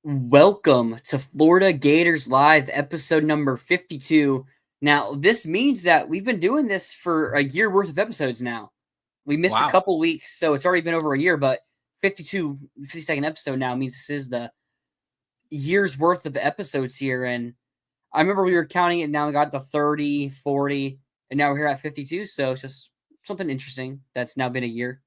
Welcome to Florida Gators Live, episode number 52. Now, this means that we've been doing this for a year worth of episodes now. We missed a Wow. couple weeks, so it's already been over a year, but 52nd episode now means this is the year's worth of episodes here. And I remember we were counting it, now we got the 30, 40, and now we're here at 52. So it's just something interesting that's now been a year.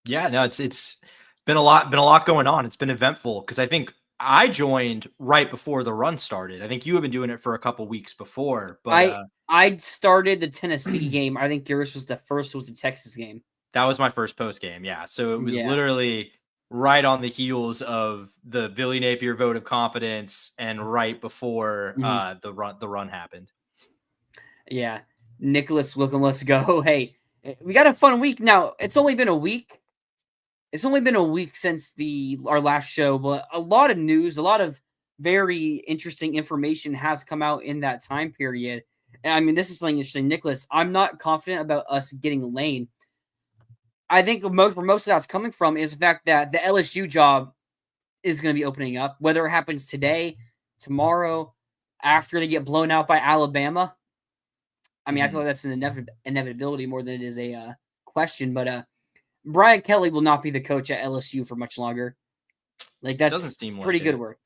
Yeah, no, it's been a lot going on. It's been eventful because I think I joined right before the run started. I think you have been doing it for a couple weeks before, but I started the Tennessee game. I think yours was the Texas game. that was my first post game. Yeah, so it was Yeah. literally right on the heels of the Billy Napier vote of confidence and right before the run happened. Yeah. Nicholas Wickham, let's go. Hey, we got a fun week. Now, it's only been a week. It's only been a week since our last show, but a lot of news, a lot of very interesting information has come out in that time period. And I mean, this is something interesting. Nicholas, I'm not confident about us getting Lane. I think where most of that's coming from is the fact that the LSU job is going to be opening up, whether it happens today, tomorrow, after they get blown out by Alabama. I mean, I feel like that's an inevitability more than it is a question. But Brian Kelly will not be the coach at LSU for much longer. Like, that's Doesn't seem like pretty it. good work.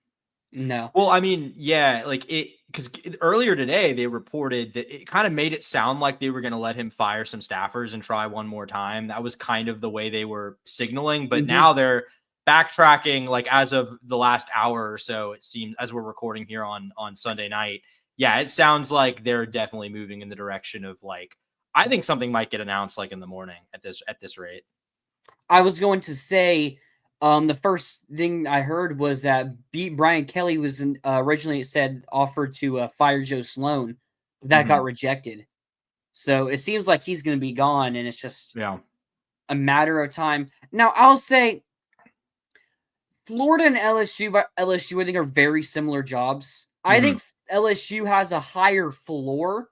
No. Well, I mean, yeah, like because earlier today they reported that it kind of made it sound like they were going to let him fire some staffers and try one more time. That was kind of the way they were signaling, but now they're backtracking. Like as of the last hour or so, it seems, as we're recording here on Sunday night. Yeah, it sounds like they're definitely moving in the direction of like, I think something might get announced like in the morning at this rate. I was going to say, the first thing I heard was that Brian Kelly was originally, it said, offered to fire Joe Sloan. That got rejected. So it seems like he's going to be gone, and it's just a matter of time. Now, I'll say Florida and LSU, I think, are very similar jobs. I think LSU has a higher floor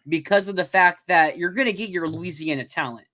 because of the fact that you're going to get your Louisiana talent.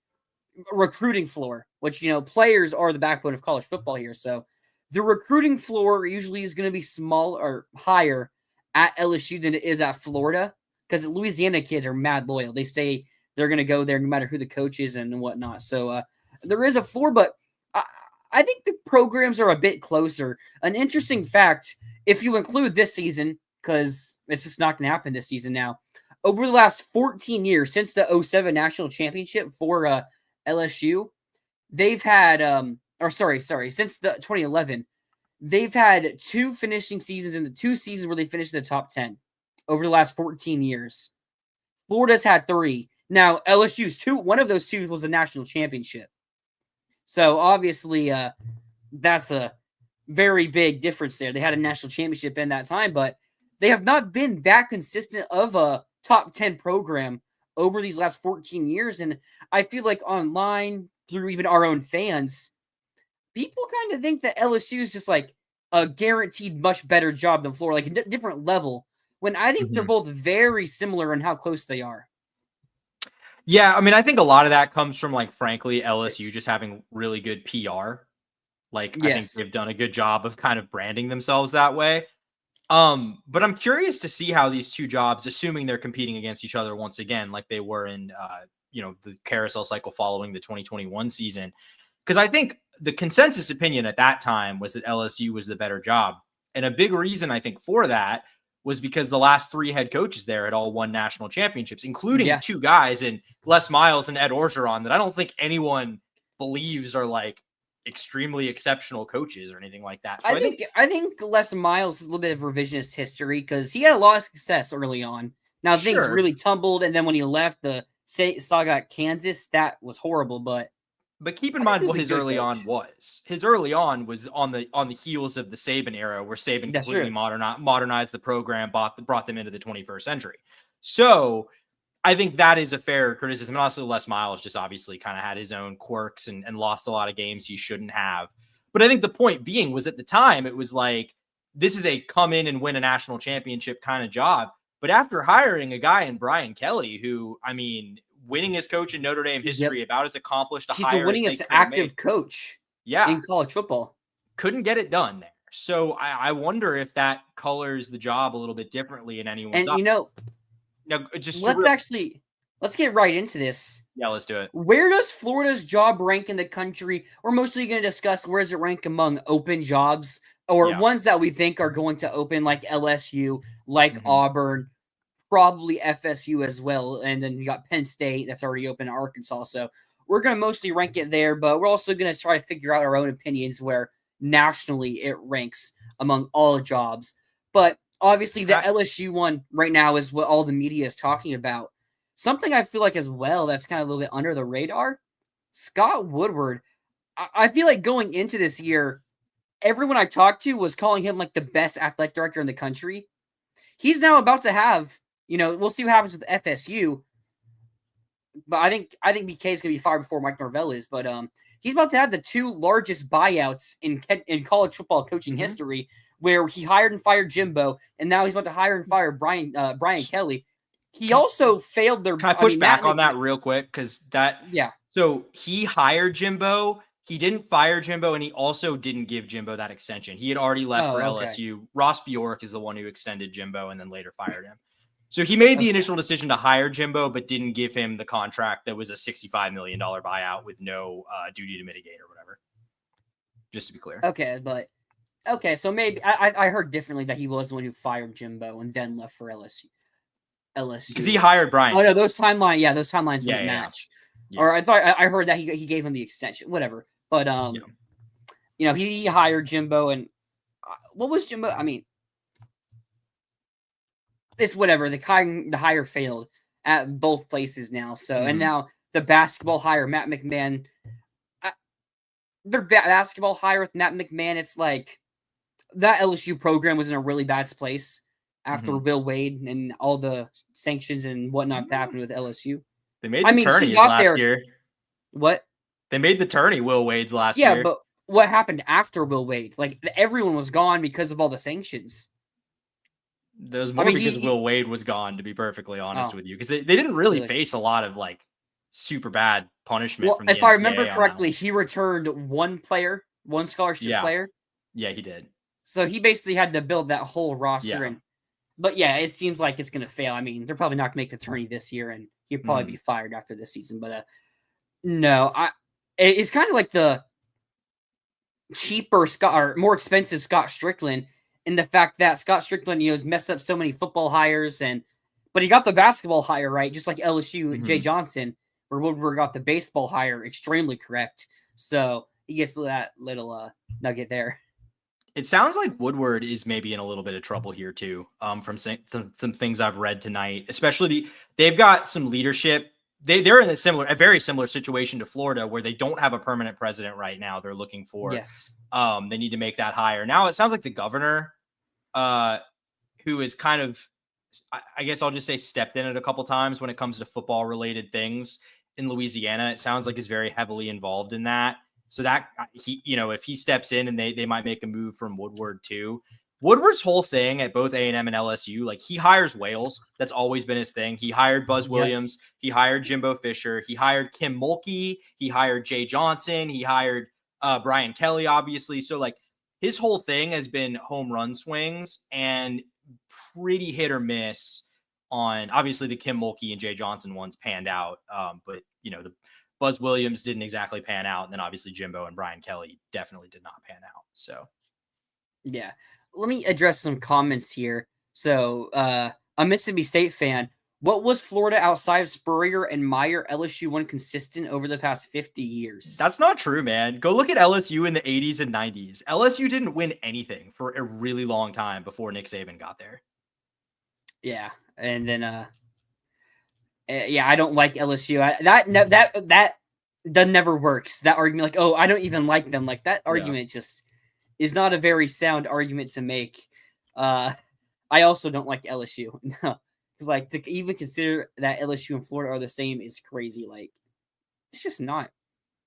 Recruiting floor, which, players are the backbone of college football here. So the recruiting floor usually is going to be small or higher at LSU than it is at Florida, because Louisiana kids are mad loyal. They say they're going to go there no matter who the coach is and whatnot. So there is a floor, but I think the programs are a bit closer. An interesting fact, if you include this season, because it's just not going to happen this season now, over the last 14 years, since the 07 national championship for LSU, they've had since the 2011, they've had two finishing seasons in the 2 seasons where they finished in the top 10 over the last 14 years. Florida's had 3. Now, LSU's 2, one of those 2 was a national championship. So obviously that's a very big difference there. They had a national championship in that time, but they have not been that consistent of a top 10 program over these last 14 years. And I feel like online, through even our own fans, people kind of think that LSU is just like a guaranteed much better job than Florida, like a different level, when I think they're both very similar in how close they are. Yeah, I mean, I think a lot of that comes from, like, frankly, LSU just having really good PR. Like, I think they've done a good job of kind of branding themselves that way. But I'm curious to see how these two jobs, assuming they're competing against each other once again, like they were in, the carousel cycle following the 2021 season. Because I think the consensus opinion at that time was that LSU was the better job. And a big reason, I think, for that was because the last 3 head coaches there had all won national championships, including 2 guys in Les Miles and Ed Orgeron that I don't think anyone believes are like extremely exceptional coaches or anything like that. So I think Les Miles is a little bit of revisionist history because he had a lot of success early on. Now things really tumbled, and then when he left the saga at Kansas, that was horrible. But keep in mind what his early on was. His early on was on the heels of the Saban era, where Saban completely modernized the program, brought them into the 21st century. So I think that is a fair criticism. And also Les Miles just obviously kind of had his own quirks and lost a lot of games he shouldn't have. But I think the point being was, at the time, it was like, this is a come in and win a national championship kind of job. But after hiring a guy in Brian Kelly, who, I mean, winningest coach in Notre Dame history, about as accomplished a hire. He's the winningest active coach in college football. Couldn't get it done there. So I wonder if that colors the job a little bit differently in anyone's And eyes. you know, Now, just to let's get right into this. yeah, let's do it. Where does Florida's job rank in the country? We're mostly going to discuss where does it rank among open jobs or Yeah. ones that we think are going to open, like LSU, like Mhm. Auburn, probably FSU as well. And then you got Penn State that's already open in Arkansas. So we're going to mostly rank it there, but we're also going to try to figure out our own opinions where nationally it ranks among all jobs. But obviously, the LSU one right now is what all the media is talking about. Something I feel like as well that's kind of a little bit under the radar. Scott Woodward. I feel like going into this year, everyone I talked to was calling him like the best athletic director in the country. He's now about to have, we'll see what happens with FSU. But I think BK is going to be fired before Mike Norvell is. But he's about to have the two largest buyouts in college football coaching history, where he hired and fired Jimbo, and now he's about to hire and fire Brian Kelly. He also failed their. Can I push back on that real quick? Because yeah. So he hired Jimbo. He didn't fire Jimbo, and he also didn't give Jimbo that extension. He had already left for LSU. Ross Bjork is the one who extended Jimbo and then later fired him. So he made the initial decision to hire Jimbo, but didn't give him the contract that was a $65 million buyout with no duty to mitigate or whatever. Just to be clear. Okay, so maybe I heard differently that he was the one who fired Jimbo and then left for LSU. Because he hired Brian. Oh no, those timelines wouldn't match. Yeah. Or I heard that he gave him the extension, whatever. But he hired Jimbo, and what was Jimbo? I mean, it's whatever. The hire failed at both places now. So and now the basketball hire, Matt McMahon. Their basketball hire with Matt McMahon, it's like that LSU program was in a really bad place after Will Wade and all the sanctions and whatnot that happened with LSU. They made the tourney last year. What? They made the tourney Will Wade's last year. Yeah, but what happened after Will Wade? Like, everyone was gone because of all the sanctions. There's more because Will Wade was gone, to be perfectly honest with you. Because they didn't really face a lot of, like, super bad punishment from the NCAA. If I remember correctly, he returned one scholarship player. Yeah, he did. So he basically had to build that whole roster. But yeah, it seems like it's going to fail. I mean, they're probably not going to make the tourney this year, and he'll probably be fired after this season. But no, it's kind of like the cheaper or more expensive Scott Strickland, in the fact that Scott Strickland, has messed up so many football hires, but he got the basketball hire right, just like LSU Jay Johnson, where Woodward got the baseball hire extremely correct. So he gets that little nugget there. It sounds like Woodward is maybe in a little bit of trouble here too. From some things I've read tonight, especially they've got some leadership. They're in a very similar situation to Florida, where they don't have a permanent president right now. They're looking for. Yes. They need to make that hire. Now it sounds like the governor, who is kind of, I guess I'll just say, stepped in it a couple times when it comes to football related things in Louisiana. It sounds like he's very heavily involved in that. So that if he steps in, and they might make a move from Woodward too. Woodward's whole thing at both A&M and LSU, like, he hires whales. That's always been his thing. He hired Buzz Williams. He hired Jimbo Fisher. He hired Kim Mulkey. He hired Jay Johnson. He hired Brian Kelly, obviously. So, like, his whole thing has been home run swings and pretty hit or miss on, obviously, the Kim Mulkey and Jay Johnson ones panned out. But, the Buzz Williams didn't exactly pan out. And then obviously Jimbo and Brian Kelly definitely did not pan out. So, yeah. Let me address some comments here. So, a Mississippi State fan, what was Florida outside of Spurrier and Meyer LSU won consistent over the past 50 years? That's not true, man. Go look at LSU in the 80s and 90s. LSU didn't win anything for a really long time before Nick Saban got there. Yeah. And then, I don't like LSU. That never works. That argument, like, oh, I don't even like them. Like, that argument just is not a very sound argument to make. I also don't like LSU. No, because, like, to even consider that LSU and Florida are the same is crazy. Like, it's just not.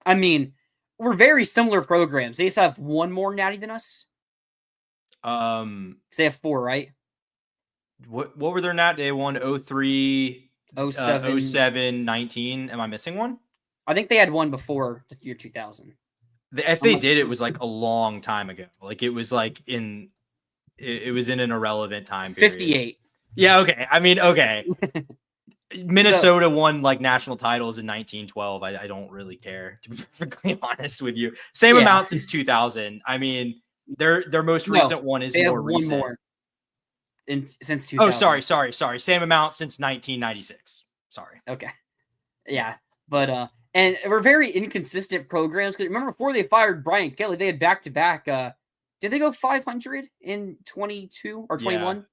I mean, we're very similar programs. They just have one more natty than us. They have 4, right? What were their nat? They won 03, 07, 07, 19. Am I missing one? I think they had one before the year 2000. If they did, it was like a long time ago. Like it was like it was in an irrelevant time period. 58. Yeah, okay. I mean, okay. Minnesota So, won like national titles in 1912. I don't really care, to be perfectly honest with you. Same amount since 2000. I mean, their most recent one is they have more one recent. more since 2000. Oh, sorry. Same amount since 1996. Sorry. Okay. Yeah. But and we're very inconsistent programs, because remember before they fired Brian Kelly, they had back-to-back did they go 500 in 22 or 21?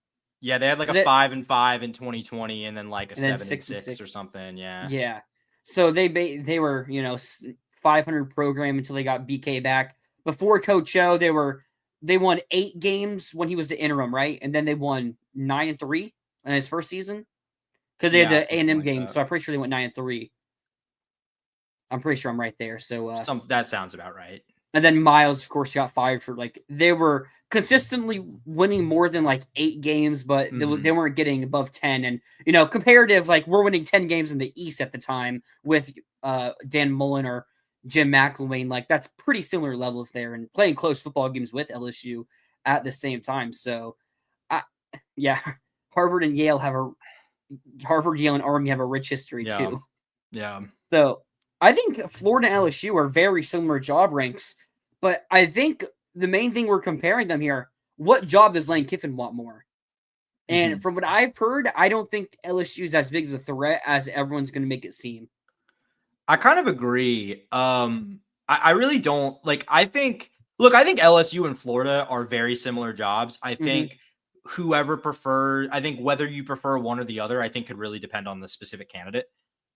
Yeah, they had like a 5-5 in 2020 and then like a 7-6 or something. Yeah. Yeah. So they were, 500 program until they got BK back. Before Coach O, they won 8 games when he was the interim, right? And then they won 9-3 in his first season, because they had the A&M game. So I'm pretty sure they went 9-3. I'm pretty sure I'm right there. So that sounds about right. And then Miles, of course, got fired for they were consistently winning more than 8 games, but they weren't getting above 10. And comparative, we're winning 10 games in the East at the time with Dan Mullen or Jim McElwain. That's pretty similar levels there, and playing close football games with LSU at the same time. So, yeah, Harvard, Yale, and Army have a rich history too. Yeah. So I think Florida and LSU are very similar job ranks, but I think the main thing we're comparing them here, what job does Lane Kiffin want more? And from what I've heard, I don't think LSU is as big as a threat as everyone's going to make it seem. I kind of agree. I really don't I think LSU and Florida are very similar jobs. I think I think whether you prefer one or the other, I think could really depend on the specific candidate.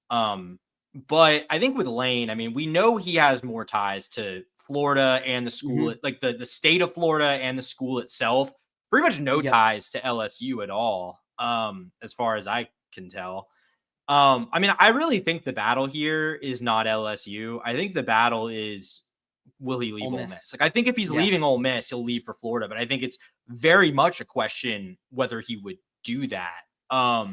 But I think with Lane, I mean, we know he has more ties to Florida and the school, the state of Florida and the school itself. Pretty much no ties to LSU at all, as far as I can tell. I mean, I really think the battle here is not LSU. I think the battle is, will he leave Ole Miss? I think if he's leaving Ole Miss, he'll leave for Florida. But I think it's very much a question whether he would do that. I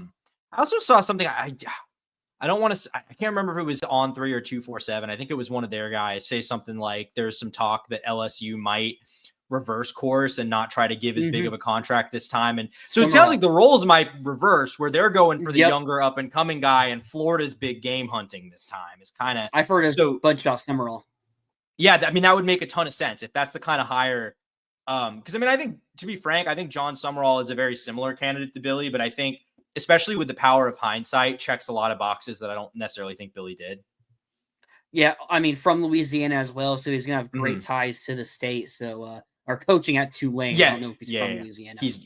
also saw something I don't want to. I can't remember if it was On 3 or 247. I think it was one of their guys say something like there's some talk that LSU might reverse course and not try to give as big of a contract this time. And so it sounds like the roles might reverse, where they're going for the younger up and coming guy, and Florida's big game hunting this time is kind of. I've heard a bunch about Summerall. Yeah, I mean, that would make a ton of sense if that's the kind of hire. Because I mean, I think, to be frank, I think John Summerall is a very similar candidate to Billy, but I think, especially with the power of hindsight, checks a lot of boxes that I don't necessarily think Billy did. Yeah, I mean, from Louisiana as well, so he's gonna have great ties to the state. So, or coaching at Tulane. Yeah, I don't know if he's from Louisiana. He's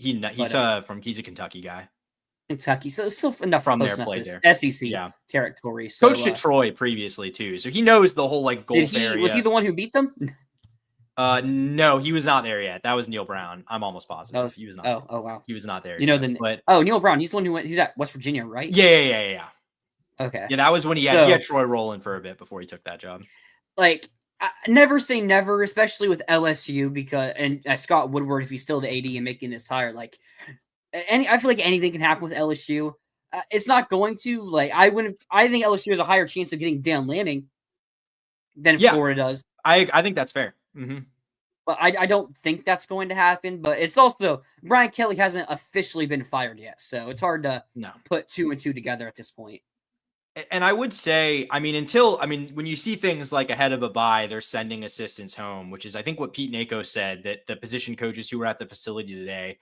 a Kentucky guy. Kentucky, so it's still enough from close there, enough there. SEC territory. So, coached at Troy previously too, so he knows the whole Gulf area. Was he the one who beat them? No, he was not there yet. That was Neil Brown. I'm almost positive he was not. Oh wow, he was not there. Neil Brown. He's the one who went. He's at West Virginia, right? Yeah. Okay. Yeah, that was when he had Troy rolling for a bit before he took that job. Never say never, especially with LSU, because Scott Woodward, if he's still the AD and making this hire, I feel like anything can happen with LSU. It's not going to. I think LSU has a higher chance of getting Dan Lanning than Florida does. I think that's fair. But I don't think that's going to happen. But it's also, Brian Kelly hasn't officially been fired yet, so it's hard to put 2 and 2 together at this point. And I would say, when you see things like ahead of a bye, they're sending assistants home, which is, I think, what Pete Nako said, that the position coaches who were at the facility today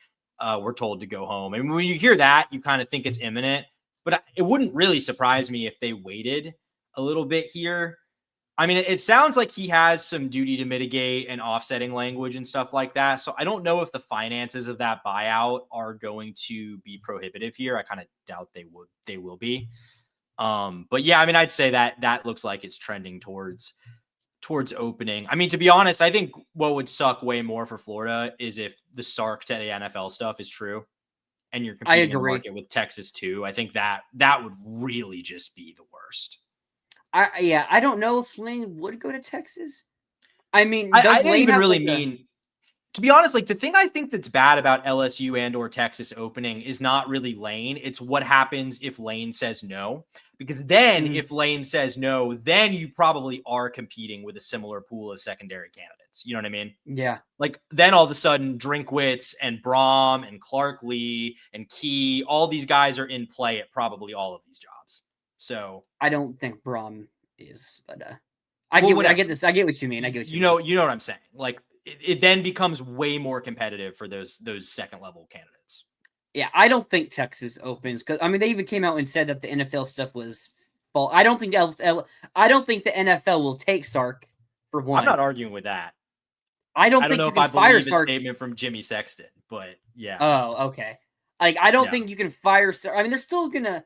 were told to go home. And when you hear that, you kind of think it's imminent. But it wouldn't really surprise me if they waited a little bit here. I mean, it sounds like he has some duty to mitigate and offsetting language and stuff like that. So I don't know if the finances of that buyout are going to be prohibitive here. I kind of doubt they will be. But yeah, I mean, I'd say that looks like it's trending towards opening. I mean, to be honest, I think what would suck way more for Florida is if the Sark to the NFL stuff is true and you're competing in the market with Texas too. I think that would really just be the worst. I don't know if Lane would go to Texas. I mean, I didn't even really mean. to be honest, like the thing I think that's bad about LSU and or Texas opening is not really Lane. It's what happens if Lane says no. Because then if Lane says no, then you probably are competing with a similar pool of secondary candidates. You know what I mean? Yeah. Like then all of a sudden Drinkwitz and Brom and Clark Lee and Key, all these guys are in play at probably all of these jobs. So I don't think Brom is, but I get this. I get what you mean. I get what you mean. You know what I'm saying? Like it then becomes way more competitive for those second level candidates. Yeah, I don't think Texas opens because I mean they even came out and said that the NFL stuff was false. I don't think the NFL will take Sark for one. I'm not arguing with that. I don't think you can fire Sark. Statement from Jimmy Sexton, but yeah. Oh, okay. Like I don't think you can fire Sark. I mean, they're still gonna.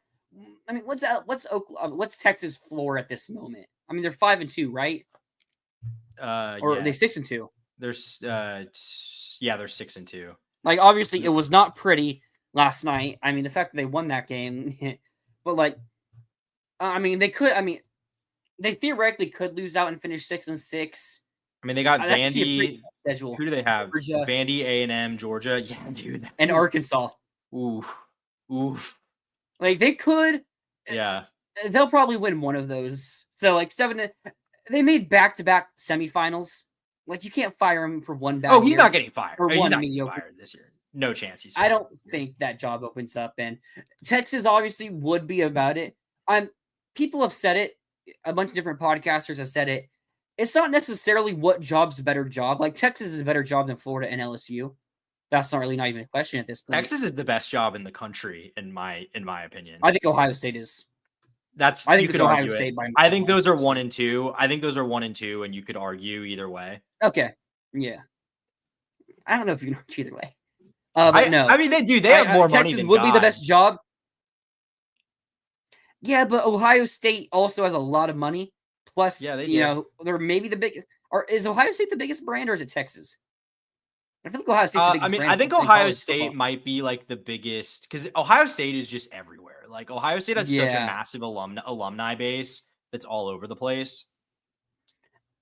I mean, what's Texas floor at this moment? I mean, they're 5-2, right? Or are they 6-2? There's they're 6-2. Like obviously, it was not pretty last night. I mean, the fact that they won that game, but like, I mean, they could. I mean, they theoretically could lose out and finish 6-6. I mean, they got Vandy. Schedule. Who do they have? Georgia. Vandy, A&M, Georgia. Yeah, dude. And Arkansas. Ooh. Like they could. Yeah. They'll probably win one of those. So like 7. They made back-to-back semifinals. Like you can't fire him for one bad year. Oh, he's not getting fired. Or he's not mediocre. getting fired this year. No chance he's fired. I don't think that job opens up. And Texas obviously would be about it. People have said it. A bunch of different podcasters have said it. It's not necessarily what job's a better job. Like Texas is a better job than Florida and LSU. That's not even a question at this point. Texas is the best job in the country, in my opinion. I think Ohio State is. I think it's Ohio State. I think those are 1 and 2. I think those are 1 and 2, and you could argue either way. Okay. Yeah. I don't know if you can argue either way. But no. I mean, they have more money Texas than would God. be the best job. Yeah, but Ohio State also has a lot of money. Plus, they're maybe the biggest. Or is Ohio State the biggest brand, or is it Texas? I feel like Ohio State's the biggest brand. I think Ohio State might be like the biggest because Ohio State is just everywhere. Like Ohio State has such a massive alumni base that's all over the place.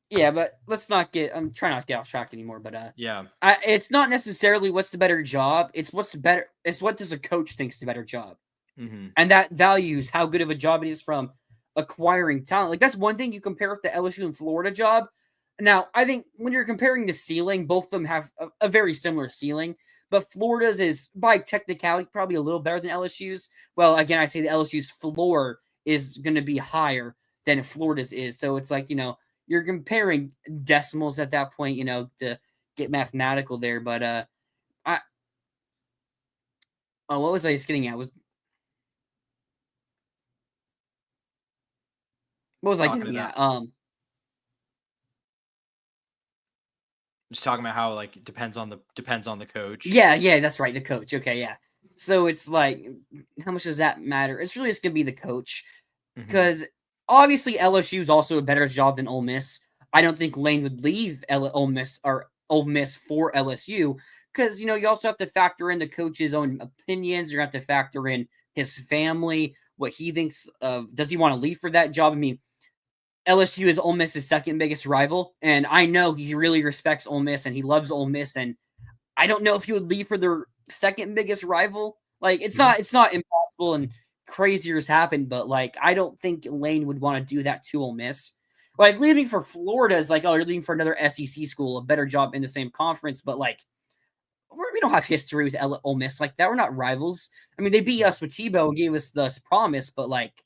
Yeah, but I'm trying not to get off track anymore. But it's not necessarily what's the better job. It's what's better. It's what does a coach thinks the better job, and that values how good of a job it is from acquiring talent. Like that's one thing you compare with the LSU and Florida job. Now, I think when you're comparing the ceiling, both of them have a very similar ceiling, but Florida's is, by technicality, probably a little better than LSU's. Well, again, I say the LSU's floor is going to be higher than Florida's is. So it's like, you're comparing decimals at that point, to get mathematical there. But what was I just getting at? What was I getting at? Just talking about how like it depends on the coach. Yeah, that's right, the coach. Okay, yeah. So it's like, how much does that matter? It's really just gonna be the coach, because obviously LSU is also a better job than Ole Miss. I don't think Lane would leave Ole Miss for LSU, because you also have to factor in the coach's own opinions. You have to factor in his family, what he thinks of. Does he want to leave for that job? I mean, LSU is Ole Miss's second biggest rival, and I know he really respects Ole Miss and he loves Ole Miss, and I don't know if he would leave for their second biggest rival. Like it's not impossible, and crazier has happened, but like I don't think Lane would want to do that to Ole Miss. Like leaving for Florida is like, oh, you're leaving for another SEC school, a better job in the same conference, but like we don't have history with Ole Miss like that. We're not rivals. I mean, they beat us with Tebow and gave us this promise, but like,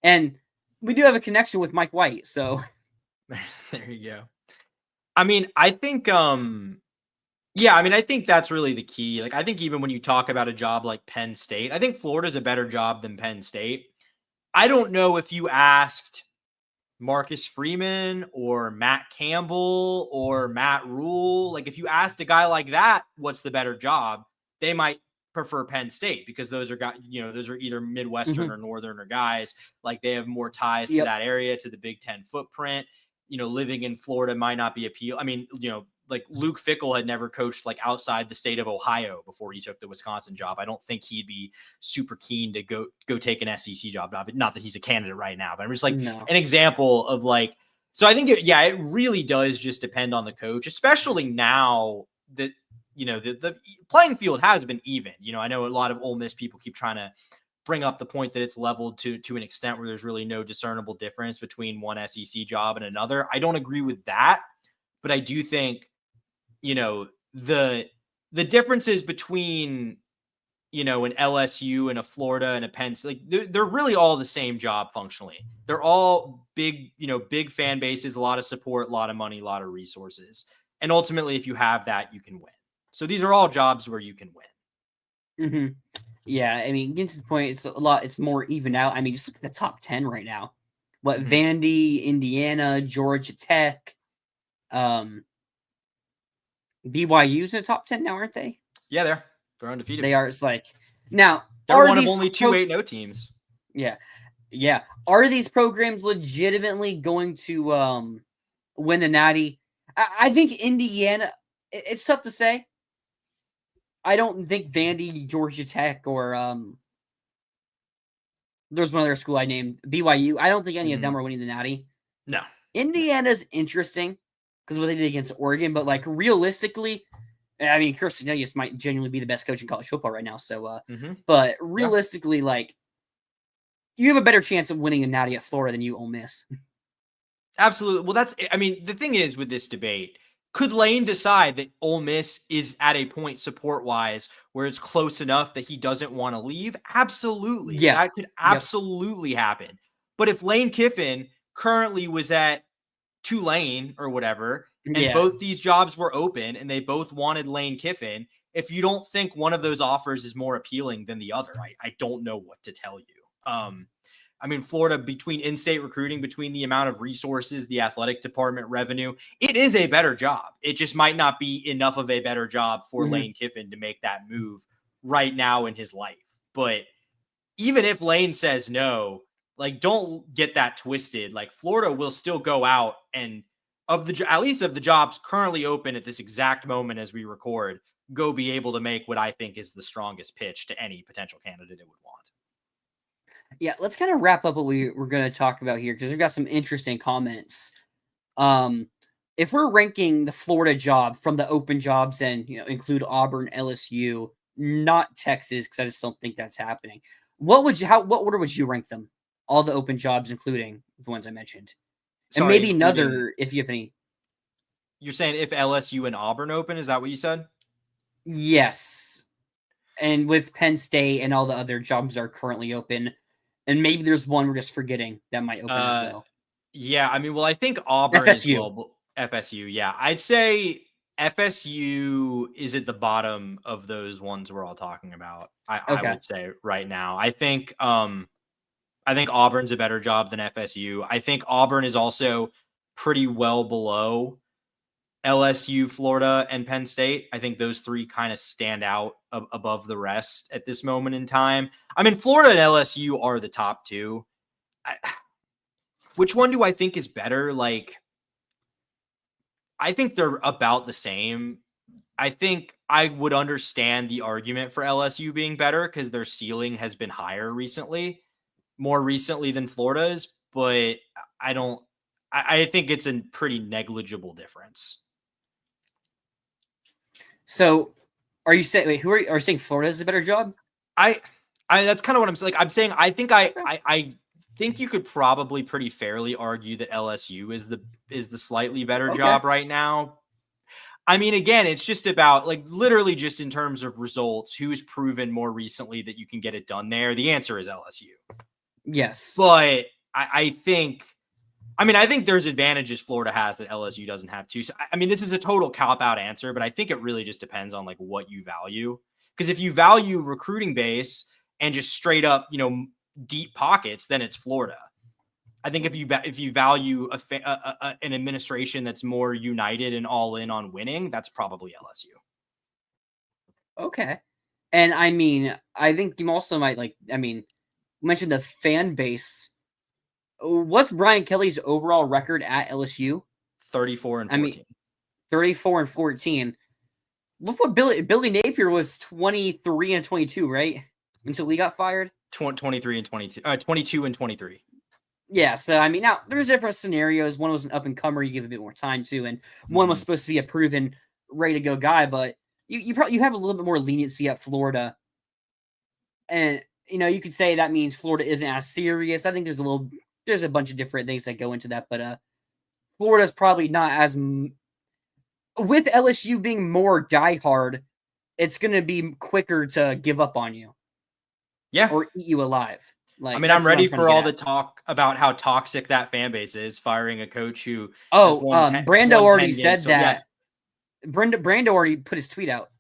and we do have a connection with Mike White, so there you go. I mean, I think I think that's really the key. Like, I think even when you talk about a job like Penn State, I think Florida's a better job than Penn State. I don't know if you asked Marcus Freeman or Matt Campbell or Matt Rule, like if you asked a guy like that, what's the better job, they might prefer Penn State because those are those are either Midwestern or Northerner guys. Like they have more ties to that area, to the Big Ten footprint. Living in Florida might not be appeal. I mean, like Luke Fickell had never coached like outside the state of Ohio before he took the Wisconsin job. I don't think he'd be super keen to go take an SEC job. Not that he's a candidate right now, but I'm just like an example of like, So I think it really does just depend on the coach, especially now that the playing field has been even. I know a lot of Ole Miss people keep trying to bring up the point that it's leveled to an extent where there's really no discernible difference between one SEC job and another. I don't agree with that, but I do think the differences between an LSU and a Florida and a Penn State, like they're really all the same job functionally. They're all big, big fan bases, a lot of support, a lot of money, a lot of resources. And ultimately, if you have that, you can win. So these are all jobs where you can win. Mm-hmm. Yeah, I mean, getting to the point, it's more even out. I mean, just look at the top 10 right now. What, Vandy, Indiana, Georgia Tech, BYU's in the top 10 now, aren't they? Yeah, they're undefeated. They are. It's like, now, they're one of only 2-8-0 teams. Yeah. Yeah. Are these programs legitimately going to win the Natty? I think Indiana, it's tough to say. I don't think Vandy, Georgia Tech, or there's one other school I named, BYU. I don't think any of them are winning the Natty. No. Indiana's interesting because what they did against Oregon, but like realistically, I mean, Kirsten Daniels might genuinely be the best coach in college football right now. So, but realistically, like, you have a better chance of winning a Natty at Florida than you Ole Miss. Absolutely. Well, the thing is with this debate, could Lane decide that Ole Miss is at a point support-wise where it's close enough that he doesn't want to leave? Absolutely. Yeah. That could absolutely happen. But if Lane Kiffin currently was at Tulane or whatever, and both these jobs were open and they both wanted Lane Kiffin, if you don't think one of those offers is more appealing than the other, I don't know what to tell you. I mean, Florida, between in-state recruiting, between the amount of resources, the athletic department revenue, it is a better job. It just might not be enough of a better job for Lane Kiffin to make that move right now in his life. But even if Lane says no, like, don't get that twisted. Like, Florida will still go out and at least of the jobs currently open at this exact moment as we record, go be able to make what I think is the strongest pitch to any potential candidate it would want. Yeah, let's kind of wrap up what we're going to talk about here because we've got some interesting comments. If we're ranking the Florida job from the open jobs and include Auburn, LSU, not Texas, because I just don't think that's happening. What order would you rank them? All the open jobs, including the ones I mentioned, and maybe another if you have any. You're saying if LSU and Auburn open, is that what you said? Yes, and with Penn State and all the other jobs are currently open. And maybe there's one we're just forgetting that might open as well. Yeah, I mean, well, I think Auburn FSU. FSU, yeah. I'd say FSU is at the bottom of those ones we're all talking about. I would say right now. I think Auburn's a better job than FSU. I think Auburn is also pretty well below LSU, Florida, and Penn State. I think those three kind of stand out above the rest at this moment in time. I mean, Florida and LSU are the top two. Which one do I think is better? Like, I think they're about the same. I think I would understand the argument for LSU being better because their ceiling has been higher recently, more recently than Florida's, but I think it's a pretty negligible difference. So, are you saying? Wait, are you saying Florida is a better job? I that's kind of what I'm saying. Like, I'm saying I think you could probably pretty fairly argue that LSU is the slightly better job right now. I mean, again, it's just about like literally just in terms of results, who's proven more recently that you can get it done there. The answer is LSU. Yes, but I think there's advantages Florida has that LSU doesn't have too. So, I mean, this is a total cop-out answer, but I think it really just depends on like what you value. Because if you value recruiting base and just straight up, deep pockets, then it's Florida. I think if you value an administration that's more united and all in on winning, that's probably LSU. Okay. And I mean, I think you also might mention the fan base. What's Brian Kelly's overall record at LSU? 34 and 14. 34 and 14. Look what Billy Napier was 23 and 22, right? Until he got fired. 23 and 22. 22 and 23. Yeah, so I mean, now there's different scenarios. One was an up and comer you give a bit more time to, and one was supposed to be a proven, ready to go guy. But you probably have a little bit more leniency at Florida, and you could say that means Florida isn't as serious. I think there's a bunch of different things that go into that, but Florida's probably not as with LSU being more diehard. It's going to be quicker to give up on you, Yeah, or eat you alive. I Like mean, I'm that's what I'm ready trying to for get all at. the talk about how toxic that fan base is, firing a coach who has Oh, Brando won already 10 games. said So yeah. that. Brando already put his tweet out,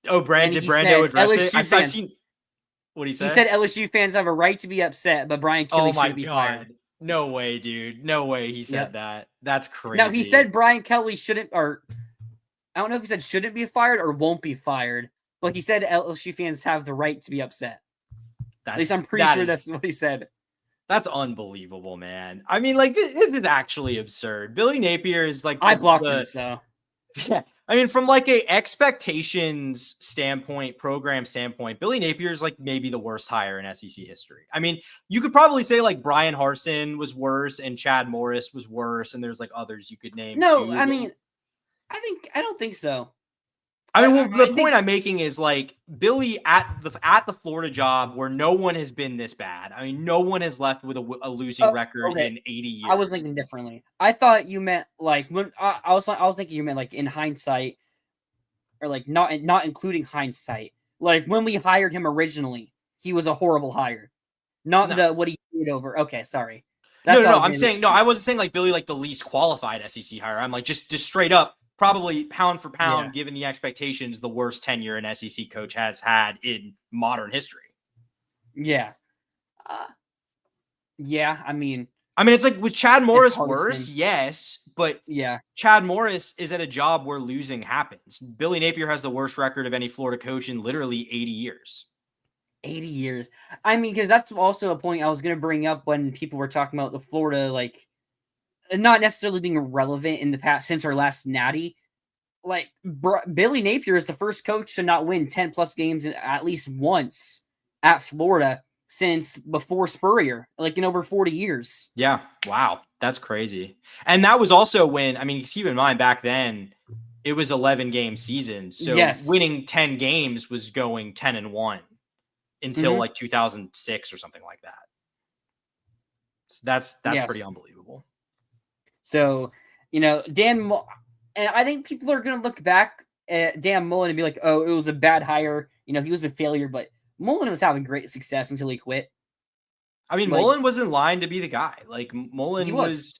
Oh, and Did he Brando said address it? LSU I've fans. seen what he He said. said LSU fans have a right to be upset, but Brian Oh Kelly my shouldn't be fired. god. No way, dude. No way he said Yep. that. That's Now he crazy. said Brian Kelly shouldn't, or I don't know if he said shouldn't be fired or won't be fired, but he said LSU fans have the right to be upset. At least I'm pretty sure that's what he said. That's unbelievable, man. I mean, like this is actually absurd. Billy Napier is like I blocked him, so yeah. I mean, from like a expectations standpoint, program standpoint, Billy Napier is like maybe the worst hire in SEC history. I mean, you could probably say like Brian Harsin was worse and Chad Morris was worse, and there's like others you could name no. too. I mean, I don't think so. I mean, well, the point I'm making is like Billy at the Florida job where no one has been this bad. I mean, no one has left with a losing record in 80 years. I was thinking differently. I thought you meant like when I was thinking you meant like in hindsight, or like not including hindsight. Like when we hired him originally, he was a horrible hire. Not what he did over. Okay, sorry. That's no. I'm saying no. I wasn't saying like Billy like the least qualified SEC hire. I'm like just straight up. Probably pound for pound, given the expectations, the worst tenure an SEC coach has had in modern history. Yeah. Yeah, I mean, it's like with Chad Morris worse, yes, but yeah, Chad Morris is at a job where losing happens. Billy Napier has the worst record of any Florida coach in literally 80 years. 80 years. I mean, because that's also a point I was going to bring up when people were talking about the Florida, like, not necessarily being relevant in the past since our last natty. Like, Billy Napier is the first coach to not win 10 plus games at least once at Florida since before Spurrier, like in over 40 years. Yeah. Wow. That's crazy. And that was also when, I mean, keep in mind back then, it was 11 game season. So winning 10 games was going 10-1 until like 2006 or something like that. So that's pretty unbelievable. So, Dan, and I think people are going to look back at Dan Mullen and be like, oh, it was a bad hire. He was a failure, but Mullen was having great success until he quit. I mean, Mullen was in line to be the guy. Like Mullen was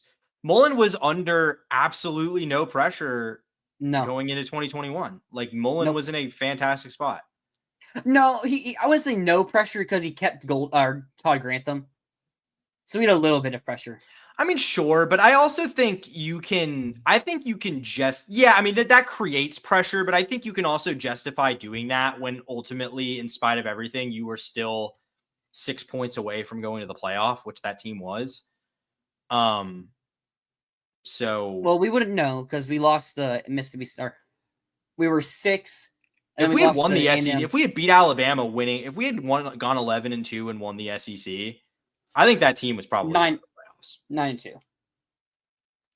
under absolutely no pressure going into 2021. Like Mullen was in a fantastic spot. No, I wouldn't say no pressure because he kept Todd Grantham. So we had a little bit of pressure. I mean, sure, but I also think you can just, I mean, that creates pressure, but I think you can also justify doing that when ultimately, in spite of everything, you were still 6 points away from going to the playoff, which that team was. So. Well, we wouldn't know because we lost the Mississippi Star. We were 6. If we had won the SEC, if we had beat Alabama winning, if we had gone 11-2 and won the SEC, I think that team was probably 9-2.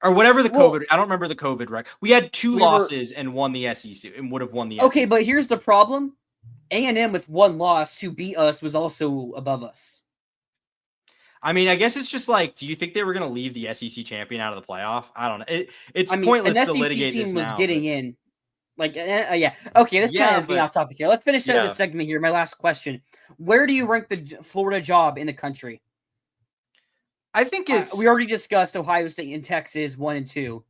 Or whatever the COVID. I don't remember the COVID record. We had 2 losses and won the SEC and would have won the SEC. Okay, but here's the problem. A&M with 1 loss who beat us was also above us. I mean, I guess it's just like, do you think they were going to leave the SEC champion out of the playoff? I don't know. It's pointless to litigate this now. An SEC team was getting in. Like, yeah. Okay, this kind of is getting off topic here. Let's finish up this segment here. My last question. Where do you rank the Florida job in the country? I think it's... we already discussed Ohio State and Texas 1 and 2.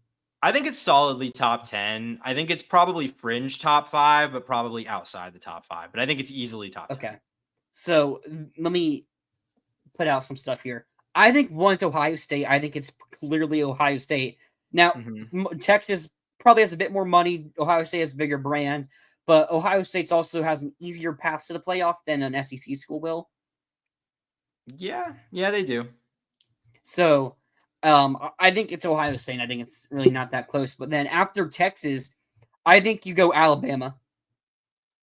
I think it's solidly top 10. I think it's probably fringe top 5, but probably outside the top 5. But I think it's easily top 10. Okay. So let me put out some stuff here. I think 1 is Ohio State. I think it's clearly Ohio State. Now, Texas probably has a bit more money. Ohio State has a bigger brand. But Ohio State also has an easier path to the playoff than an SEC school will. Yeah, they do. So, I think it's Ohio State. I think it's really not that close. But then after Texas, I think you go Alabama.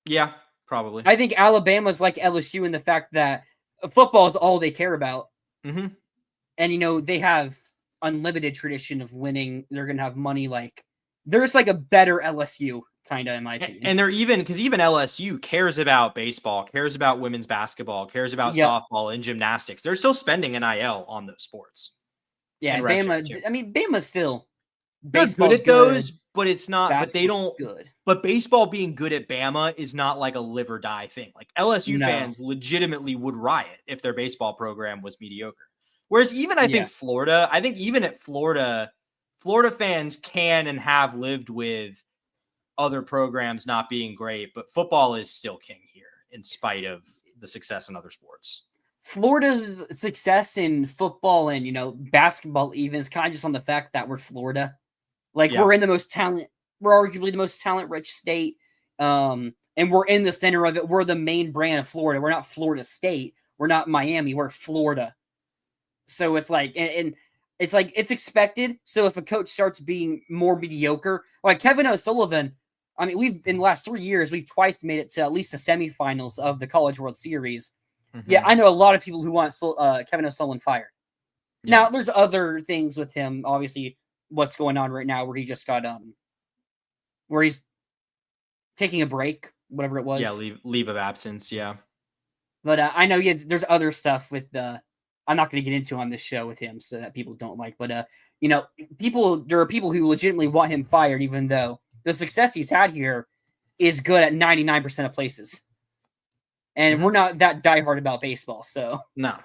Yeah, probably. I think Alabama's like LSU in the fact that football is all they care about. Mm-hmm. and they have unlimited tradition of winning. They're gonna have money. Like there's like a better LSU kind of in my opinion. And they're because even LSU cares about baseball, cares about women's basketball, cares about softball and gymnastics. They're still spending NIL on those sports. Yeah, Bama. I mean, Bama's still they're good at those, but it's not. But they don't. Good. But baseball being good at Bama is not like a live or die thing. Like LSU fans legitimately would riot if their baseball program was mediocre. Whereas even I think Florida, even at Florida fans can and have lived with other programs not being great, but football is still king here in spite of the success in other sports. Florida's success in football and basketball even is kind of just on the fact that we're Florida. Like we're in the most talent, we're arguably the most talent rich state. And we're in the center of it. We're the main brand of Florida. We're not Florida State. We're not Miami. We're Florida. So it's like, and it's like, it's expected. So if a coach starts being more mediocre, like Kevin O'Sullivan, I mean, in the last 3 years, we've twice made it to at least the semifinals of the College World Series. Mm-hmm. Yeah, I know a lot of people who want Kevin O'Sullivan fired. Yeah. Now, there's other things with him. Obviously, what's going on right now where he just got, where he's taking a break, whatever it was. Yeah, leave of absence, yeah. But I know there's other stuff with I'm not going to get into on this show with him so that people don't like. But, there are people who legitimately want him fired, even though the success he's had here is good at 99% of places. And we're not that diehard about baseball, so. No.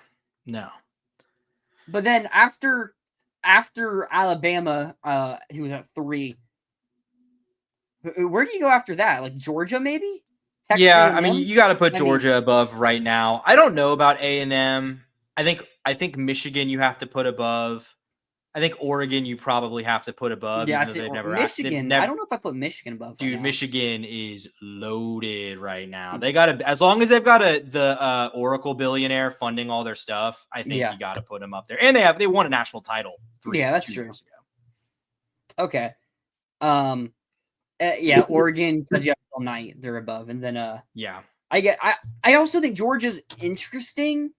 But then after Alabama, he was at 3. Where do you go after that? Like Georgia, maybe? Texas A&M? I mean, you got to put Georgia above right now. I don't know about A&M. I think Michigan you have to put above. I think Oregon you probably have to put above. Yeah, Michigan. I don't know if I put Michigan above. Dude, Michigan is loaded right now. They got as long as they've got the Oracle billionaire funding all their stuff. I think you got to put them up there. And they won a national title. 2 years ago. Okay. Oregon because you have all night they're above, and then I also think Georgia's interesting.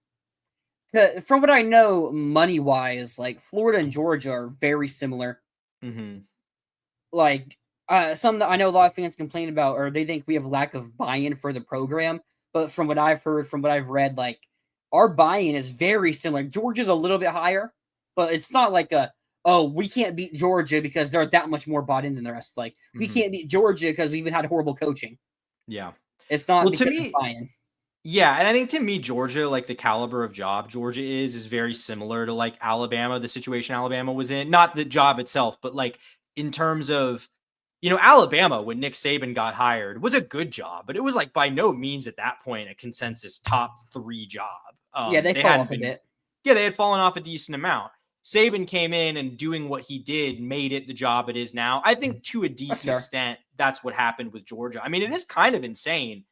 From what I know, money wise, like Florida and Georgia are very similar. Mm-hmm. Like some that I know a lot of fans complain about, or they think we have lack of buy-in for the program. But from what I've heard, from what I've read, like our buy-in is very similar. Georgia's a little bit higher, but it's not like we can't beat Georgia because they're that much more bought in than the rest. Like we can't beat Georgia because we even had horrible coaching. Yeah, it's not because of buy-in. Yeah, and I think to me, Georgia, like the caliber of job Georgia is very similar to like Alabama, the situation Alabama was in. Not the job itself, but like in terms of, Alabama, when Nick Saban got hired, was a good job, but it was like by no means at that point a consensus top 3 job. They fell off a bit. Yeah, they had fallen off a decent amount. Saban came in and doing what he did made it the job it is now. I think to a decent extent, that's what happened with Georgia. I mean, it is kind of insane.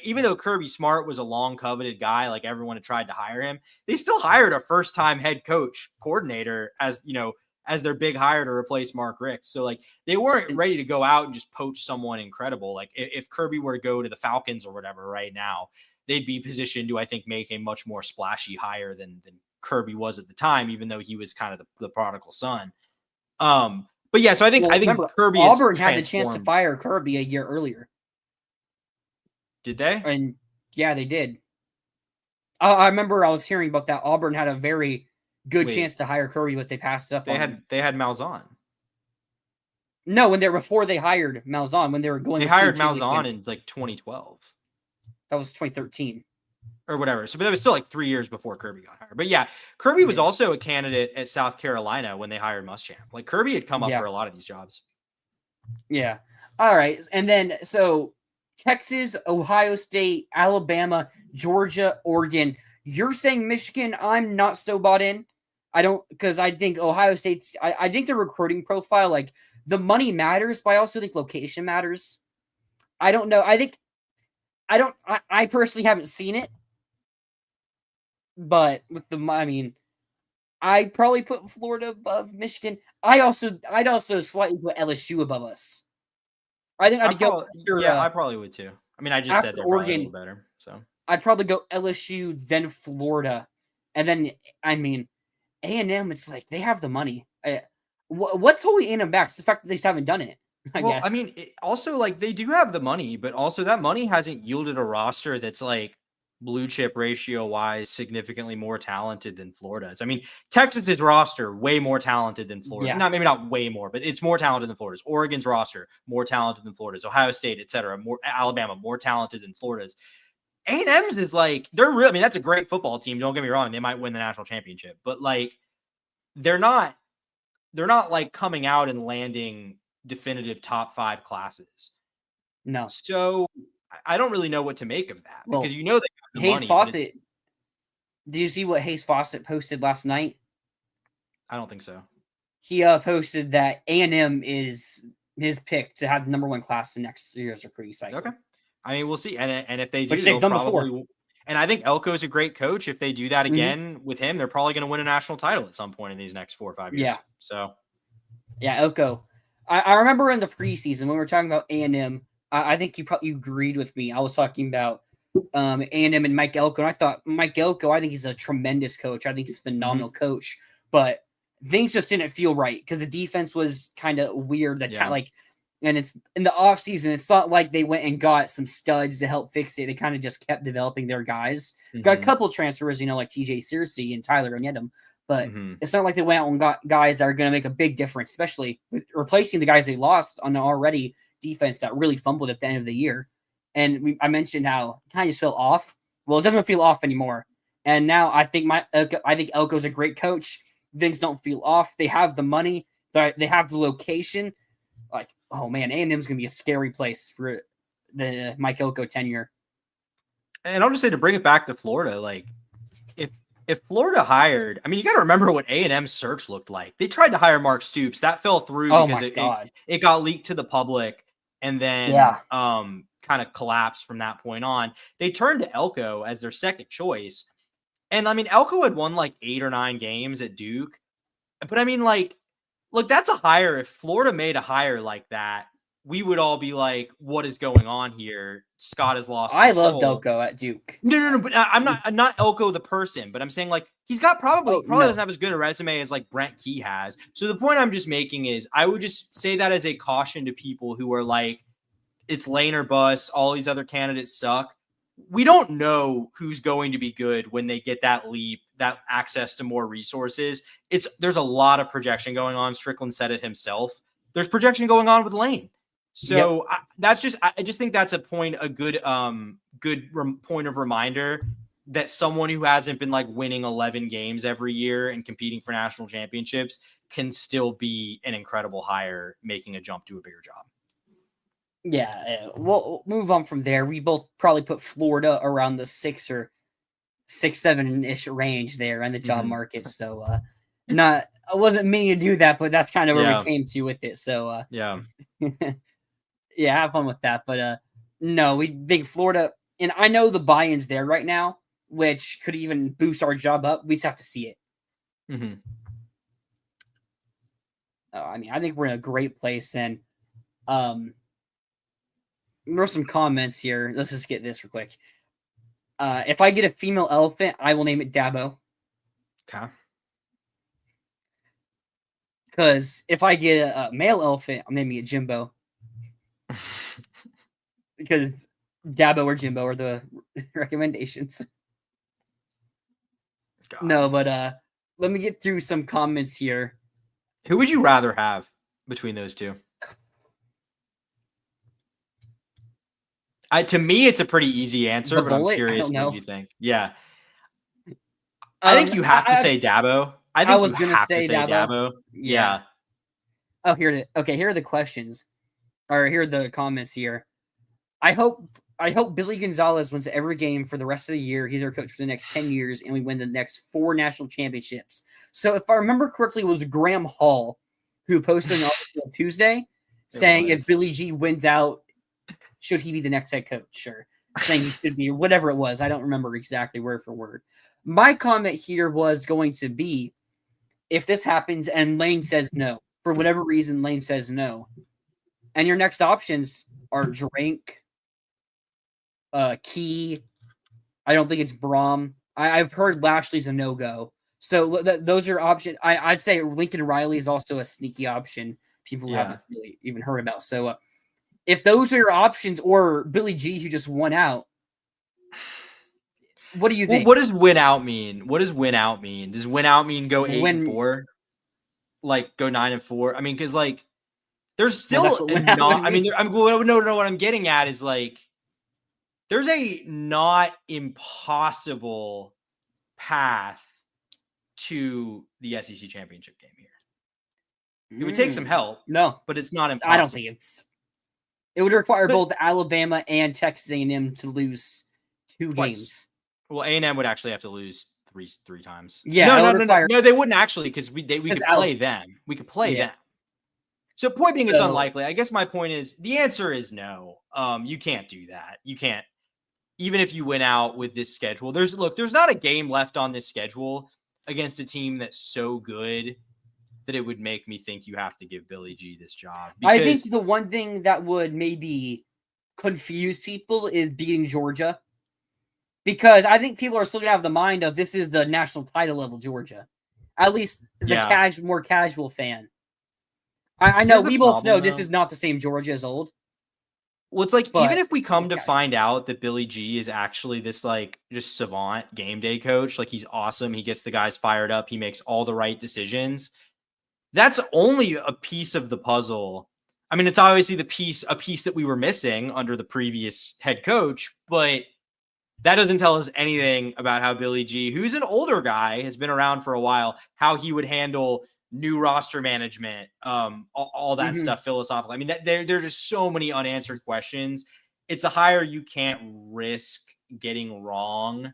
Even though Kirby Smart was a long coveted guy, like everyone had tried to hire him, they still hired a first-time head coach coordinator as their big hire to replace Mark Richt. So like they weren't ready to go out and just poach someone incredible. Like if Kirby were to go to the Falcons or whatever right now, they'd be positioned to, I think, make a much more splashy hire than Kirby was at the time, even though he was kind of the prodigal son. But yeah, so I think Kirby Auburn had the chance to fire Kirby a year earlier. Did they? And yeah, they did. I remember I was hearing about that. Auburn had a very good chance to hire Kirby, but they passed up. They had Malzahn. No, before they hired Malzahn, when they were going. They hired Malzahn in like 2012. That was 2013. Or whatever. So, but that was still like 3 years before Kirby got hired. But yeah, Kirby was also a candidate at South Carolina when they hired Muschamp. Like Kirby had come up for a lot of these jobs. Yeah. All right. And then, so Texas, Ohio State, Alabama, Georgia, Oregon. You're saying Michigan. I'm not so bought in. Because I think Ohio State's, I think the recruiting profile, like the money matters, but I also think location matters. I don't know. I personally haven't seen it. But with I'd probably put Florida above Michigan. I'd also slightly put LSU above us. I think I'd go. I probably would too. I mean, I just said they're Oregon, a little better. So I'd probably go LSU, then Florida, and then A&M, it's like they have the money. What's holding A&M back? It's the fact that they just haven't done it. I guess. I mean, also like they do have the money, but also that money hasn't yielded a roster that's like blue chip ratio wise significantly more talented than Florida's. I mean, Texas's roster way more talented than Florida. Yeah. Maybe not way more, but it's more talented than Florida's. Oregon's roster more talented than Florida's. Ohio State, etc. More Alabama more talented than Florida's. A&M's is like they're really. I mean, that's a great football team. Don't get me wrong; they might win the national championship, but like they're not like coming out and landing definitive top 5 classes. No. So I don't really know what to make of that because they got the Hayes money. Fawcett. Did you see what Hayes Fawcett posted last night? I don't think so. He posted that A&M is his pick to have the number 1 class in next year's recruiting cycle. Okay. I mean, we'll see. And if they do, which they've done before. And I think Elko is a great coach. If they do that again with him, they're probably going to win a national title at some point in these next 4 or 5 years. Yeah. So. Yeah, Elko. I remember in the preseason when we were talking about A&M, I think you agreed with me. I was talking about A&M and Mike Elko, and I thought Mike Elko, I think he's a tremendous coach. I think he's a phenomenal coach, but things just didn't feel right because the defense was kind of weird. And it's in the offseason, it's not like they went and got some studs to help fix it. They kind of just kept developing their guys. Got a couple transfers, like TJ Searcy and Tyler Onyedem. But it's not like they went out and got guys that are going to make a big difference, especially with replacing the guys they lost on the already defense that really fumbled at the end of the year. And I mentioned how it kind of just fell off. Well, it doesn't feel off anymore. And now I think Elko's a great coach. Things don't feel off. They have the money. They have the location. Like, oh man, A&M's going to be a scary place for the Mike Elko tenure. And I'll just say to bring it back to Florida, like if Florida hired, I mean, you got to remember what A&M's search looked like. They tried to hire Mark Stoops. That fell through because it got leaked to the public and then kind of collapsed from that point on. They turned to Elko as their second choice. And I mean, Elko had won like 8 or 9 games at Duke. But I mean, like, look, that's a hire. If Florida made a hire like that, we would all be like, what is going on here? Scott has lost control. I loved Elko at Duke. No, but I'm not Elko the person, but I'm saying like he's got probably doesn't have as good a resume as like Brent Key has. So the point I'm just making is I would just say that as a caution to people who are like, it's Lane or bust, all these other candidates suck. We don't know who's going to be good when they get that leap, that access to more resources. There's a lot of projection going on. Strickland said it himself. There's projection going on with Lane. So I just think that's a good point of reminder that someone who hasn't been like winning 11 games every year and competing for national championships can still be an incredible hire, making a jump to a bigger job. Yeah, we'll move on from there. We both probably put Florida around the 6 or 7-ish range there in the job market. So I wasn't meaning to do that, but that's kind of where we came to with it. So yeah, have fun with that. But no, we think Florida, and I know the buy-in's there right now, which could even boost our job up. We just have to see it. I mean, I think we're in a great place, and there's some comments here. Let's just get this real quick. If I get a female elephant, I will name it Dabo. Okay. Because if I get a male elephant, I'm naming it Jimbo. Because Dabo or Jimbo are the recommendations. God. No, but let me get through some comments here. Who would you rather have between those two? To me, it's a pretty easy answer, but I'm curious what you think. Yeah. I think you have to say Dabo. I was going to say Dabo. Yeah. Oh, here are the questions. Or here are the comments here. I hope Billy Gonzalez wins every game for the rest of the year. He's our coach for the next 10 years, and we win the next 4 national championships. So if I remember correctly, it was Graham Hall who posted an article on Tuesday saying if Billy G wins out, should he be the next head coach? Or saying he should be, or whatever it was. I don't remember exactly word for word. My comment here was going to be, if this happens and Lane says no, for whatever reason Lane says no, and your next options are Drink, Key. I don't think it's Brom. I've heard Lashley's a no-go. So those are options. I'd say Lincoln Riley is also a sneaky option people haven't really even heard about. So if those are your options, or Billy G, who just won out, what do you think? What does win out mean? What does win out mean? Does win out mean go 8-4? Like go 9-4? I mean, because like there's still not. I mean, no. What I'm getting at is like there's a not impossible path to the SEC championship game here. It would take some help. No, but it's not impossible. I don't think it would require both Alabama and Texas A&M to lose 2 games. Well, A&M would actually have to lose three times. Yeah, no, they wouldn't actually, because we could play them. We could play them. So point being, it's unlikely. I guess my point is the answer is no. You can't do that. You can't. Even if you went out with this schedule, there's not a game left on this schedule against a team that's so good that it would make me think you have to give Billy G this job. I think the one thing that would maybe confuse people is beating Georgia, because I think people are still gonna have the mind of this is the national title level Georgia, at least the more casual fan. I know we both know this is not the same Georgia as old. Well, it's like, even if we come to find out that Billy G is actually this like just savant game day coach, like he's awesome, he gets the guys fired up, he makes all the right decisions. That's only a piece of the puzzle. I mean, it's obviously a piece that we were missing under the previous head coach, but that doesn't tell us anything about how Billy G, who's an older guy, has been around for a while, how he would handle new roster management, all that stuff philosophical. I mean, there are just so many unanswered questions. It's a hire you can't risk getting wrong.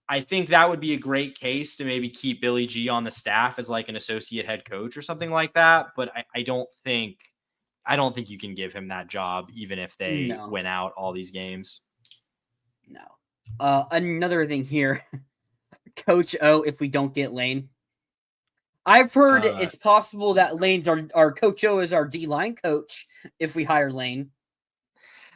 I think that would be a great case to maybe keep Billy G on the staff as like an associate head coach or something like that. But I don't think you can give him that job, even if they win out all these games. No. Another thing here, Coach O, if we don't get Lane. I've heard it's possible that Lane's our Coach O is our D-line coach if we hire Lane.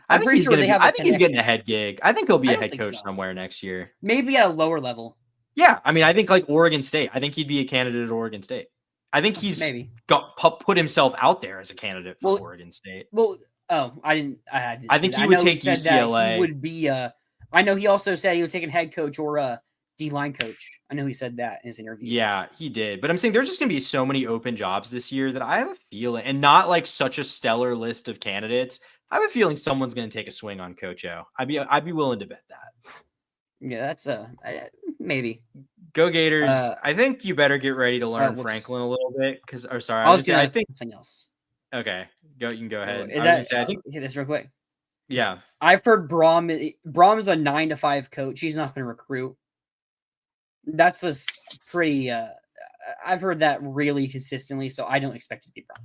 I think he's getting a head gig. I think he'll be a head coach somewhere next year. Maybe at a lower level. Yeah, I mean, I think like Oregon State. I think he'd be a candidate at Oregon State. I think he's put himself out there as a candidate for Oregon State. Well, I think he would take UCLA. He would be. I know he also said he would take a head coach or a D-line coach. I know he said that in his interview. Yeah, he did. But I'm saying there's just going to be so many open jobs this year that I have a feeling, and not like such a stellar list of candidates, I have a feeling someone's going to take a swing on Coach O. I'd be willing to bet that. Yeah, that's maybe. Go Gators. I think you better get ready to learn Franklin a little bit because, I think something else. Okay, you can go ahead. I think this real quick. Yeah, I've heard Brom is a 9-to-5 coach. He's not going to recruit. That's a pretty. I've heard that really consistently, so I don't expect it to be Brom.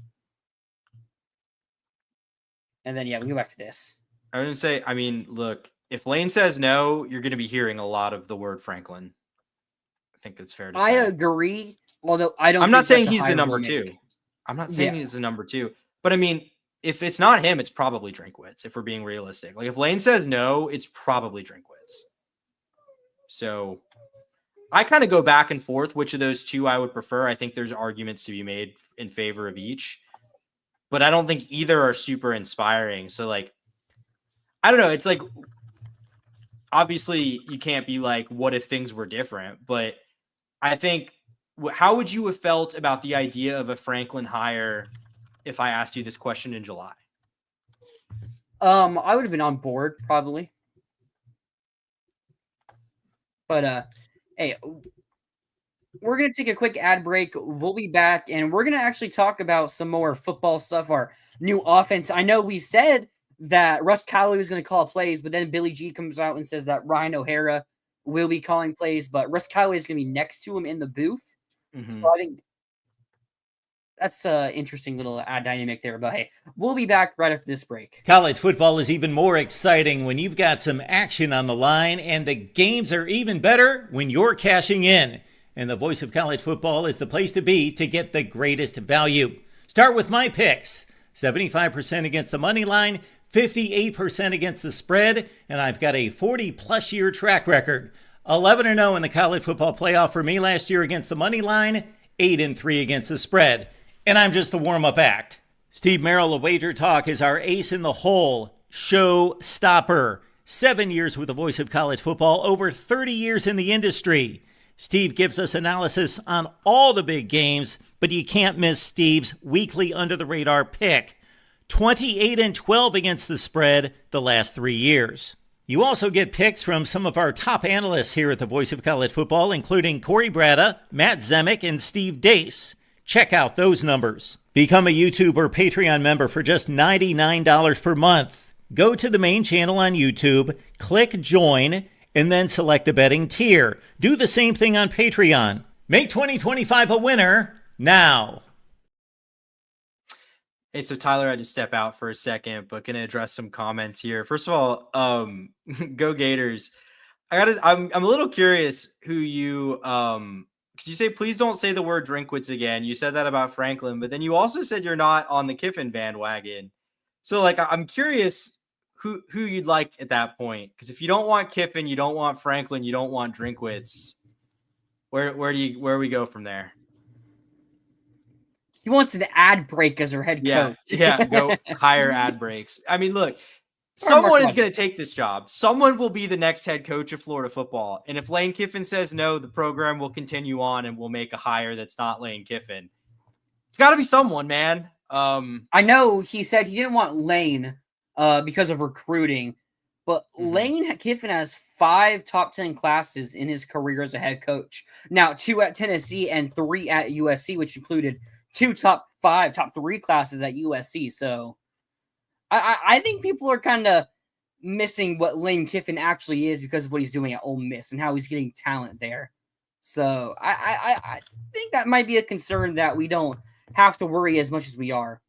And then, we can go back to this. I was going to say, I mean, look, if Lane says no, you're going to be hearing a lot of the word Franklin. I think that's fair to say. I agree, although I don't. I'm not saying he's the number 2. I'm not saying he's the number 2. But, I mean, if it's not him, it's probably Drinkwitz, if we're being realistic. Like, if Lane says no, it's probably Drinkwitz. So, I kind of go back and forth which of those 2 I would prefer. I think there's arguments to be made in favor of each. But I don't think either are super inspiring. So, like, I don't know. It's like, obviously, you can't be like, what if things were different? But I think, how would you have felt about the idea of a Franklin hire if I asked you this question in July? I would have been on board, probably. But, hey, we're going to take a quick ad break. We'll be back, and we're going to actually talk about some more football stuff, our new offense. I know we said that Russ Callaway was going to call plays, but then Billy G comes out and says that Ryan O'Hara will be calling plays, but Russ Callaway is going to be next to him in the booth. So I think that's an interesting little dynamic there. But hey, we'll be back right after this break. College football is even more exciting when you've got some action on the line, and the games are even better when you're cashing in. And the Voice of College Football is the place to be to get the greatest value. Start with my picks. 75% against the money line, 58% against the spread, and I've got a 40-plus year track record. 11-0 in the college football playoff for me last year against the money line, 8-3 against the spread. And I'm just the warm-up act. Steve Merrill of Wager Talk is our ace in the hole, show stopper. 7 years with the voice of college football, over 30 years in the industry. Steve gives us analysis on all the big games, but you can't miss Steve's weekly under-the-radar pick. 28-12 against the spread the last 3 years. You also get picks from some of our top analysts here at the Voice of College Football, including Corey Bratta, Matt Zemek, and Steve Dace. Check out those numbers. Become a YouTube or Patreon member for just $99 per month. Go to the main channel on YouTube, click join, and then select a betting tier. Do the same thing on Patreon. Make 2025 a winner now. Hey, so Tyler had to step out for a second, but going to address some comments here. First of all, go Gators. I'm a little curious who you, because you say, please don't say the word Drinkwitz again. You said that about Franklin, but then you also said you're not on the Kiffin bandwagon. So like, I'm curious who you'd like at that point. Because if you don't want Kiffin, you don't want Franklin, you don't want Drinkwitz. Where we go from there? He wants an ad break as her head coach. Yeah, go hire ad breaks. I mean, look, someone is going to take this job. Someone will be the next head coach of Florida football. And if Lane Kiffin says no, the program will continue on and we'll make a hire that's not Lane Kiffin. It's got to be someone, man. I know he said he didn't want Lane because of recruiting, but Lane Kiffin has 5 top 10 classes in his career as a head coach. Now, 2 at Tennessee and 3 at USC, which included 2 top 3 classes at USC. So I think people are kind of missing what Lane Kiffin actually is because of what he's doing at Ole Miss and how he's getting talent there. So I think that might be a concern that we don't have to worry as much as we are.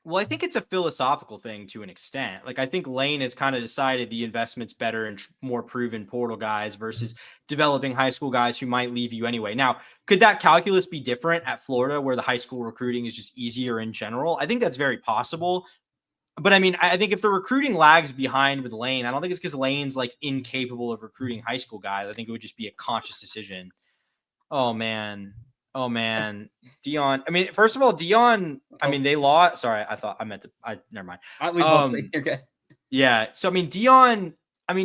Well, I think it's a philosophical thing to an extent. Like, I think Lane has kind of decided the investment's better in more proven portal guys versus developing high school guys who might leave you anyway. Now, could that calculus be different at Florida where the high school recruiting is just easier in general? I think that's very possible. But I mean, I think if the recruiting lags behind with Lane, I don't think it's because Lane's like incapable of recruiting high school guys. I think it would just be a conscious decision. Oh, man. Dion. I mean, first of all, Dion, I mean, they lost. Sorry, never mind. You're good. Yeah. So, I mean, Dion,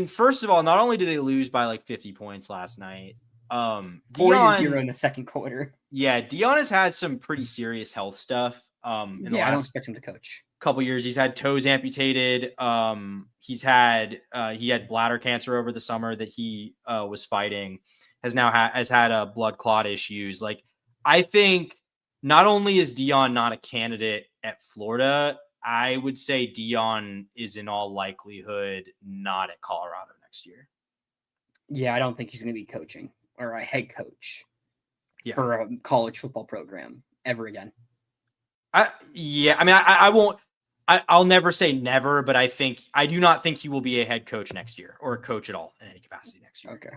first of all, not only do they lose by like 50 points last night, 40-0 in the second quarter. Yeah. Dion has had some pretty serious health stuff. I don't expect him to coach. Couple years. He's had toes amputated. He had bladder cancer over the summer that he was fighting. Has had blood clot issues. Like, I think not only is Dion not a candidate at Florida, I would say Dion is in all likelihood not at Colorado next year. Yeah, I don't think he's going to be coaching or a head coach for a college football program ever again. I won't. I'll never say never, but I do not think he will be a head coach next year or a coach at all in any capacity next year. Okay.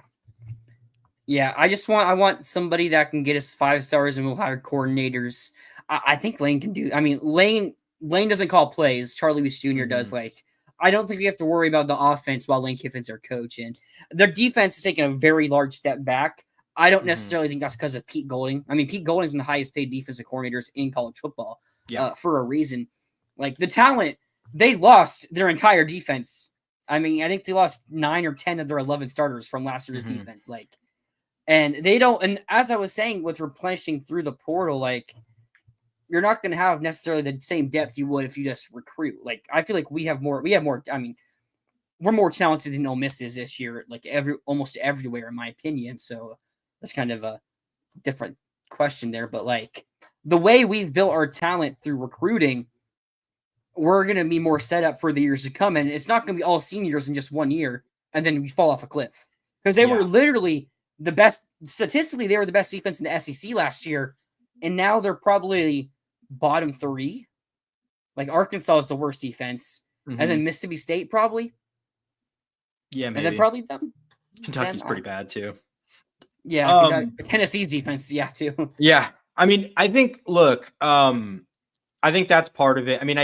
Yeah, I want somebody that can get us 5 stars and we'll hire coordinators. I think Lane can do. I mean, Lane doesn't call plays. Charlie Weiss Jr. does. Like, I don't think we have to worry about the offense while Lane Kiffin's our coach. And their defense is taking a very large step back. I don't necessarily think that's because of Pete Golding. I mean, Pete Golding's one of the highest paid defensive coordinators in college football for a reason. Like, the talent, they lost their entire defense. I mean, I think they lost 9 or 10 of their 11 starters from last year's defense. Like, and they don't, and as I was saying, with replenishing through the portal, like, you're not going to have necessarily the same depth you would if you just recruit. Like, I feel like we have more, I mean, we're more talented than Ole Miss is this year, like almost everywhere, in my opinion. So that's kind of a different question there. But like, the way we've built our talent through recruiting, we're going to be more set up for the years to come. And it's not going to be all seniors in just 1 year and then we fall off a cliff. Because they were literally the best, statistically, they were the best defense in the SEC last year. And now they're probably bottom 3. Like, Arkansas is the worst defense. And then Mississippi State probably. Yeah, maybe. And then probably them. Kentucky's pretty bad too. Yeah, Tennessee's defense, too. Yeah. I mean, I think, look, I think that's part of it. I mean,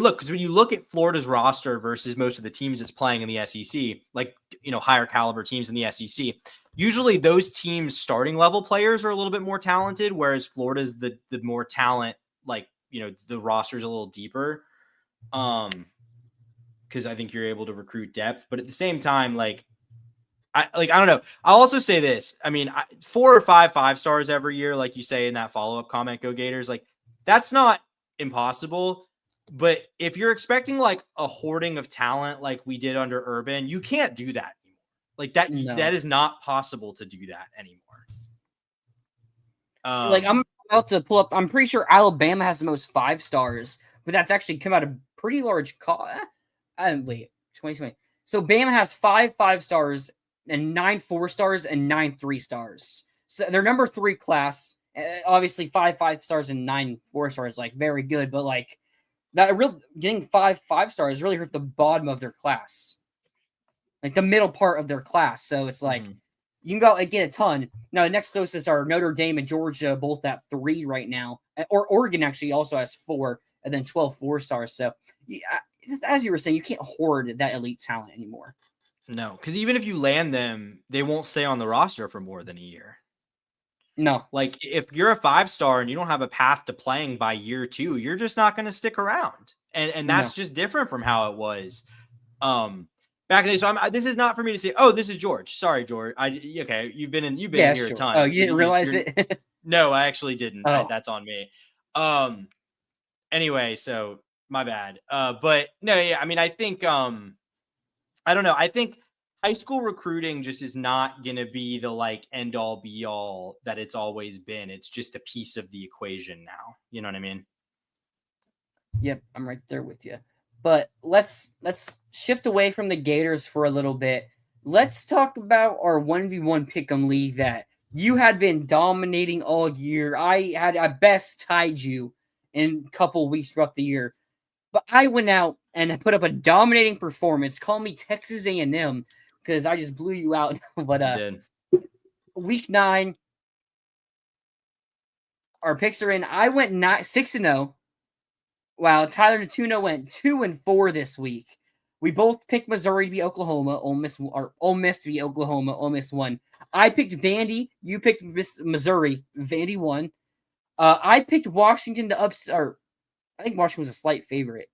look, because when you look at Florida's roster versus most of the teams that's playing in the SEC, like, higher caliber teams in the SEC, usually those teams' starting level players are a little bit more talented, whereas Florida's the more talent, like, the roster's a little deeper. Because I think you're able to recruit depth, but at the same time, I don't know. I'll also say this. I mean, 4 or 5 stars every year, like you say in that follow-up comment, go Gators. Like, that's not impossible. But if you're expecting like a hoarding of talent like we did under Urban, you can't do that anymore. Like that is not possible to do that anymore. I'm about to pull up. I'm pretty sure Alabama has the most 5 stars, but that's actually come out of pretty large cost. Wait, 2020. So Bama has 5 stars and 9 4 stars and 9 3 stars. So their number 3 class, obviously 5 stars and 9 4 stars, like very good, but like that getting 5 stars really hurt the bottom of their class, like the middle part of their class. So it's like you can go and get a ton. Now the next closest are Notre Dame and Georgia, both at 3 right now, or Oregon actually also has 4, and then 12 4 stars. So as you were saying, you can't hoard that elite talent anymore. No, because even if you land them, they won't stay on the roster for more than a year. No. Like, if you're a 5-star and you don't have a path to playing by year 2, you're just not going to stick around. And that's just different from how it was back then. So this is not for me to say, oh, this is George. Sorry, George. Okay, you've been in here a ton. Oh, you didn't realize it? No, I actually didn't. Oh. That's on me. Anyway, so my bad. But no, yeah, I mean, I think I don't know. I think high school recruiting just is not going to be the like end all be all that it's always been. It's just a piece of the equation now. You know what I mean? Yep, I'm right there with you. But let's shift away from the Gators for a little bit. Let's talk about our 1v1 pick'em league that you had been dominating all year. I had at best tied you in a couple weeks throughout the year. But I went out and put up a dominating performance. Call me Texas A&M because I just blew you out. But week 9, our picks are in. I went 6-0. Wow, Tyler Natuno went 2-4 this week. We both picked Missouri to be Oklahoma. Ole Miss to be Oklahoma. Ole Miss won. I picked Vandy. You picked Missouri. Vandy won. I picked Washington to upset. Or I think Washington was a slight favorite.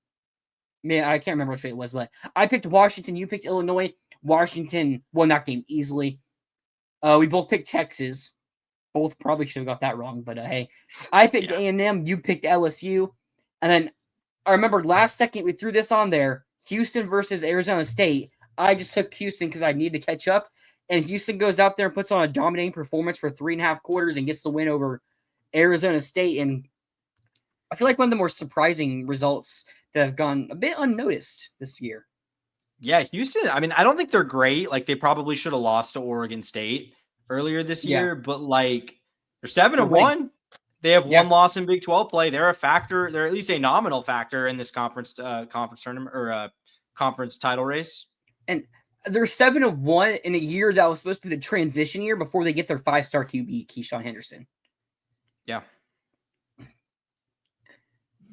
Man, I can't remember which way it was, but I picked Washington. You picked Illinois. Washington won that game easily. We both picked Texas. Both probably should have got that wrong, but hey. I picked A&M. You picked LSU. And then I remember last second we threw this on there. Houston versus Arizona State. I just took Houston because I needed to catch up. And Houston goes out there and puts on a dominating performance for 3.5 quarters and gets the win over Arizona State. And I feel like one of the more surprising results that have gone a bit unnoticed this year. Yeah, Houston. I mean, I don't think they're great. Like, they probably should have lost to Oregon State earlier this year, but like they're 7-1. They have one loss in Big 12 play. They're a factor. They're at least a nominal factor in this conference tournament or conference title race. And they're 7-1 in a year that was supposed to be the transition year before they get their 5-star QB, Keyshawn Henderson. Yeah.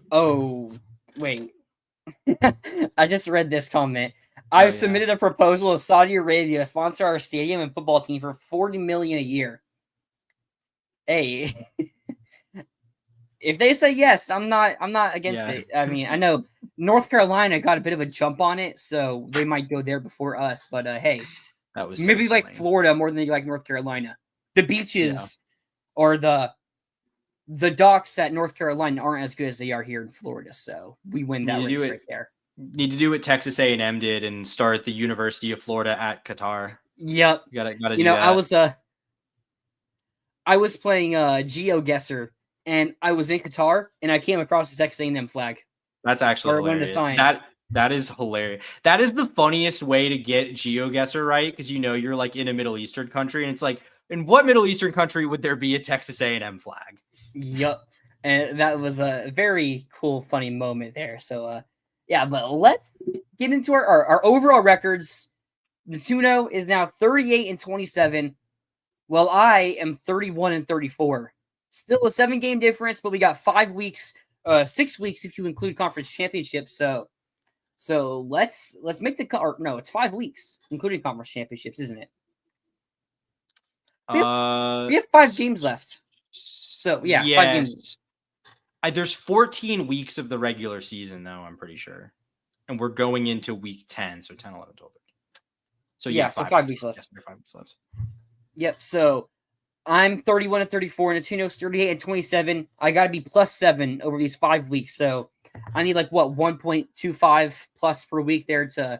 Oh, wait. I just read this comment. I've submitted a proposal to Saudi Arabia to sponsor our stadium and football team for $40 million a year. Hey. If they say yes, I'm not against it. I mean, I know North Carolina got a bit of a jump on it, so they might go there before us. But hey, that was maybe like Florida more than you like North Carolina. The beaches or the docks at North Carolina aren't as good as they are here in Florida, so we win that race right there. Need to do what Texas A&M did and start the University of Florida at Qatar. Yep, gotta do that. I was playing GeoGuessr. And I was in Qatar, and I came across the Texas A&M flag. That's actually hilarious. One of the signs. That is hilarious. That is the funniest way to get GeoGuessr right, because you're like in a Middle Eastern country, and it's like, in what Middle Eastern country would there be a Texas A&M flag? Yep, and that was a very cool, funny moment there. So, but let's get into our overall records. Natuno is now 38-27, while I am 31-34. Still a 7-game difference, but we got 5 weeks 6 weeks if you include conference championships. So let's make the no, it's 5 weeks including conference championships, isn't it? We have 5 games left. So yeah, yes. 5 games. There's 14 weeks of the regular season though, I'm pretty sure. And we're going into week 10, so 10, 11, 12. So yeah, so 5 weeks left. Yes, 5 weeks left. Yep, so I'm 31 and 34, and Atuno's 38 and 27. I got to be +7 over these 5 weeks. So I need 1.25 plus per week there to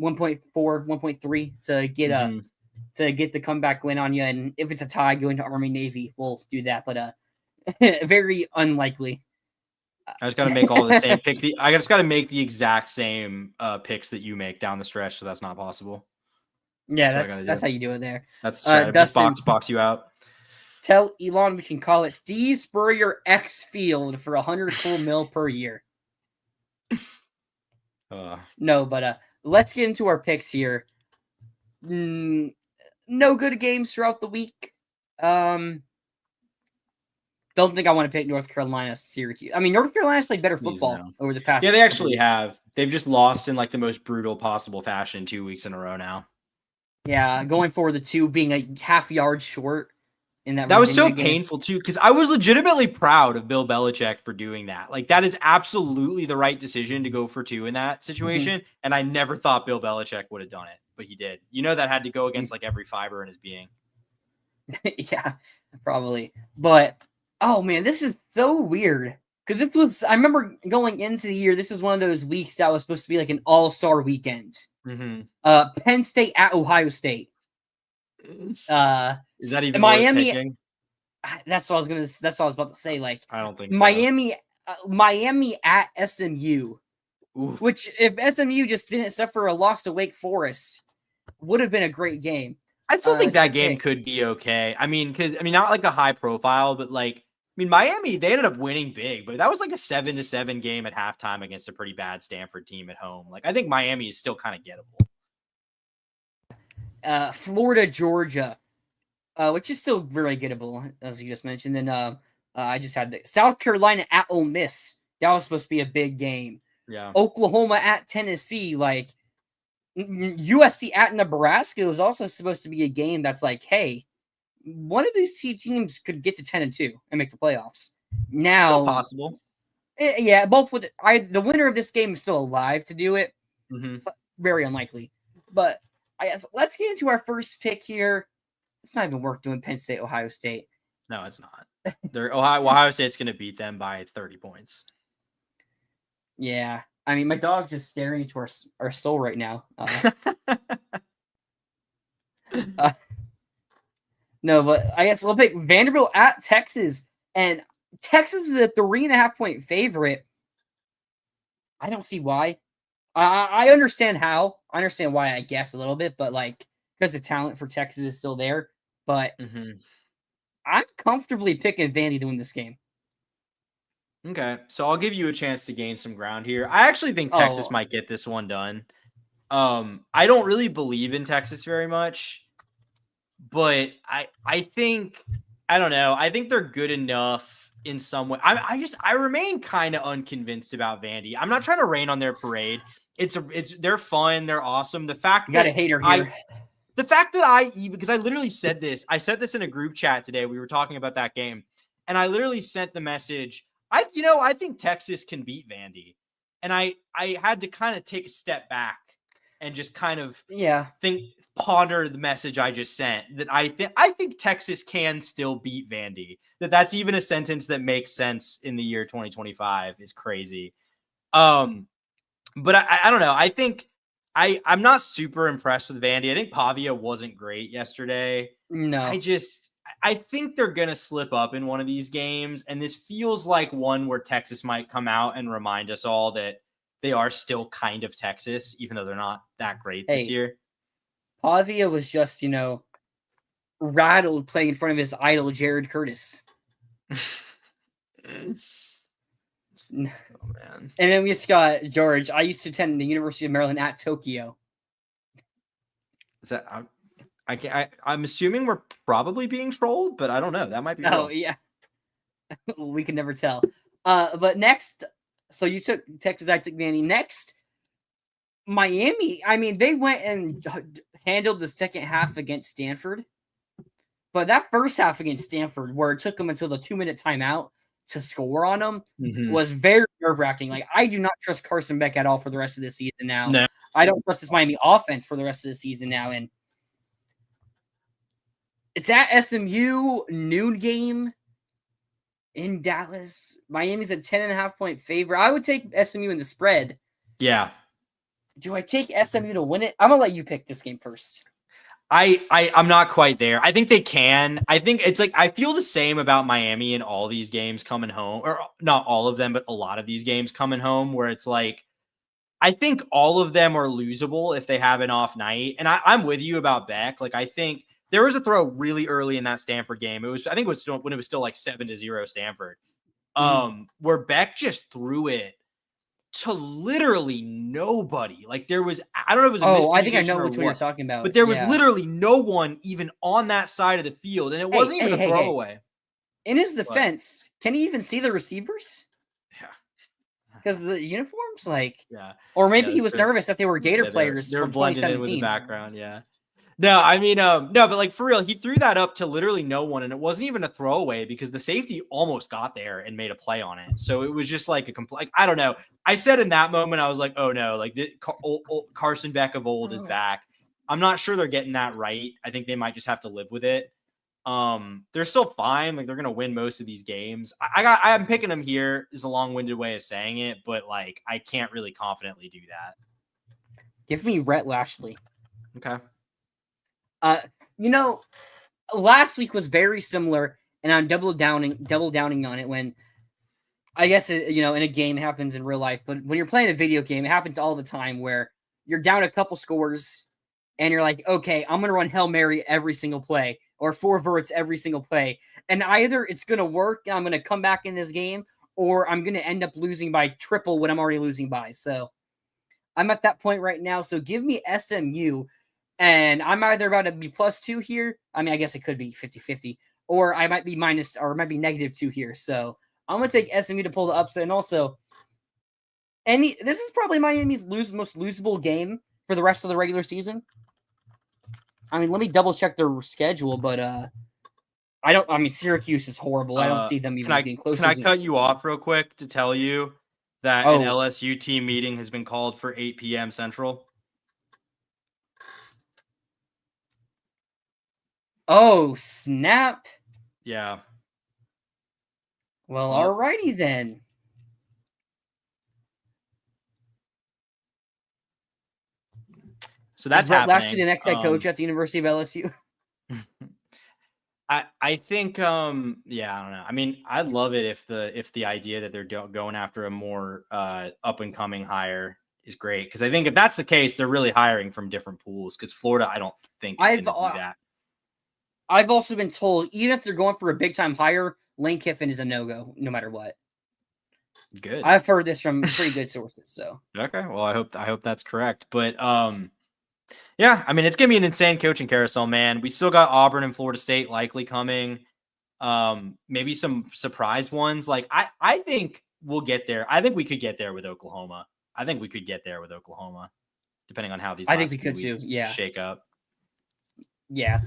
1.4, 1.3 to get the comeback win on you. And if it's a tie, go into Army Navy. We'll do that, but very unlikely. I just got to make all the same pick. I just got to make the exact same picks that you make down the stretch, so that's not possible. Yeah, that's how you do it there. That's just box you out. Tell Elon we can call it Steve Spurrier X Field for $100 mil per year. No, but let's get into our picks here. No good games throughout the week. Don't think I want to pick North Carolina, Syracuse. I mean, North Carolina's played better football over the past. Yeah, they actually have. They've just lost in the most brutal possible fashion 2 weeks in a row now. Yeah, going for the 2 being a half yard short in that. That was so painful too, because I was legitimately proud of Bill Belichick for doing that. That is absolutely the right decision to go for 2 in that situation. And I never thought Bill Belichick would have done it, but he did. That had to go against every fiber in his being. Yeah, probably. But oh man, this is so weird. Because I remember going into the year, this is one of those weeks that was supposed to be an all-star weekend. Penn State at Ohio State. Is that even Miami? That's what I was about to say. I don't think so. Miami at SMU. Oof. Which, if SMU just didn't suffer a loss to Wake Forest, would have been a great game. I still think that game could be okay. Not a high profile, but Miami, they ended up winning big, but that was a 7-7 game at halftime against a pretty bad Stanford team at home. I think Miami is still kind of gettable. Florida, Georgia, which is still very gettable, as you just mentioned. And I just had the South Carolina at Ole Miss. That was supposed to be a big game. Yeah. Oklahoma at Tennessee, USC at Nebraska was also supposed to be a game that's hey, one of these 2 teams could get to 10-2 and make the playoffs. Now, still possible. Yeah, both with the winner of this game is still alive to do it. But very unlikely. But I guess let's get into our first pick here. It's not even worth doing Penn State, Ohio State. No, it's not. Ohio State's going to beat them by 30 points. Yeah. My dog's just staring into our soul right now. No, but I guess we'll pick Vanderbilt at Texas. And Texas is a 3.5-point favorite. I don't see why. I understand how. I understand why, I guess, a little bit. But, because the talent for Texas is still there. But I'm comfortably picking Vandy to win this game. Okay, so I'll give you a chance to gain some ground here. I actually think Texas might get this one done. I don't really believe in Texas very much. But I think, I don't know. I think they're good enough in some way. I remain kind of unconvinced about Vandy. I'm not trying to rain on their parade. They're fun. They're awesome. The fact you got a hater here. The fact that because I literally said this. I said this in a group chat today. We were talking about that game, and I literally sent the message. I think Texas can beat Vandy, and I had to kind of take a step back and just kind of ponder the message I just sent, that I think Texas can still beat Vandy. That's even a sentence that makes sense in the year 2025 is crazy. But I don't know. I think I'm not super impressed with Vandy. I think Pavia wasn't great yesterday. No. I think they're going to slip up in one of these games. And this feels like one where Texas might come out and remind us all that they are still kind of Texas, even though they're not that great this year. Pavia was just, rattled playing in front of his idol, Jared Curtis. Oh, man. And then we just got George. I used to attend the University of Maryland at Tokyo. Is that I'm assuming we're probably being trolled, but I don't know. That might be real. Yeah. We can never tell. But next, so you took Texas, I took Vandy. Next, Miami. I mean, they went and handled the second half against Stanford. But that first half against Stanford, where it took them until the 2-minute timeout to score on them, was very nerve-wracking. Like, I do not trust Carson Beck at all for the rest of the season now. No. I don't trust this Miami offense for the rest of the season now. And it's at SMU, noon game in Dallas. Miami's a 10.5-point favorite. I would take SMU in the spread. Yeah. Do I take SMU to win it? I'm gonna let you pick this game first. I'm not quite there. I think they can. I think it's like I feel the same about Miami in all these games coming home, or not all of them, but a lot of these games coming home, where it's like I think all of them are losable if they have an off night. And I'm with you about Beck. Like I think there was a throw really early in that Stanford game. I think it was still when it was still like 7-0 Stanford, where Beck just threw it to literally nobody. Like there was, I don't know if it was I think I know which one you're talking about. But there was literally no one even on that side of the field, and it wasn't even a throwaway. In his defense, can he even see the receivers? Yeah. Because the uniforms, or maybe he was nervous that they were Gator players they were from blended 2017. in with the background, yeah. No, I mean, no, but like for real, he threw that up to literally no one, and it wasn't even a throwaway because the safety almost got there and made a play on it. So it was just like a complete. Like, I don't know. I said in that moment, I was like, oh no, like Carson Beck of old is back. I'm not sure they're getting that right. I think they might just have to live with it. They're still fine. Like they're gonna win most of these games. I'm picking them here. Is a long-winded way of saying it, but like I can't really confidently do that. Give me Rhett Lashley. Okay. Last week was very similar, and I'm double downing on it when I guess in a game it happens in real life, but when you're playing a video game, it happens all the time where you're down a couple scores and you're like, okay, I'm gonna run Hail Mary every single play or 4 verts every single play, and either it's gonna work and I'm gonna come back in this game, or I'm gonna end up losing by triple what I'm already losing by. So I'm at that point right now. So give me SMU. And I'm either about to be +2 here. I mean, I guess it could be 50-50. Or I might be minus, or it might be -2 here. So I'm going to take SMU to pull the upset. And also, this is probably Miami's most losable game for the rest of the regular season. I mean, let me double check their schedule, but Syracuse is horrible. I don't see them even being close. Can I cut you off real quick to tell you that an LSU team meeting has been called for 8 p.m. Central? Oh, snap. Yeah. Well, alrighty then. So that's happening. Lashley the next head coach at the University of LSU? I think, I don't know. I mean, I'd love it if the idea that they're going after a more up-and-coming hire is great. Because I think if that's the case, they're really hiring from different pools. Because Florida, I don't think is going to do that. I've also been told, even if they're going for a big-time hire, Lane Kiffin is a no-go, no matter what. Good. I've heard this from pretty good sources. So okay, well, I hope that's correct. But yeah, I mean, it's gonna be an insane coaching carousel, man. We still got Auburn and Florida State likely coming. Maybe some surprise ones. Like I think we'll get there. I think we could get there with Oklahoma. Depending on how these. I think we could too. Yeah. Shake up. Yeah.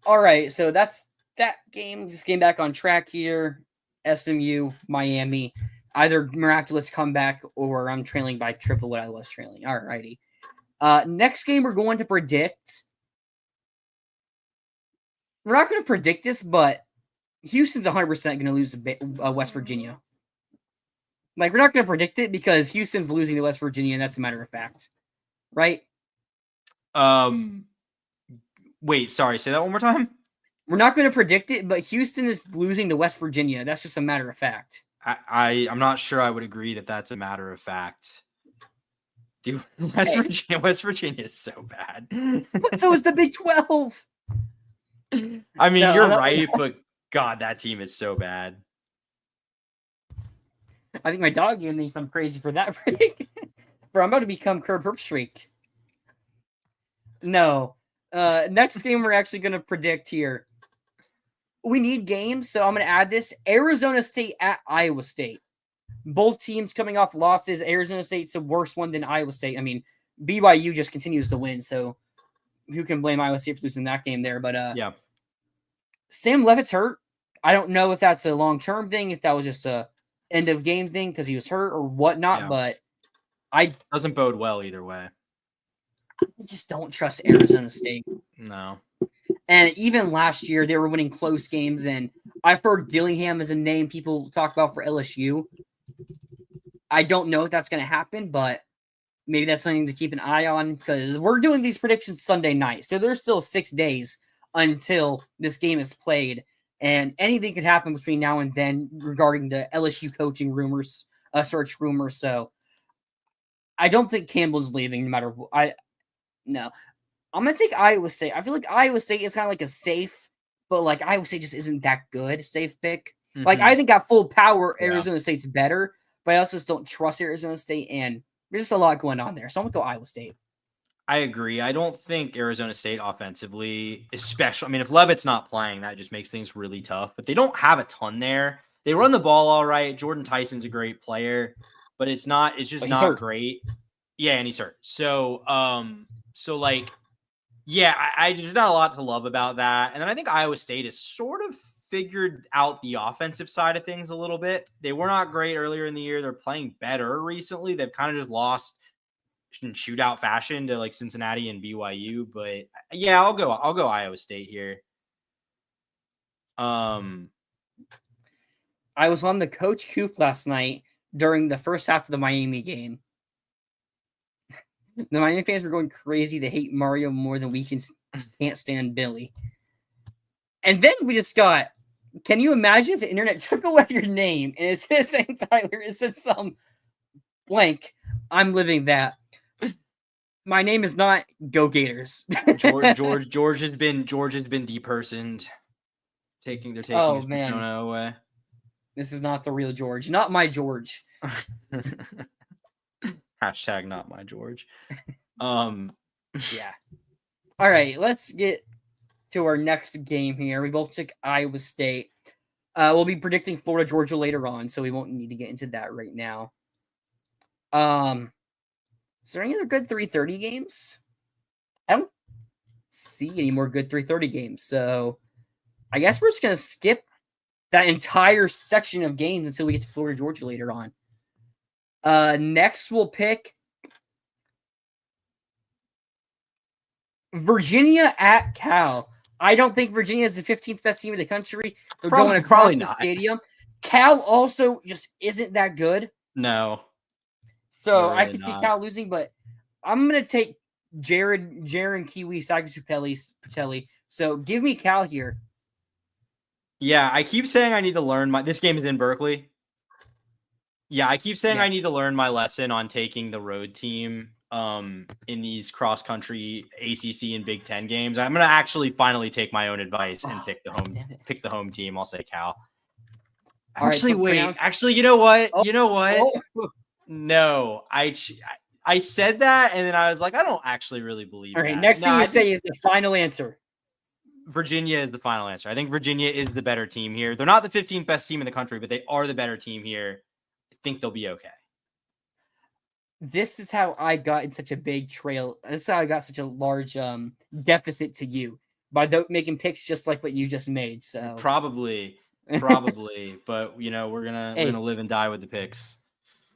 All right, so that's that game. Just getting back on track here. SMU, Miami, either miraculous comeback or I'm trailing by triple what I was trailing. All righty. Next game we're going to predict. We're not going to predict this, but Houston's 100% going to lose to West Virginia. Like, we're not going to predict it because Houston's losing to West Virginia, and that's a matter of fact. Right? Wait, sorry, say that one more time. We're not going to predict it, but Houston is losing to West Virginia. That's just a matter of fact. I'm not sure I would agree that that's a matter of fact. Dude, West Virginia is so bad. But so is the Big 12. I mean, you're right, but God, that team is so bad. I think my dog gave me some crazy for that prediction. I'm about to become Curb Herbstreit. No. Next game we're actually going to predict here. we need games, so I'm going to add this. Arizona State at Iowa State. Both teams coming off losses. Arizona State's a worse one than Iowa State. I mean, BYU just continues to win, so who can blame Iowa State for losing that game there? But yeah, Sam Levitt's hurt. I don't know if that's a long-term thing, if that was just a end-of-game thing because he was hurt or whatnot, but I doesn't bode well either way. I just don't trust Arizona State. No. And even last year, they were winning close games, and I've heard Dillingham is a name people talk about for LSU. I don't know if that's going to happen, but maybe that's something to keep an eye on because we're doing these predictions Sunday night. So there's still 6 days until this game is played, and anything could happen between now and then regarding the LSU coaching rumors, search rumors. So I don't think Campbell's leaving no matter what. No. I'm going to take Iowa State. I feel like Iowa State is kind of like a safe, but like Iowa State just isn't that good, safe pick. Mm-hmm. Like I think at full power, Arizona State's better, but I also just don't trust Arizona State, and there's just a lot going on there. So I'm going to go Iowa State. I agree. I don't think Arizona State offensively, especially, I mean, if Levitt's not playing, that just makes things really tough, but they don't have a ton there. They run the ball all right. Jordan Tyson's a great player, but it's just not great. Yeah, and he's hurt. So like, yeah, there's not a lot to love about that. And then I think Iowa State has sort of figured out the offensive side of things a little bit. They were not great earlier in the year. They're playing better recently. They've kind of just lost in shootout fashion to like Cincinnati and BYU. But yeah, I'll go Iowa State here. I was on the Coach Coop last night during the first half of the Miami game. The Miami fans were going crazy. They hate Mario more than we can't stand Billy. And then we just got, can you imagine if the internet took away your name and instead of saying Tyler, it said some blank? I'm living that. My name is not Go Gators. George has been depersoned. They're taking his persona away. This is not the real George. Not my George. Hashtag not my George. Yeah. All right, let's get to our next game here. We both took Iowa State. We'll be predicting Florida, Georgia later on, so we won't need to get into that right now. Is there any other good 3:30 games? I don't see any more good 3:30 games, so I guess we're just going to skip that entire section of games until we get to Florida, Georgia later on. Next, we'll pick Virginia at Cal. I don't think Virginia is the 15th best team in the country. They're going across the stadium. Cal also just isn't that good. No. So really I can see Cal losing, but I'm going to take Jaron Kiwi Patelli. So give me Cal here. Yeah, I keep saying I need to learn this game is in Berkeley. Yeah, I keep saying I need to learn my lesson on taking the road team in these cross-country ACC and Big Ten games. I'm going to actually finally take my own advice and pick the home team. I'll say Cal. Actually, wait. Actually, you know what? No, I said that, and then I was like, I don't actually really believe All right, that. next thing you say is the final answer. Virginia is the final answer. I think Virginia is the better team here. They're not the 15th best team in the country, but they are the better team here. I think they'll be okay. This is how I got in such a big trail. This is how I got such a large deficit to you by making picks just like what you just made. So probably, but we're gonna live and die with the picks.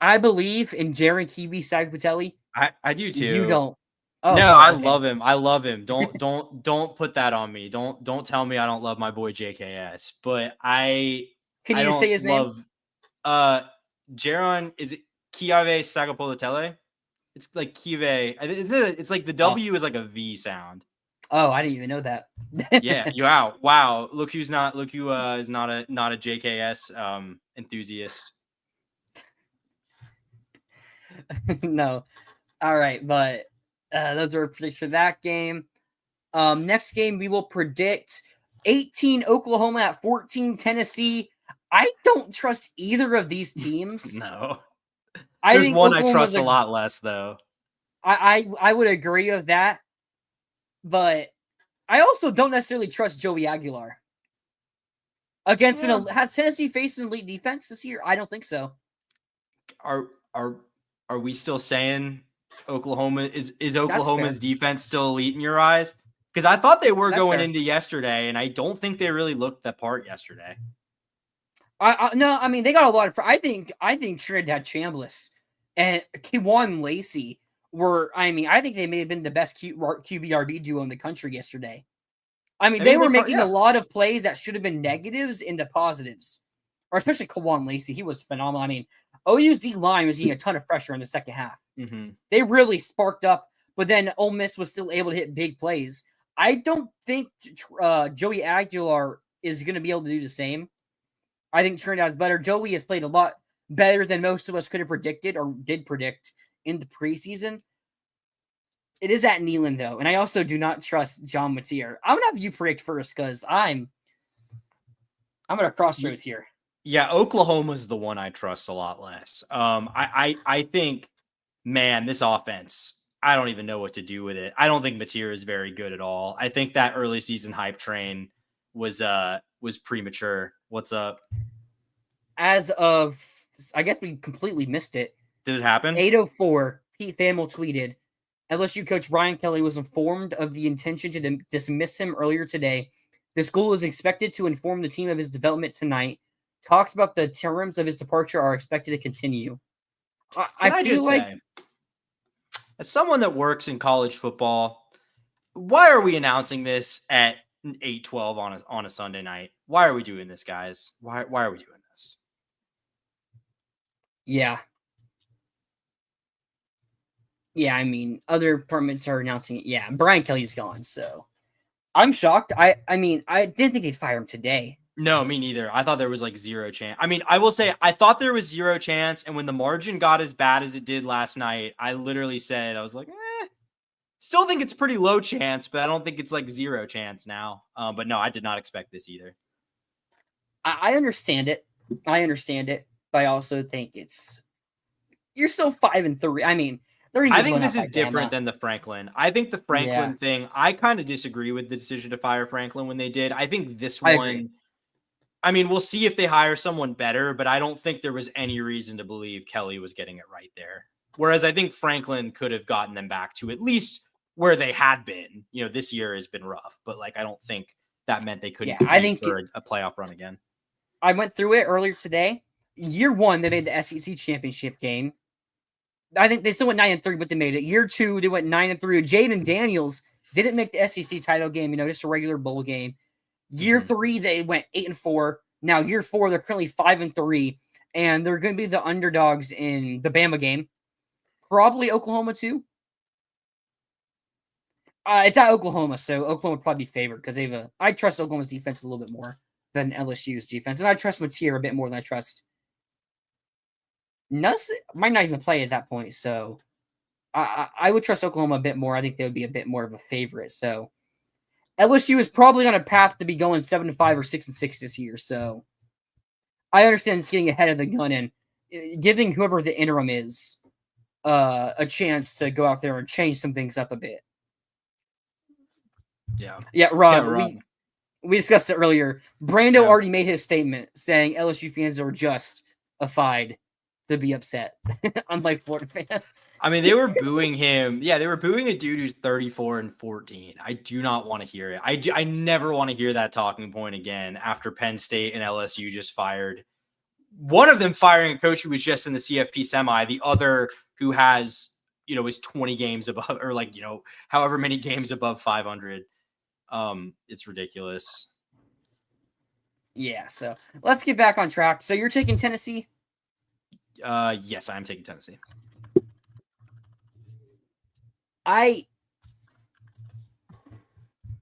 I believe in Jaron Kiwi Sagapatelli. I do too. You don't. Oh, no, I love him. I love him. Don't put that on me. Don't tell me I don't love my boy JKS. But Can you say his name? Jaron, is it Kiave Sagapolutele? It's like Kive. It's like the W is like a V sound. Oh, I didn't even know that. Yeah. Wow. Look who is not a JKS enthusiast. No. All right, but those are predictions for that game. Next game, we will predict 18 Oklahoma at 14 Tennessee. I don't trust either of these teams. No. There's one Oklahoma's I trust a lot less, though. I would agree with that. But I also don't necessarily trust Joey Aguilar. Against has Tennessee faced an elite defense this year? I don't think so. Are we still saying Oklahoma is Oklahoma's defense still elite in your eyes? Because I thought they were going into yesterday, and I don't think they really looked the part yesterday. No, I mean they got a lot of. I think Trinidad Chambliss and Kwan Lacey were. I mean, I think they may have been the best QBRB duo in the country yesterday. I mean, they were making a lot of plays that should have been negatives into positives, or especially Kwan Lacey. He was phenomenal. I mean, OU's D line was getting a ton of pressure in the second half. Mm-hmm. They really sparked up, but then Ole Miss was still able to hit big plays. I don't think Joey Aguilar is going to be able to do the same. I think Trinidad's better. Joey has played a lot better than most of us could have predicted or did predict in the preseason. It is at Neyland, though, and I also do not trust John Mateer. I'm going to have you predict first because I'm at a crossroads here. Yeah, Oklahoma's the one I trust a lot less. I think, man, this offense, I don't even know what to do with it. I don't think Mateer is very good at all. I think that early season hype train was premature. What's up? As of, I guess we completely missed it. Did it happen? 8:04, Pete Thamel tweeted, LSU coach Brian Kelly was informed of the intention to dismiss him earlier today. The school is expected to inform the team of his development tonight. Talks about the terms of his departure are expected to continue. I feel like, as someone that works in college football, why are we announcing this at 8:12 on a Sunday night? Why are we doing this, guys? Why are we doing this? Yeah. Yeah, I mean, other departments are announcing it. Yeah, Brian Kelly's gone, so I'm shocked. I mean, I didn't think they'd fire him today. No, me neither. I thought there was like zero chance. I mean, I will say I thought there was zero chance, and when the margin got as bad as it did last night, I literally said, I was like, still think it's pretty low chance, but I don't think it's like zero chance now. But no, I did not expect this either. I understand it. But I also think you're still 5-3. I mean, I think this is different than the Franklin. I think the Franklin thing, I kind of disagree with the decision to fire Franklin when they did. I think this one, I mean, we'll see if they hire someone better, but I don't think there was any reason to believe Kelly was getting it right there. Whereas I think Franklin could have gotten them back to at least where they had been. You know, this year has been rough, but like, I don't think that meant they couldn't compete for a playoff run again. I went through it earlier today. Year one, they made the SEC championship game. I think they still went 9-3, but they made it. Year two, they went 9-3. Jaden Daniels didn't make the SEC title game, just a regular bowl game. Year three, they went 8-4. Now, year four, they're currently 5-3, and they're going to be the underdogs in the Bama game. Probably Oklahoma, too. It's at Oklahoma, so Oklahoma would probably be favored because I trust Oklahoma's defense a little bit more than LSU's defense, and I trust Mateer a bit more than I trust Nuss. Might not even play at that point, so I would trust Oklahoma a bit more. I think they would be a bit more of a favorite. So LSU is probably on a path to be going 7-5 or 6-6 this year. So I understand it's getting ahead of the gun and giving whoever the interim is a chance to go out there and change some things up a bit. Yeah, Rob. We discussed it earlier. Brando already made his statement saying LSU fans are justified to be upset, unlike Florida fans. I mean, they were booing him. Yeah, they were booing a dude who's 34-14. I do not want to hear it. I never want to hear that talking point again after Penn State and LSU just fired. One of them firing a coach who was just in the CFP semi, the other who has, is 20 games above, or however many games above 500. It's ridiculous. Yeah, so let's get back on track. So you're taking Tennessee? Yes, I'm taking Tennessee. I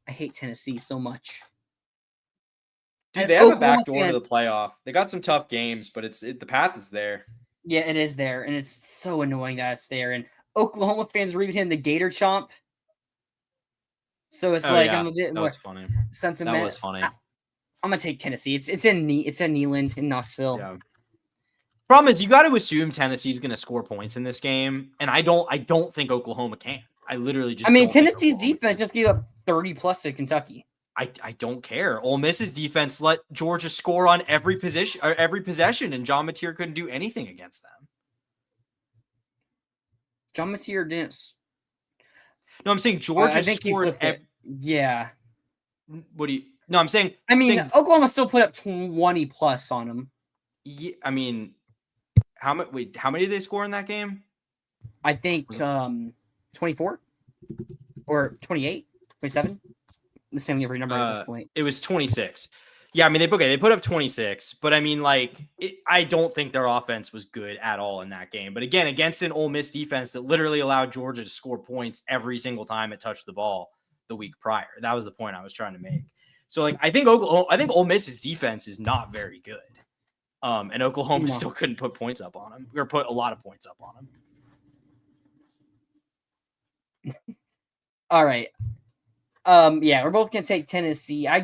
hate Tennessee so much. Dude, they have a back door to the playoff. They got some tough games, but the path is there. Yeah, it is there, and it's so annoying that it's there. And Oklahoma fans were even hitting the Gator chomp. So it's I'm a bit more funny. Sentiment. That was funny. I'm gonna take Tennessee. It's in Neyland in Knoxville. Yeah. Problem is, you got to assume Tennessee's going to score points in this game, and I don't think Oklahoma can. I literally just. Tennessee's defense just gave up 30+ to Kentucky. I don't care. Ole Miss's defense let Georgia score on every possession, and John Mateer couldn't do anything against them. John Mateer didn't. No, I'm saying Georgia scored. Yeah. What do you? No, I'm saying. Oklahoma still put up 20 plus on them. Yeah, I mean, how many did they score in that game? I think 24 or 28, 27. The same every number at this point. It was 26. Yeah, I mean, they put up 26, but I mean, like, I don't think their offense was good at all in that game. But again, against an Ole Miss defense that literally allowed Georgia to score points every single time it touched the ball the week prior. That was the point I was trying to make. So, like, I think Ole Miss's defense is not very good. And Oklahoma still couldn't put points up on them, or put a lot of points up on them. All right. Yeah, we're both gonna take Tennessee. I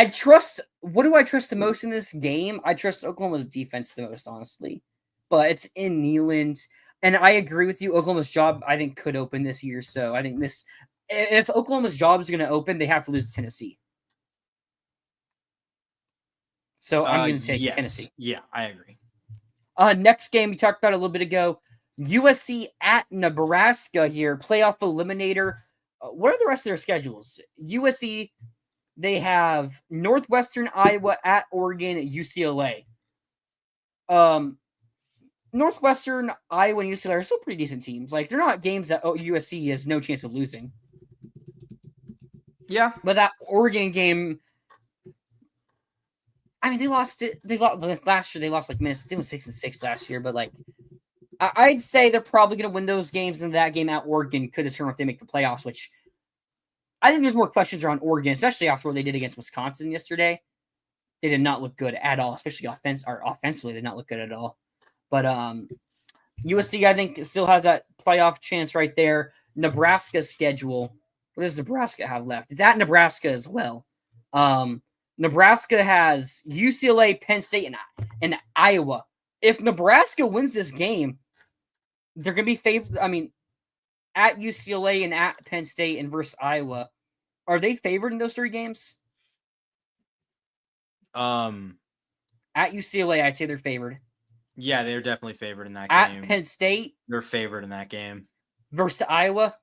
trust. What do I trust the most in this game? I trust Oklahoma's defense the most, honestly. But it's in Neyland, and I agree with you. Oklahoma's job, I think, could open this year. So I think if Oklahoma's job is going to open, they have to lose to Tennessee. So I'm going to take Tennessee. Yeah, I agree. Next game we talked about a little bit ago. USC at Nebraska here, playoff eliminator. What are the rest of their schedules? USC, they have Northwestern Iowa at Oregon at UCLA. Northwestern, Iowa, and UCLA are still pretty decent teams. Like, they're not games that USC has no chance of losing. Yeah. But that Oregon game, I mean, they lost last year. They lost like Minnesota. It was 6-6 last year, but like, I'd say they're probably going to win those games, and that game at Oregon could determine if they make the playoffs, which I think there's more questions around Oregon, especially after what they did against Wisconsin yesterday. They did not look good at all, especially offensively, they did not look good at all. But USC, I think, still has that playoff chance right there. Nebraska's schedule. What does Nebraska have left? It's at Nebraska as well. Nebraska has UCLA, Penn State, and Iowa. If Nebraska wins this game, they're going to be favored. I mean, at UCLA and at Penn State and versus Iowa, are they favored in those three games? At UCLA, I'd say they're favored. Yeah, they're definitely favored in that game. At Penn State, they're favored in that game. Versus Iowa,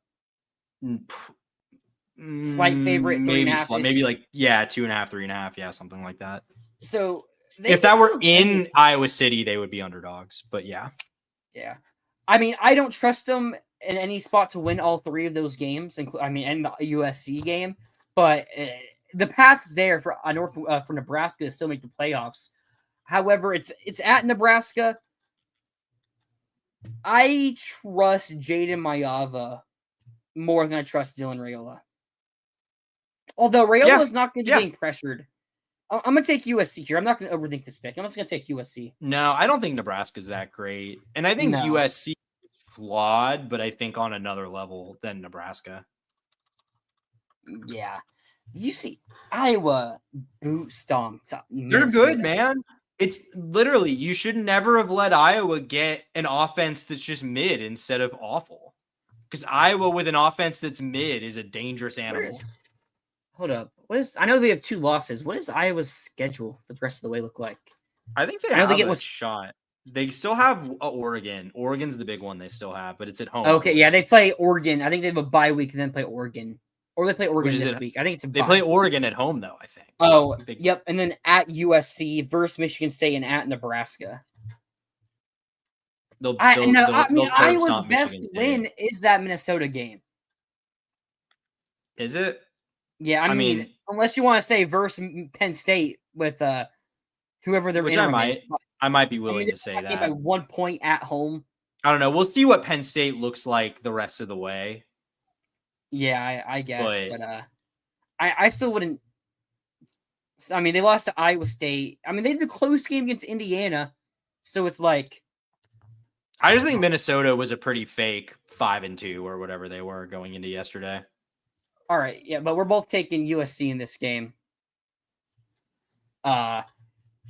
slight favorite, maybe like 2.5, 3.5, something like that. So if that were in Iowa City, they would be underdogs. But yeah. I mean, I don't trust them in any spot to win all three of those games. And the USC game, but the path's there for Nebraska to still make the playoffs. However, it's at Nebraska. I trust Jaden Mayava more than I trust Dylan Raiola. Although Raiola is not going to be getting pressured. I'm going to take USC here. I'm not going to overthink this pick. I'm just going to take USC. No, I don't think Nebraska's that great. And I think USC is flawed, but I think on another level than Nebraska. Yeah. You see Iowa boot stomped. They're good, man. It's literally, you should never have let Iowa get an offense that's just mid instead of awful. Because Iowa with an offense that's mid is a dangerous animal. Hold up. I know they have 2 losses. What does Iowa's schedule for the rest of the way look like? I think they have a shot. They still have Oregon. Oregon's the big one they still have, but it's at home. Okay, yeah, they play Oregon. I think they have a bye week and then play Oregon. Or they play Oregon this week. I think it's a bye. They play Oregon at home, though, I think. Oh, yep. And then at USC versus Michigan State and at Nebraska. Iowa's best win is that Minnesota game. Is it? Yeah, I mean, unless you want to say versus Penn State with whoever they're I might be willing to say that. By 1 point at home. I don't know. We'll see what Penn State looks like the rest of the way. Yeah, I guess, but I still wouldn't. I mean, they lost to Iowa State. I mean, they had a close game against Indiana, so it's like. I just think Minnesota was a pretty fake 5-2 or whatever they were going into yesterday. All right, yeah, but we're both taking USC in this game. And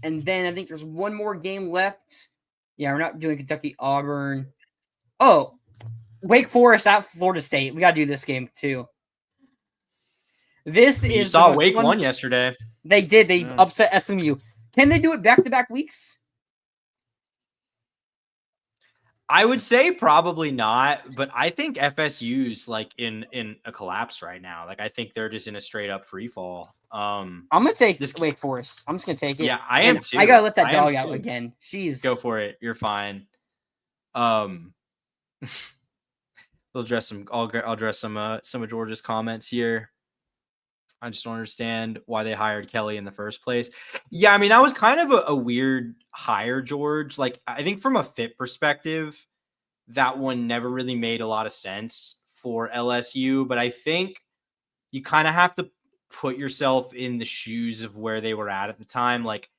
then I think there's one more game left. Yeah, we're not doing Kentucky Auburn. Oh, Wake Forest at Florida State. We got to do this game too. This You is saw Wake won yesterday. They did. They upset SMU. Can they do it back-to-back weeks? I would say probably not, but I think FSU's like in a collapse right now. Like I think they're just in a straight up free fall. I'm gonna take Wake Forest. I'm just gonna take it. Yeah, I am too. I gotta let that dog out again. She's go for it. You're fine. We'll address some. I'll address some of George's comments here. I just don't understand why they hired Kelly in the first place. Yeah, I mean, that was kind of a weird hire, George. Like, I think from a fit perspective, that one never really made a lot of sense for LSU. But I think you kind of have to put yourself in the shoes of where they were at the time. Like,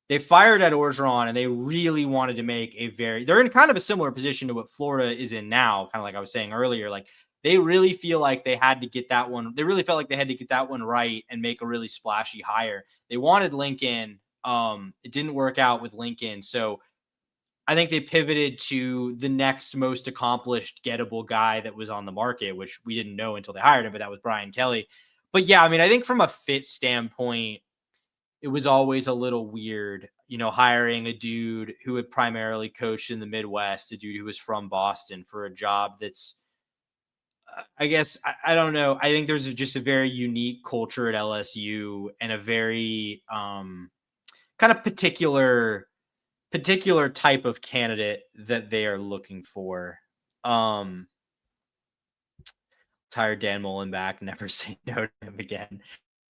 they fired Ed Orgeron, and they really wanted to make they're in kind of a similar position to what Florida is in now, kind of like I was saying earlier. Like, they really feel like they had to get that one. They really felt like they had to get that one right and make a really splashy hire. They wanted Lincoln. It didn't work out with Lincoln. So I think they pivoted to the next most accomplished, gettable guy that was on the market, which we didn't know until they hired him, but that was Brian Kelly. But yeah, I mean, I think from a fit standpoint, it was always a little weird, hiring a dude who had primarily coached in the Midwest, a dude who was from Boston for a job that's, I guess, I don't know. I think there's just a very unique culture at LSU and a very kind of particular type of candidate that they are looking for. Tired Dan Mullen back, never say no to him again.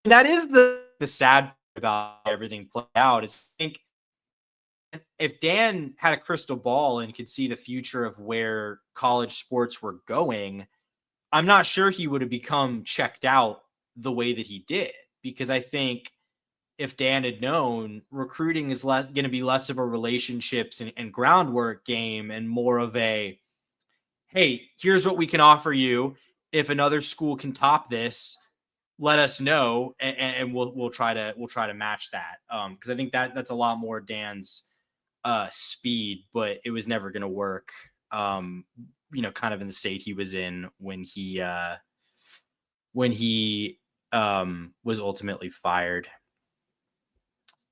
And that is the sad part about everything play out. Is I think if Dan had a crystal ball and could see the future of where college sports were going, I'm not sure he would have become checked out the way that he did, because I think if Dan had known recruiting is going to be less of a relationships and groundwork game and more of a, hey, here's what we can offer you. If another school can top this, let us know, and we'll try to match that. Because I think that's a lot more Dan's speed, but it was never going to work. Kind of in the state he was in when he was ultimately fired.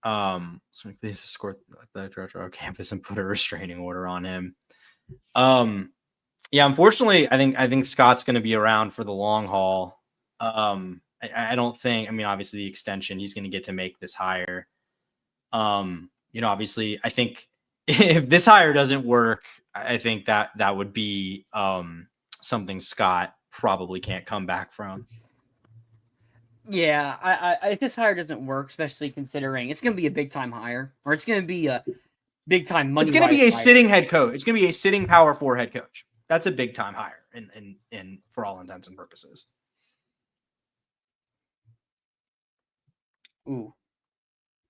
So please escort the director of campus and put a restraining order on him. Yeah, unfortunately, I think Scott's going to be around for the long haul. I don't think, obviously the extension, he's going to get to make this hire. Obviously, I think if this hire doesn't work, I think that would be something Scott probably can't come back from. Yeah, I if this hire doesn't work, especially considering it's going to be a big time hire, or it's going to be a big time money. It's going to be a sitting head coach. It's going to be a sitting Power 4 head coach. That's a big time hire, in for all intents and purposes. Ooh,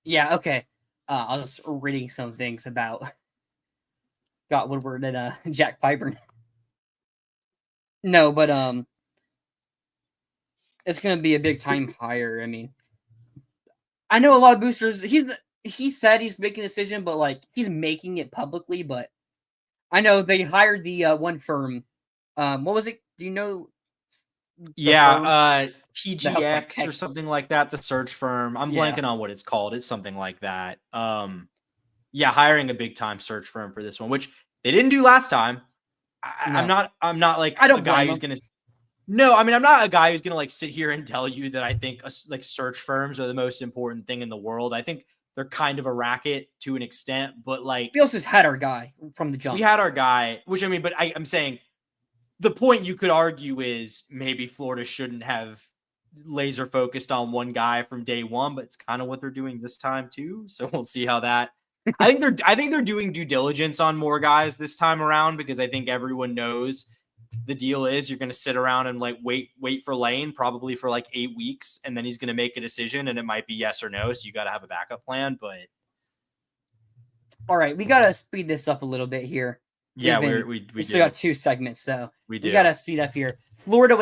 yeah, okay. I was just reading some things about Scott Woodward and Jack Piper. No, but it's gonna be a big time hire. I mean, I know a lot of boosters. He said he's making a decision, but like he's making it publicly. But I know they hired the one firm. What was it? Do you know? Yeah, TGX or something like that. The search firm. I'm blanking on what it's called. It's something like that. Yeah, hiring a big time search firm for this one, which they didn't do last time. I'm not like a guy who's gonna. No, I'm not a guy who's gonna like sit here and tell you that I think like search firms are the most important thing in the world. I think they're kind of a racket to an extent, but like we also just had our guy from the jump. We had our guy, which but I'm saying the point you could argue is maybe Florida shouldn't have laser focused on one guy from day one, but it's kind of what they're doing this time too. So we'll see how that. I think they're doing due diligence on more guys this time around, because I think everyone knows the deal is you're going to sit around and like wait for Lane probably for like 8 weeks, and then he's going to make a decision, and it might be yes or no. So you got to have a backup plan. But all right, we got to speed this up a little bit here. Yeah, we still got 2 segments, so we got to speed up here. Florida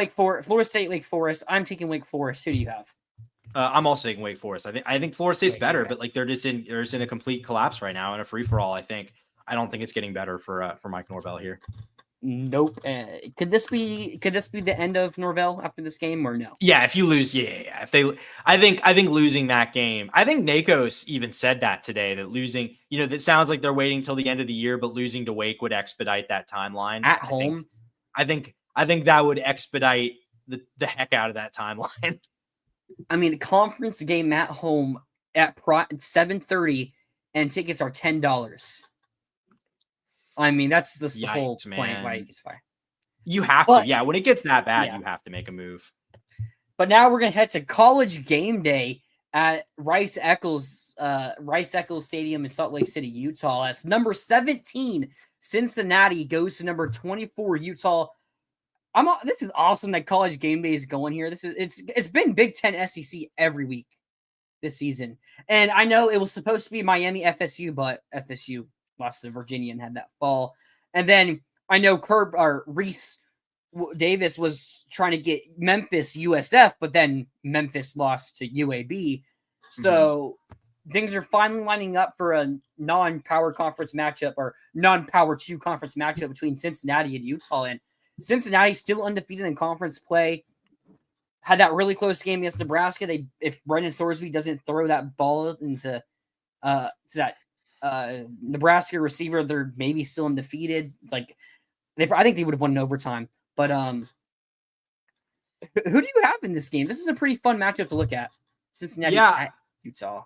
State, Wake Forest. I'm taking Wake Forest. Who do you have? I'm also taking Wake Forest. I think Florida State's better, but like they're just in a complete collapse right now, in a free for all. I don't think it's getting better for Mike Norvell here. Nope. Could this be the end of Norvell after this game or no? Yeah, if you lose, yeah. I think losing that game. I think Nakos even said that today, that losing, that sounds like they're waiting till the end of the year, but losing to Wake would expedite that timeline At home. I think that would expedite the heck out of that timeline. I mean, conference game at home at 7:30, and tickets are $10. I mean, that's the whole point why it's fire. You have to, yeah. When it gets that bad, you have to make a move. But now we're gonna head to College Game Day at Rice Eccles Stadium in Salt Lake City, Utah. As number 17 Cincinnati goes to number 24 Utah. This is awesome that College Game Day is going here. It's been Big Ten SEC every week this season, and I know it was supposed to be Miami FSU, but FSU lost to Virginia and had that fall. And then I know Reese Davis was trying to get Memphis USF, but then Memphis lost to UAB. So things are finally lining up for a non-power conference matchup or non-power 2 conference matchup between Cincinnati and Utah. And Cincinnati's still undefeated in conference play. Had that really close game against Nebraska. If Brendan Sorsby doesn't throw that ball into to that Nebraska receiver, they're maybe still undefeated. I think they would have won in overtime. But who do you have in this game? This is a pretty fun matchup to look at. Cincinnati at Utah.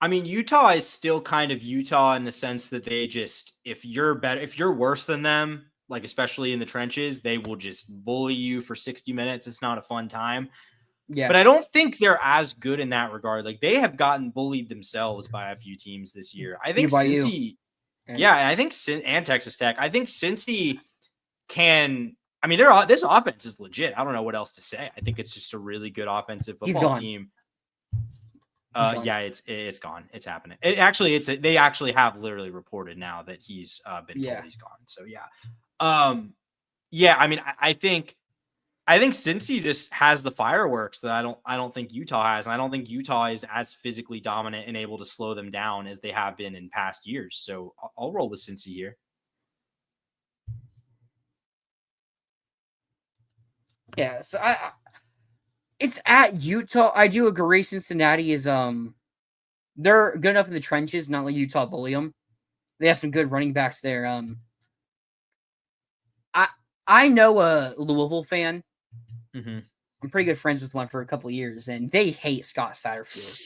I mean, Utah is still kind of Utah in the sense that they just, if you're worse than them, like especially in the trenches, they will just bully you for 60 minutes. It's not a fun time. Yeah. But I don't think they're as good in that regard. Like, they have gotten bullied themselves by a few teams this year. I think Cincy, and Texas Tech. I think Cincy can. I mean, this offense is legit. I don't know what else to say. I think it's just a really good offensive football team. Yeah, it's gone. It's happening. They actually have literally reported now that he's been told he's gone. So yeah. I mean, I think Cincy just has the fireworks that I don't think Utah has, and I don't think Utah is as physically dominant and able to slow them down as they have been in past years. So I'll roll with Cincy here. Yeah, so it's at Utah. I do agree. Cincinnati is they're good enough in the trenches, not like Utah bully them. They have some good running backs there. I know a Louisville fan. I'm pretty good friends with one for a couple of years, and they hate Scott Satterfield.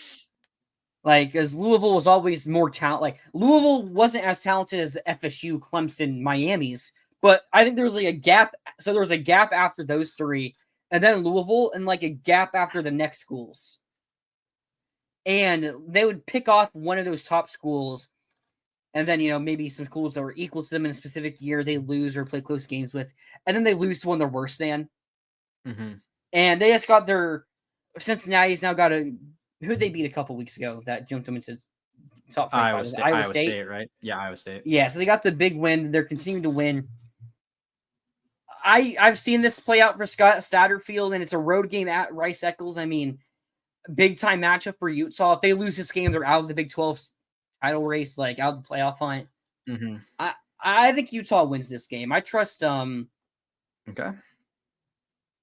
Because Louisville was always more talent. Like, Louisville wasn't as talented as FSU, Clemson, Miami's, but I think there was a gap. So there was a gap after those three, and then Louisville, and a gap after the next schools. And they would pick off one of those top schools, and then, maybe some schools that were equal to them in a specific year, they lose or play close games with, and then they lose to one they're worse than. And they just got Cincinnati's now got who they beat a couple weeks ago that jumped them into top 25. Iowa State, right? Yeah, Iowa State. Yeah, so they got the big win. They're continuing to win. I've seen this play out for Scott Satterfield, and it's a road game at Rice Eccles. I mean, big time matchup for Utah. If they lose this game, they're out of the Big 12 title race, out of the playoff hunt. I think Utah wins this game. I trust. Okay.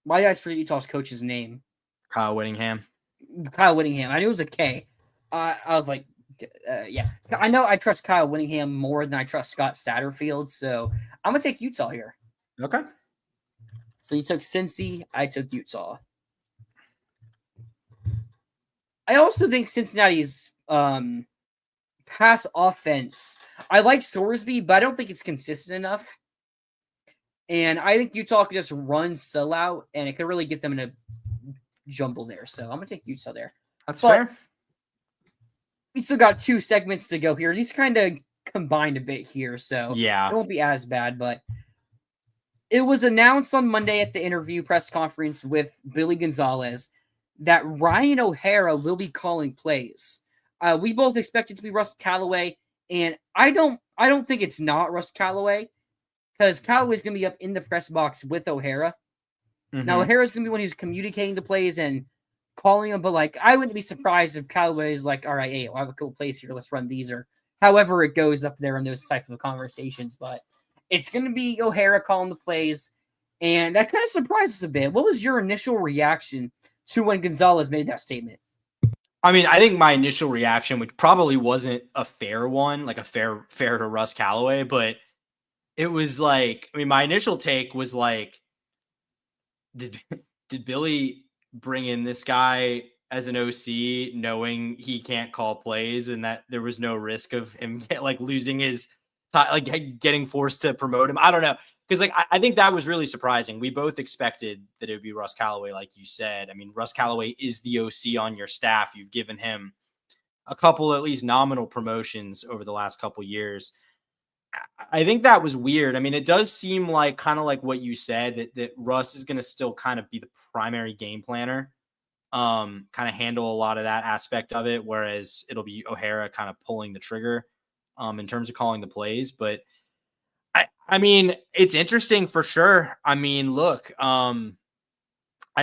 Why do you guys forget Utah's coach's name? Kyle Whittingham. I knew it was a K. I was like, yeah. I know I trust Kyle Whittingham more than I trust Scott Satterfield, so I'm gonna take Utah here. Okay. So you took Cincy, I took Utah. I also think Cincinnati's pass offense. I like Sorsby, but I don't think it's consistent enough. And I think Utah could just run sellout, and it could really get them in a jumble there. So I'm going to take Utah there. That's fair. We still got 2 segments to go here. These kind of combined a bit here, so yeah, it won't be as bad. But it was announced on Monday at the interview press conference with Billy Gonzalez that Ryan O'Hara will be calling plays. We both expect it to be Russ Callaway, and I don't think it's not Russ Callaway, because Callaway's going to be up in the press box with O'Hara. Now, O'Hara's going to be one who's communicating the plays and calling them, but I wouldn't be surprised if Callaway's like, all right, hey, I have a cool place here, let's run these, or however it goes up there in those type of conversations. But it's going to be O'Hara calling the plays, and that kind of surprised us a bit. What was your initial reaction to when Gonzalez made that statement? I mean, I think my initial reaction, which probably wasn't a fair one, like a fair to Russ Callaway, but it was like, I mean, my initial take was like, did Billy bring in this guy as an OC knowing he can't call plays and that there was no risk of him like losing his, like getting forced to promote him? I don't know. Because like I think that was really surprising. We both expected that it would be Russ Callaway, like you said. I mean, Russ Callaway is the OC on your staff. You've given him a couple at least nominal promotions over the last couple years. I think that was weird. I mean, it does seem like kind of like what you said, that Russ is going to still kind of be the primary game planner, kind of handle a lot of that aspect of it, whereas it'll be O'Hara kind of pulling the trigger in terms of calling the plays. But I mean, it's interesting for sure. I mean, look, I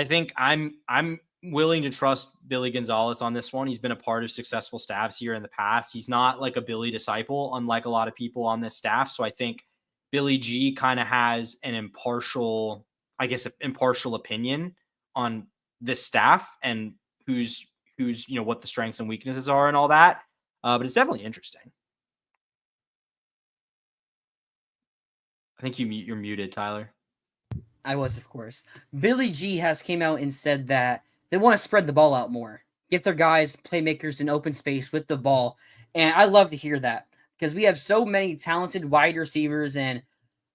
think I'm willing to trust Billy Gonzalez on this one. He's been a part of successful staffs here in the past. He's not like a Billy disciple, unlike a lot of people on this staff. So I think Billy G kind of has an impartial opinion on this staff and who's, what the strengths and weaknesses are and all that. But it's definitely interesting. I think you're muted, Tyler. I was, of course. Billy G has came out and said that they want to spread the ball out more, get their guys, playmakers in open space with the ball. And I love to hear that because we have so many talented wide receivers, and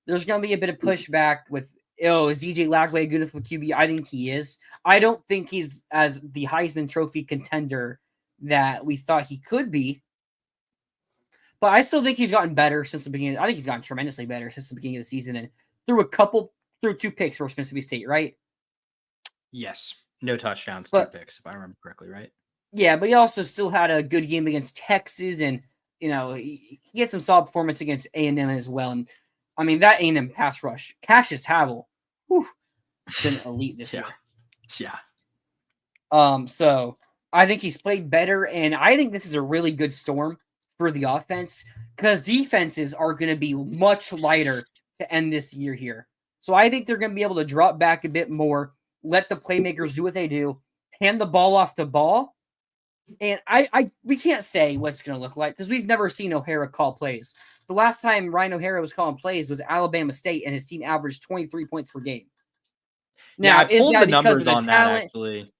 there's going to be a bit of pushback with, is DJ Lagway good enough for QB? I think he is. I don't think he's as the Heisman Trophy contender that we thought he could be. But I still think he's gotten better since the beginning. I think he's gotten tremendously better since the beginning of the season and threw 2 picks for Mississippi State, right? Yes. No touchdowns, 2 picks, if I remember correctly, right? Yeah, but he also still had a good game against Texas, and, he had some solid performance against A&M as well. And, I mean, that A&M pass rush, Cassius Havel, been elite this year. Yeah. So I think he's played better, and I think this is a really good storm for the offense because defenses are going to be much lighter to end this year here. So I think they're going to be able to drop back a bit more, let the playmakers do what they do, hand the ball off the ball. And we can't say what it's going to look like because we've never seen O'Hara call plays. The last time Ryan O'Hara was calling plays was Alabama State, and his team averaged 23 points per game. Now, I pulled the numbers on that, actually.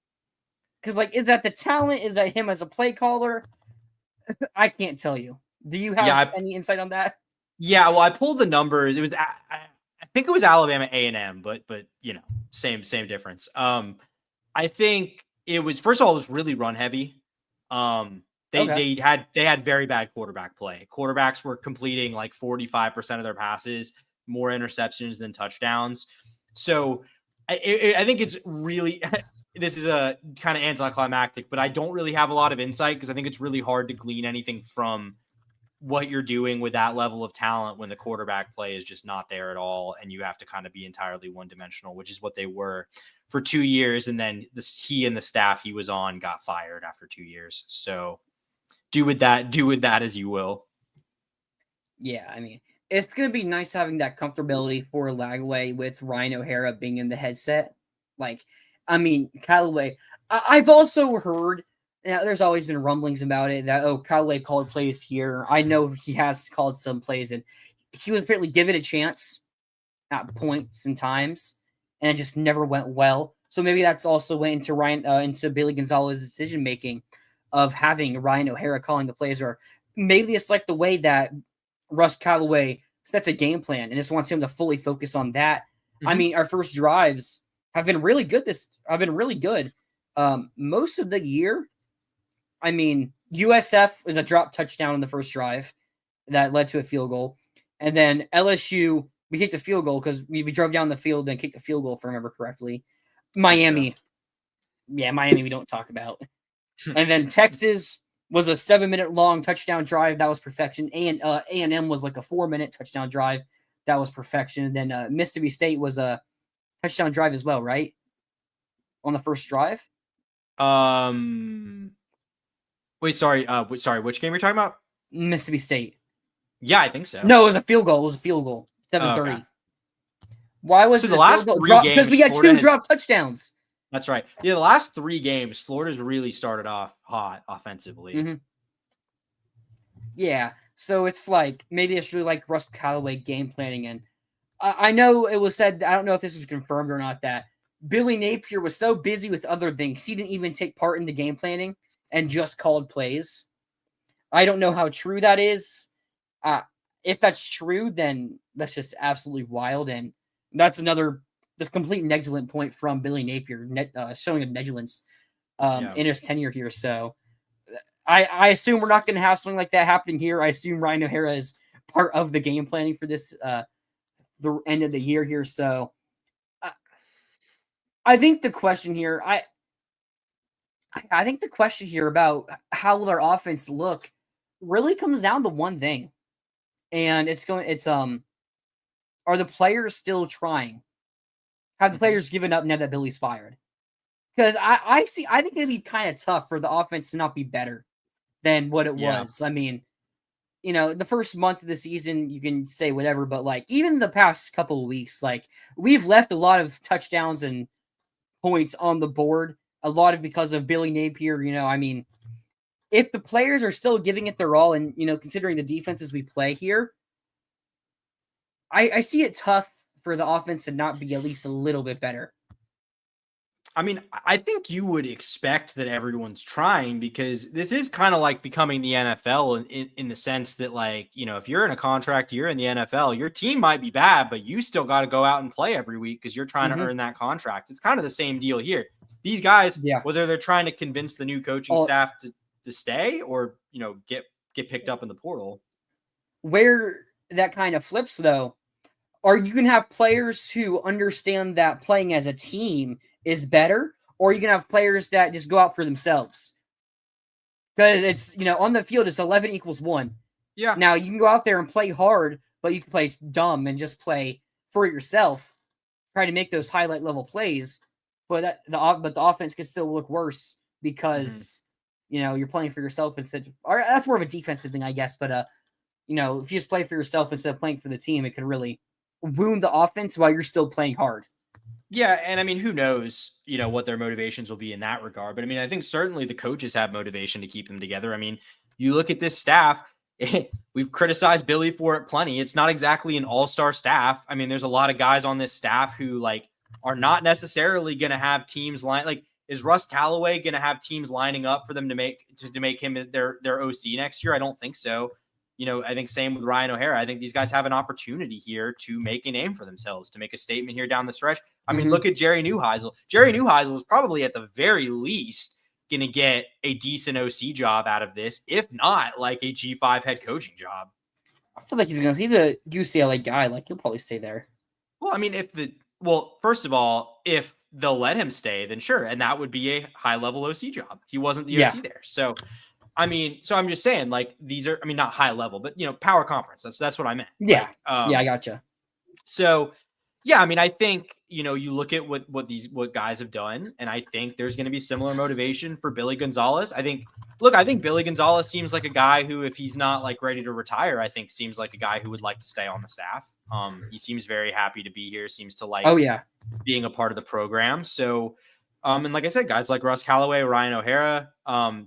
Because, is that the talent? Is that him as a play caller? I can't tell you. Do you have any insight on that? Yeah, well, I pulled the numbers. It was, I think it was Alabama A&M, but same difference. I think it was, first of all, it was really run heavy. They had very bad quarterback play. Quarterbacks were completing like 45% of their passes, more interceptions than touchdowns. So I think it's really, this is a kind of anticlimactic, but I don't really have a lot of insight because I think it's really hard to glean anything from what you're doing with that level of talent when the quarterback play is just not there at all. And you have to kind of be entirely one-dimensional, which is what they were for 2 years. And then he and the staff he was on got fired after 2 years. So do with that as you will. Yeah, I mean, it's going to be nice having that comfortability for Lagway with Ryan O'Hara being in the headset. Callaway, I've also heard, there's always been rumblings about it that, Callaway called plays here. I know he has called some plays, and he was apparently given a chance at points and times, and it just never went well. So maybe that's also went into into Billy Gonzalez's decision making of having Ryan O'Hara calling the plays, or maybe it's like the way that Russ Callaway sets a game plan and just wants him to fully focus on that. Mm-hmm. I mean, our first drives have been really good. Most of the year. I mean, USF is a drop touchdown in the first drive that led to a field goal. And then LSU, we kicked a field goal because we drove down the field and kicked a field goal, if I remember correctly. Miami we don't talk about. And then Texas was a 7-minute long touchdown drive. That was perfection. A&M was like a 4-minute touchdown drive. That was perfection. And then Mississippi State was a touchdown drive as well, right? On the first drive? Wait, sorry. Which game are you talking about? Mississippi State. Yeah, I think so. No, it was a field goal. 7:30. Okay. Why was So it the a last field goal 3 drop? games, Because we had Florida two has- drop touchdowns. That's right. Yeah, the last 3 games, Florida's really started off hot offensively. Mm-hmm. Yeah, so it's like maybe it's really like Russ Callaway game planning, and I know it was said. I don't know if this was confirmed or not that Billy Napier was so busy with other things he didn't even take part in the game planning and just called plays. I don't know how true that is. If that's true, then that's just absolutely wild, and that's this complete negligent point from Billy Napier, showing a negligence in his tenure here. So I assume we're not going to have something like that happening here. I assume Ryan O'Hara is part of the game planning for this the end of the year here. So I think the question here, I think the question here about how will our offense look really comes down to one thing. And are the players still trying? Have the players given up now that Billy's fired? Because I think it'd be kind of tough for the offense to not be better than what it was. I mean, the first month of the season, you can say whatever, but like even the past couple of weeks, like we've left a lot of touchdowns and points on the board, a lot of because of Billy Napier. I mean, if the players are still giving it their all, and considering the defenses we play here, I see it tough for the offense to not be at least a little bit better. I mean, I think you would expect that everyone's trying because this is kind of like becoming the NFL in the sense that, like, if you're in a contract, you're in the NFL, your team might be bad, but you still got to go out and play every week because you're trying to earn that contract. It's kind of the same deal here. These guys, whether they're trying to convince the new coaching staff to stay or, get picked up in the portal. Where that kind of flips, though, are you can have players who understand that playing as a team is better, or you can have players that just go out for themselves. Because it's, on the field, it's 11 equals 1. Yeah. Now, you can go out there and play hard, but you can play dumb and just play for yourself, try to make those highlight level plays, but the offense can still look worse because, you're playing for yourself instead. Or that's more of a defensive thing, I guess, but, if you just play for yourself instead of playing for the team, it could really wound the offense while you're still playing hard. Yeah, and I mean, who knows, what their motivations will be in that regard. But I mean, I think certainly the coaches have motivation to keep them together. I mean, you look at this staff, we've criticized Billy for it plenty. It's not exactly an all-star staff. I mean, there's a lot of guys on this staff who are not necessarily going to have teams is Russ Callaway going to have teams lining up for them to make him their OC next year? I don't think so. I think same with Ryan O'Hara. I think these guys have an opportunity here to make a name for themselves, to make a statement here down the stretch. I mean, look at Jerry Neuheisel. Jerry Neuheisel is probably at the very least going to get a decent OC job out of this, if not like a G5 head coaching job. I feel like he's a UCLA guy. Like, he'll probably stay there. Well, I mean, first of all, if they'll let him stay, then sure. And that would be a high level OC job. He wasn't the OC there. So, I'm just saying, like, these are, not high level, but, power conference. That's what I meant. Yeah. I gotcha. So, yeah, I think, you look at what guys have done, and I think there's going to be similar motivation for Billy Gonzalez. I think Billy Gonzalez seems like a guy who, if he's not like ready to retire, I think seems like a guy who would like to stay on the staff. He seems very happy to be here, seems to like being a part of the program. So, and like I said, guys like Russ Callaway, Ryan O'Hara,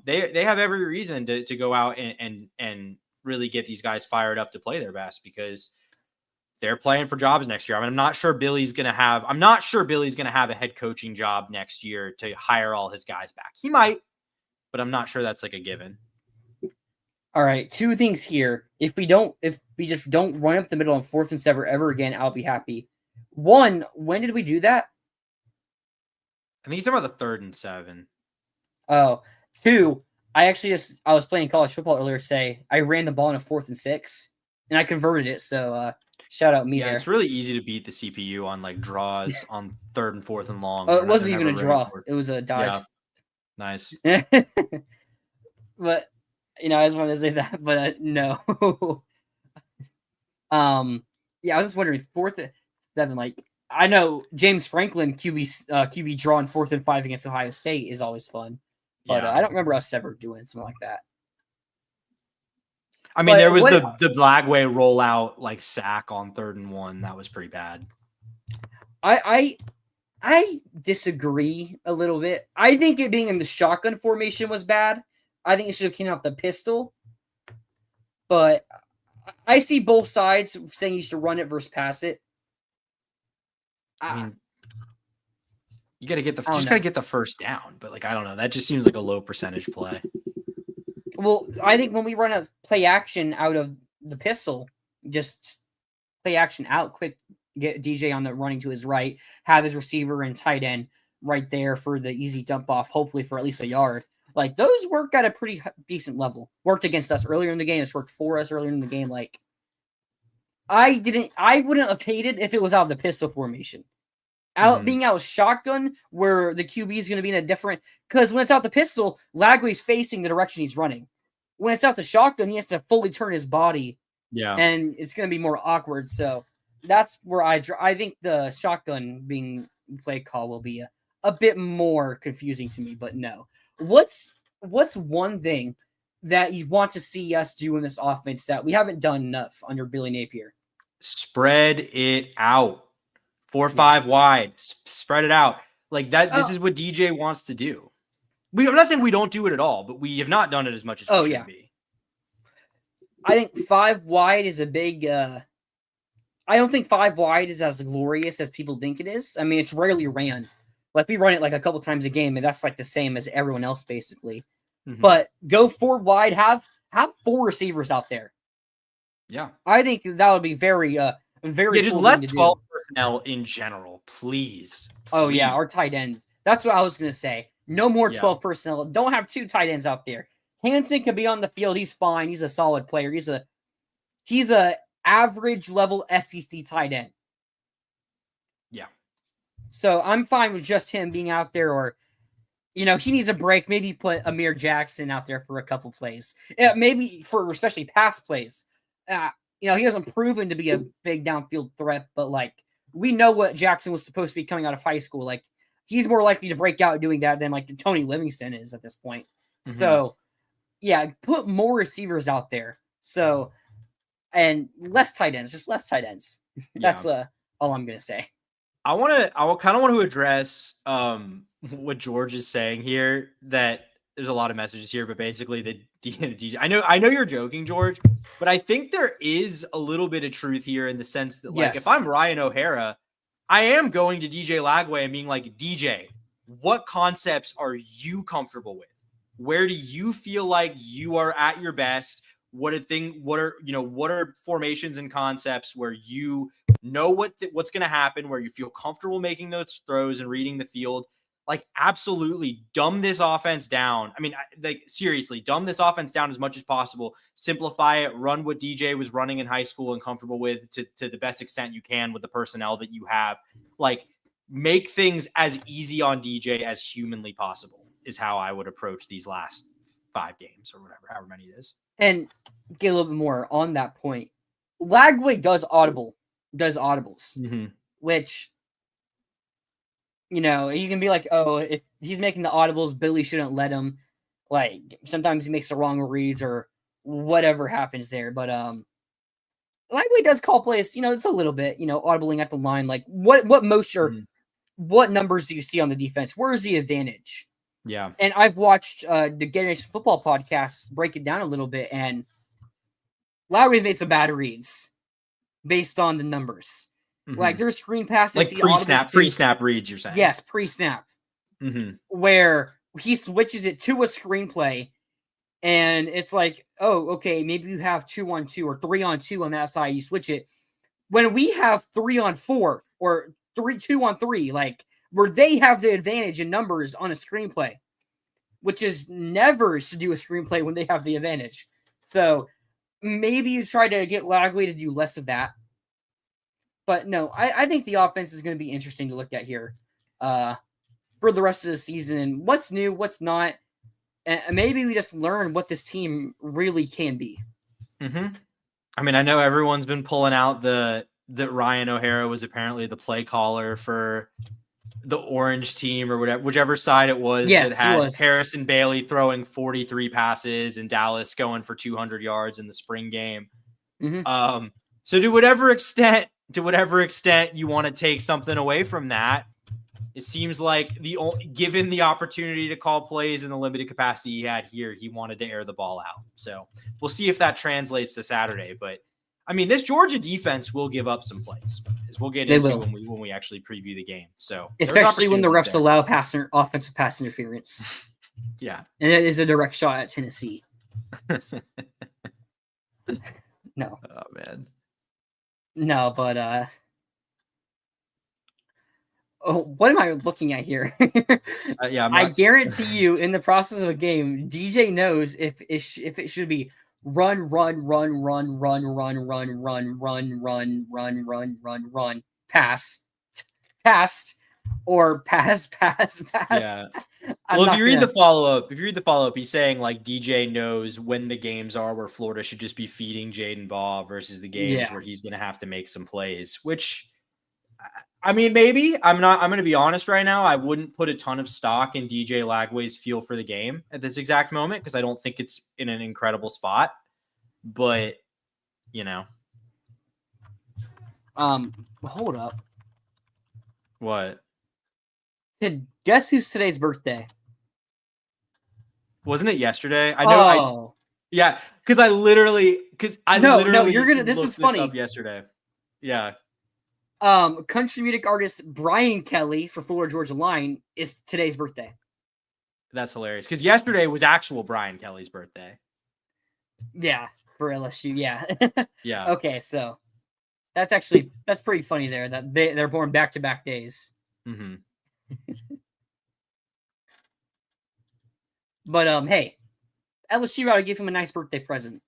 they have every reason to go out and really get these guys fired up to play their best because they're playing for jobs next year. I'm not sure Billy's going to have a head coaching job next year to hire all his guys back. He might, but I'm not sure that's like a given. All right. 2 things here. If we just don't run up the middle on 4th and 7 ever again, I'll be happy. 1, when did we do that? I think he's talking about the 3rd and 7. Oh, 2, I was playing college football earlier today. I ran the ball in a 4th and 6 and I converted it. So, shout out me there. It's really easy to beat the CPU on like draws on 3rd and 4th and long. Oh, it wasn't even a draw. It was a dive. Yeah. Nice. But, I just wanted to say that, but no. Yeah, I was just wondering, 4th and 7, like, I know James Franklin QB draw on 4th and 5 against Ohio State is always fun, but I don't remember us ever doing something like that. I mean, there was the Blagway rollout like sack on 3rd and 1. That was pretty bad. I disagree a little bit. I think it being in the shotgun formation was bad. I think it should have came out the pistol. But I see both sides saying you should run it versus pass it. I mean, you got to get gotta get the first down. But like, I don't know. That just seems like a low percentage play. Well, I think when we run a play action out of the pistol, just play action out quick, get DJ on the running to his right, have his receiver and tight end right there for the easy dump off, hopefully for at least a yard. Like, those work at a pretty decent level. Worked against us earlier in the game. It's worked for us earlier in the game. Like, I wouldn't have hated if it was out of the pistol formation. Being out shotgun where the QB is going to be in a different, because when it's out the pistol, Lagway's facing the direction he's running. When it's out the shotgun, he has to fully turn his body. Yeah. And it's going to be more awkward. So that's where I think the shotgun being play call will be a bit more confusing to me, but no. What's one thing that you want to see us do in this offense that we haven't done enough under Billy Napier? Spread it out. 4-5 wide. Spread it out. Like that. This is what DJ wants to do. I'm not saying we don't do it at all, but we have not done it as much as we should be. I think 5 wide is a big I don't think 5 wide is as glorious as people think it is. I mean, it's rarely ran. Like, we run it like a couple times a game, and that's like the same as everyone else, basically. Mm-hmm. But go 4 wide, have 4 receivers out there. Yeah. I think that would be very just cool let 12 personnel in general, please. Oh, yeah, our tight end. That's what I was going to say. No more 12 personnel. Don't have 2 tight ends out there. Hansen can be on the field. He's fine. He's a solid player. He's a average level SEC tight end. Yeah. So I'm fine with just him being out there, or, he needs a break. Maybe put Amir Jackson out there for a couple plays. Maybe for especially pass plays. He hasn't proven to be a big downfield threat, but like, we know what Jackson was supposed to be coming out of high school. Like, he's more likely to break out doing that than like Tony Livingston is at this point. Mm-hmm. So yeah, put more receivers out there. So, and less tight ends, just less tight ends. That's all I'm going to say. I kind of want to address what George is saying here, that there's a lot of messages here, but basically the DJ, I know you're joking, George, but I think there is a little bit of truth here in the sense that, like, if I'm Ryan O'Hara, I am going to DJ Lagway and being like, DJ, what concepts are you comfortable with? Where do you feel like you are at your best? What are formations and concepts where you know what's going to happen, where you feel comfortable making those throws and reading the field? Like, absolutely dumb this offense down. I mean, like, seriously, dumb this offense down as much as possible. Simplify it. Run what DJ was running in high school and comfortable with to the best extent you can with the personnel that you have. Like, make things as easy on DJ as humanly possible is how I would approach these last 5 games or whatever, however many it is. And get a little bit more on that point. Lagway does audibles, mm-hmm. Which, you can be like, oh, if he's making the audibles, Billy shouldn't let him. Like, sometimes he makes the wrong reads or whatever happens there. But Lagway does call plays, it's a little bit, audibling at the line. Like, what what numbers do you see on the defense? Where is the advantage? Yeah. And I've watched the Gators football podcast break it down a little bit, and Lowry's made some bad reads based on the numbers. Mm-hmm. Like, there's screen passes. Like pre-snap reads, you're saying? Yes, pre-snap. Mm-hmm. Where he switches it to a screenplay, and it's like, oh, okay, maybe you have 2-on-2 or 3-on-2 on that side. You switch it. When we have 3-on-4 or 2-on-3, like, where they have the advantage in numbers on a screenplay, which is never to do a screenplay when they have the advantage. So maybe you try to get Lagway to do less of that. But no, I think the offense is going to be interesting to look at here for the rest of the season. And what's new, what's not. And maybe we just learn what this team really can be. Mm-hmm. I mean, I know everyone's been pulling out that Ryan O'Hara was apparently the play caller for the orange team or whatever, whichever side it was Yes, that had it was. Harrison Bailey throwing 43 passes and Dallas going for 200 yards in the spring game. Mm-hmm. So to whatever extent you want to take something away from that, it seems like given the opportunity to call plays in the limited capacity he had here, he wanted to air the ball out. So we'll see if that translates to Saturday. But I mean, this Georgia defense will give up some plays, as we'll get into when we actually preview the game. So especially when the refs allow offensive pass interference. Yeah, and that is a direct shot at Tennessee. No. Oh man. No, but what am I looking at here? I guarantee you, in the process of a game, DJ knows if it should be run, pass, or pass. Yeah. Well, if you read the follow-up, he's saying like DJ knows when the games are where Florida should just be feeding Jaden Baugh versus the games where he's going to have to make some plays, which I mean, maybe I'm going to be honest right now. I wouldn't put a ton of stock in DJ Lagway's feel for the game at this exact moment, because I don't think it's in an incredible spot, but you know, hold up. What? Guess who's today's birthday? Wasn't it yesterday? I know. Yeah, because I literally. No, you're gonna. This is funny. Up yesterday. Yeah. Country music artist Brian Kelly for Florida Georgia Line is today's birthday. That's hilarious, because yesterday was actual Brian Kelly's birthday. Yeah, for LSU. Yeah. Yeah. Okay, so that's pretty funny there that they're born back-to-back days. Mm-hmm. But hey, LSU ought to give him a nice birthday present.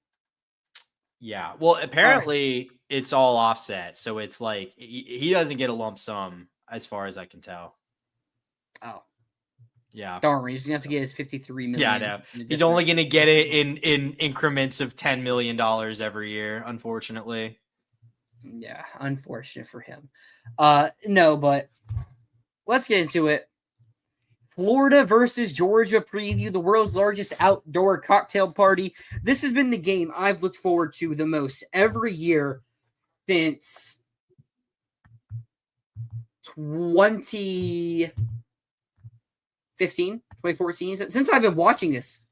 Yeah. Well, apparently it's all offset, so it's like he doesn't get a lump sum as far as I can tell. Oh. Yeah. Darn, he's gonna have to get his $53 million. Yeah, I know. He's only gonna get it in increments of $10 million every year, unfortunately. Yeah, unfortunate for him. No, but let's get into it. Florida versus Georgia preview, the world's largest outdoor cocktail party. This has been the game I've looked forward to the most every year since 2014, since I've been watching this.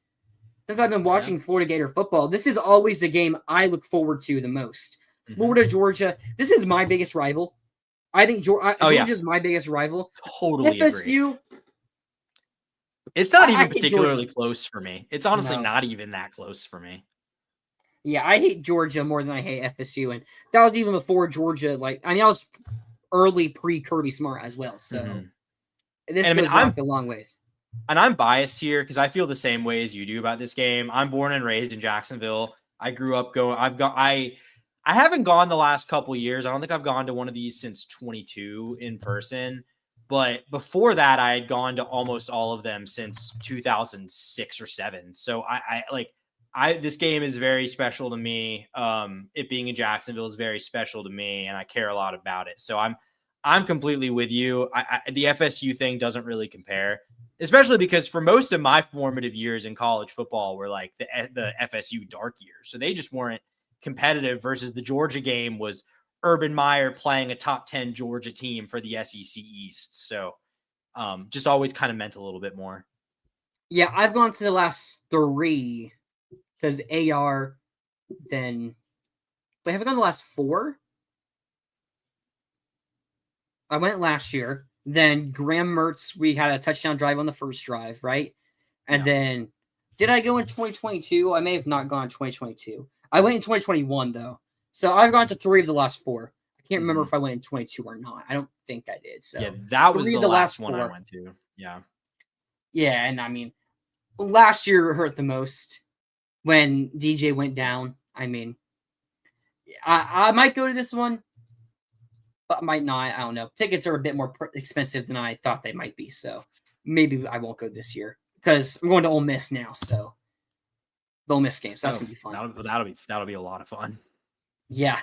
Since I've been watching Florida Gator football, this is always the game I look forward to the most. Florida, Georgia, this is my biggest rival. I think Georgia's my biggest rival. Totally FSU, agree. It's not even particularly close for me. It's honestly not even that close for me. Yeah, I hate Georgia more than I hate FSU, and that was even before Georgia. I was early pre-Kirby Smart as well, so this goes back a long ways. And I'm biased here because I feel the same way as you do about this game. I'm born and raised in Jacksonville. I grew up going. I haven't gone the last couple of years. I don't think I've gone to one of these since 22 in person. But before that, I had gone to almost all of them since 2006 or 7. So this game is very special to me. It being in Jacksonville is very special to me, and I care a lot about it. So I'm completely with you. The FSU thing doesn't really compare, especially because for most of my formative years in college football were like the FSU dark years. So they just weren't competitive, versus the Georgia game was Urban Meyer playing a top 10 Georgia team for the SEC East. So just always kind of meant a little bit more. Yeah, I've gone to the last 3 because AR then. Wait, have I gone to the last 4? I went last year. Then Graham Mertz, we had a touchdown drive on the first drive, right? And then did I go in 2022? I may have not gone in 2022. I went in 2021 though. So I've gone to 3 of the last 4. I can't remember if I went in 22 or not. I don't think I did. So yeah, that was the last one I went to. Yeah. Yeah, and I mean, last year hurt the most when DJ went down. I mean, I might go to this one, but might not. I don't know. Tickets are a bit more expensive than I thought they might be, so maybe I won't go this year because I'm going to Ole Miss now. So the Ole Miss games, that's gonna be fun. That'll be a lot of fun. Yeah.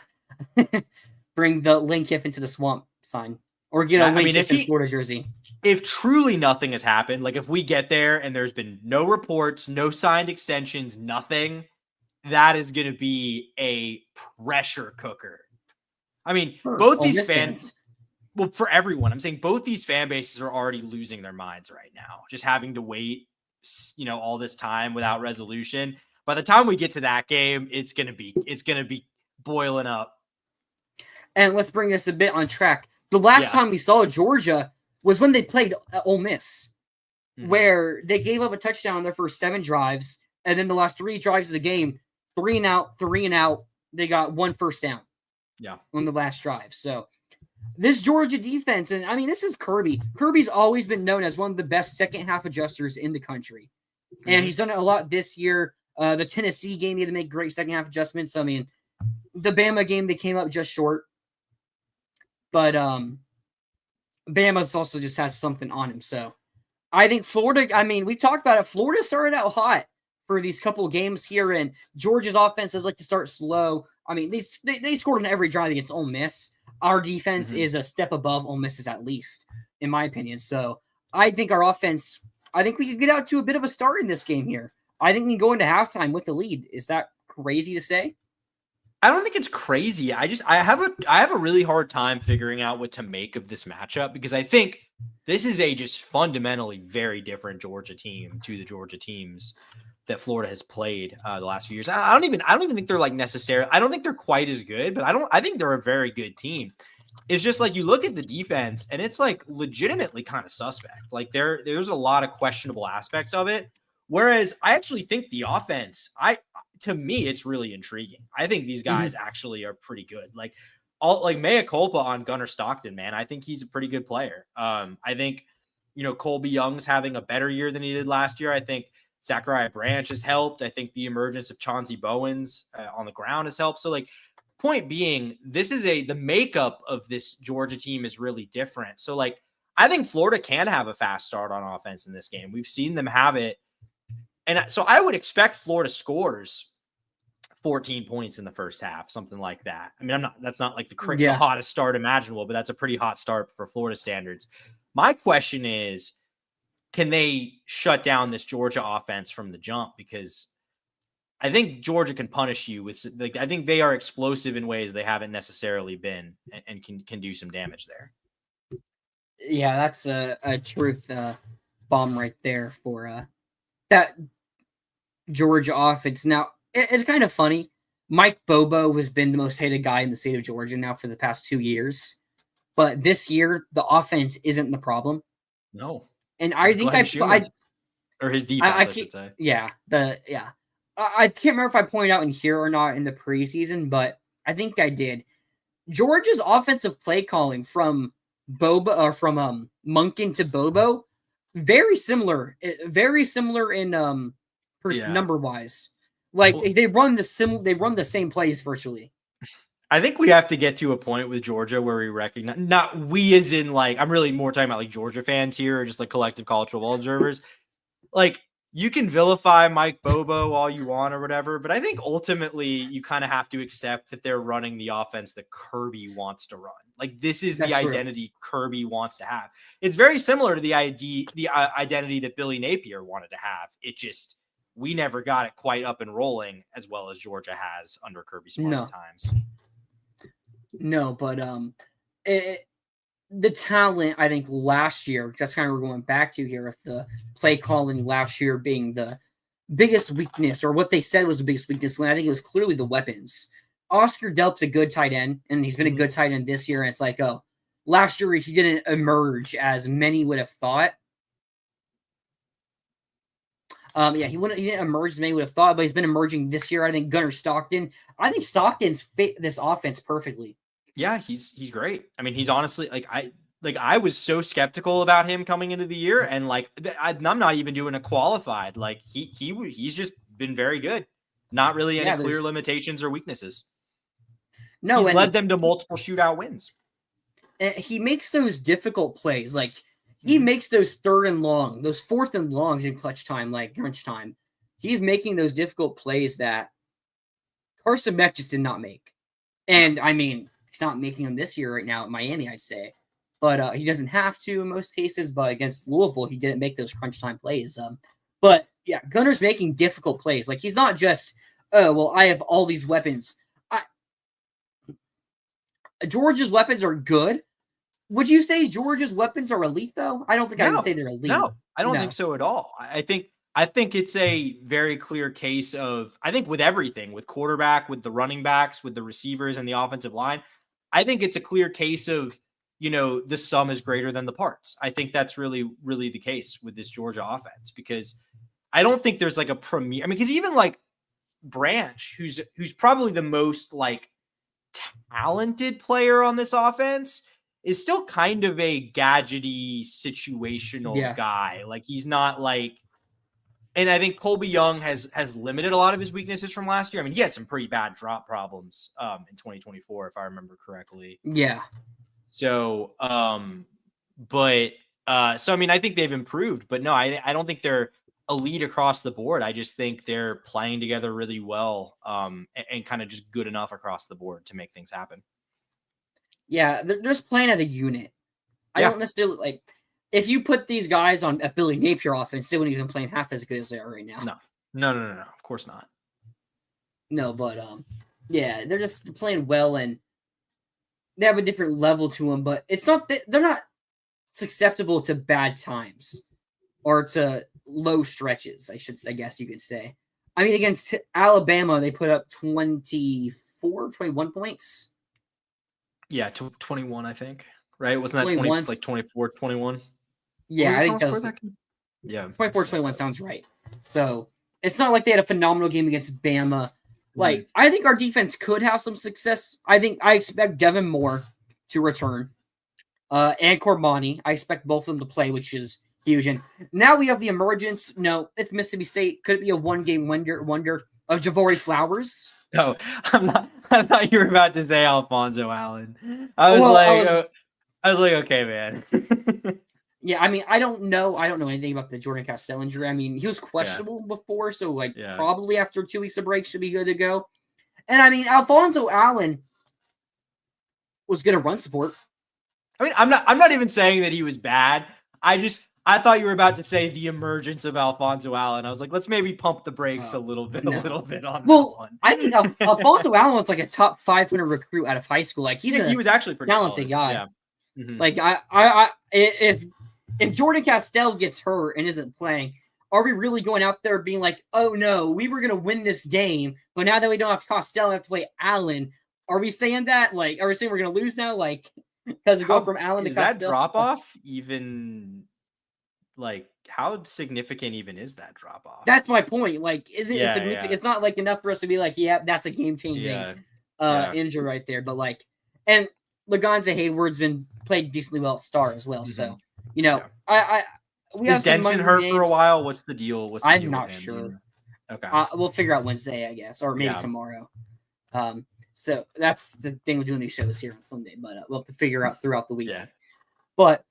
Bring the Lane Kiffin to the swamp sign. or get a Lane Kiffin Florida jersey. If truly nothing has happened, like if we get there and there's been no reports, no signed extensions, nothing, that is going to be a pressure cooker. I mean, both these fans, well, for everyone, I'm saying both these fan bases are already losing their minds right now, just having to wait, all this time without resolution. By the time we get to that game, it's going to be boiling up. And let's bring this a bit on track. The last time we saw Georgia was when they played Ole Miss, where they gave up a touchdown on their first 7 drives, and then the last 3 drives of the game, 3 and out, they got 1 first down. Yeah, on the last drive. So this Georgia defense, and I mean, this is Kirby. Kirby's always been known as one of the best second half adjusters in the country, and he's done it a lot this year. The Tennessee game, he had to make great second half adjustments. I mean, the Bama game, they came up just short. But Bama's also just has something on him. So I think Florida, I mean, we talked about it. Florida started out hot for these couple of games here, and Georgia's offense does like to start slow. I mean, they scored on every drive against Ole Miss. Our defense is a step above Ole Miss's, at least, in my opinion. So I think our offense, I think we could get out to a bit of a start in this game here. I think we can go into halftime with the lead. Is that crazy to say? I don't think it's crazy. I have a really hard time figuring out what to make of this matchup, because I think this is a just fundamentally very different Georgia team to the Georgia teams that Florida has played the last few years. I don't even think they're like necessarily. I don't think they're quite as good, but I think they're a very good team. It's just like you look at the defense and it's like legitimately kind of suspect. Like there's a lot of questionable aspects of it. Whereas I actually think the offense, to me, it's really intriguing. I think these guys actually are pretty good. Like mea culpa on Gunnar Stockton, man. I think he's a pretty good player. I think, Colby Young's having a better year than he did last year. I think Zachariah Branch has helped. I think the emergence of Chauncey Bowens on the ground has helped. So point being, the makeup of this Georgia team is really different. So I think Florida can have a fast start on offense in this game. We've seen them have it. And so I would expect Florida scores 14 points in the first half, something like that. I mean, that's not like the hottest start imaginable, but that's a pretty hot start for Florida standards. My question is, can they shut down this Georgia offense from the jump? Because I think Georgia can punish you with, I think they are explosive in ways they haven't necessarily been, and can do some damage there. Yeah, that's a truth bomb right there for that Georgia offense. Now, it's kind of funny. Mike Bobo has been the most hated guy in the state of Georgia now for the past 2 years. But this year, the offense isn't the problem. No. And I think or his defense, I should say. Yeah. I can't remember if I pointed out in here or not in the preseason, but I think I did. Georgia's offensive play calling from Bobo or from Monken to Bobo, very similar in number wise. They run the same plays virtually. I think we have to get to a point with Georgia where we recognize, not we as in I'm really more talking about Georgia fans here, or just collective college football observers. You can vilify Mike Bobo all you want or whatever, but I think ultimately you kind of have to accept that they're running the offense that Kirby wants to run. This is the identity Kirby wants to have. It's very similar to the identity that Billy Napier wanted to have. It just, we never got it quite up and rolling as well as Georgia has under Kirby Smart at times. No, but the talent, I think last year, that's kind of what we're going back to here, with the play calling last year being the biggest weakness, or what they said was the biggest weakness, when I think it was clearly the weapons. Oscar Delp's a good tight end, and he's been a good tight end this year, and it's last year he didn't emerge as many would have thought. He didn't emerge as many would have thought, but he's been emerging this year. I think Stockton's fit this offense perfectly. Yeah, he's great. I mean, he's honestly I was so skeptical about him coming into the year, and I'm not even doing a qualified. He's just been very good. Not really any clear limitations or weaknesses. No, he's led them to multiple shootout wins. He makes those difficult plays. He makes those 3rd and long, those 4th and longs in clutch time, crunch time. He's making those difficult plays that Carson Beck just did not make. And I mean, he's not making them this year right now at Miami, I'd say. but he doesn't have to in most cases. But against Louisville, he didn't make those crunch time plays. But yeah, Gunner's making difficult plays. Like he's not just, oh well, I have all these weapons. Georgia's weapons are good. Would you say Georgia's weapons are elite though? I don't think I would say they're elite. No, I don't think so at all. I think it's a very clear case of, I think with everything, with quarterback, with the running backs, with the receivers and the offensive line, I think it's a clear case of, the sum is greater than the parts. I think that's really, really the case with this Georgia offense, because I don't think there's like a premier. I mean, because even like Branch, who's probably the most like talented player on this offense, is still kind of a gadgety situational guy. Like he's not like, and I think Colby Young has limited a lot of his weaknesses from last year. I mean, he had some pretty bad drop problems in 2024, if I remember correctly. Yeah. So, but I mean, I think they've improved, but no, I don't think they're elite across the board. I just think they're playing together really well, and kind of just good enough across the board to make things happen. Yeah, they're just playing as a unit. I don't necessarily like if you put these guys on a Billy Napier offense, they wouldn't even play half as good as they are right now. No. Of course not. No, but yeah, they're just playing well and they have a different level to them. But it's not that they're not susceptible to bad times or to low stretches. I guess you could say. I mean, against Alabama, they put up 21 points. Yeah, 21, I think. Right? Wasn't that 20, like 24, 21? Yeah, I think that was. Yeah. 24-21 sounds right. So it's not like they had a phenomenal game against Bama. Like, I think our defense could have some success. I expect Devin Moore to return. And Cormani. I expect both of them to play, which is huge. And now we have the emergence. No, it's Mississippi State. Could it be a one-game wonder of Javori Flowers? No, I'm not. I thought you were about to say Alfonso Allen. I was like, okay, man. Yeah, I mean, I don't know anything about the Jordan Castell injury. I mean, he was questionable before, so probably after 2 weeks of break should be good to go. And I mean, Alfonso Allen was good at run support. I mean, I'm not even saying that he was bad. I thought you were about to say the emergence of Alfonso Allen. I was like, let's maybe pump the brakes a little bit on that one. I think Alfonso Allen was like a top 500 recruit out of high school. Like he was actually pretty talented guy. Yeah. Mm-hmm. Like if Jordan Castell gets hurt and isn't playing, are we really going out there being like, oh no, we were gonna win this game, but now that we don't have Castell, we have to play Allen? Are we saying that? Like, are we saying we're gonna lose now? Like, because we go from Allen to Castell? Is that drop off even? Like, how significant even is that drop off? That's my point. Like, isn't it significant? Yeah. It's not like enough for us to be like, yeah, that's a game changing injury right there. But like, and Lagonza Hayward's been played decently well at Star as well. Mm-hmm. So we is Denson hurt for a while? What's the deal? I'm not sure. Okay, we'll figure out Wednesday, I guess, or maybe tomorrow. So that's the thing with doing these shows here on Sunday, but we'll have to figure out throughout the week. Yeah, but.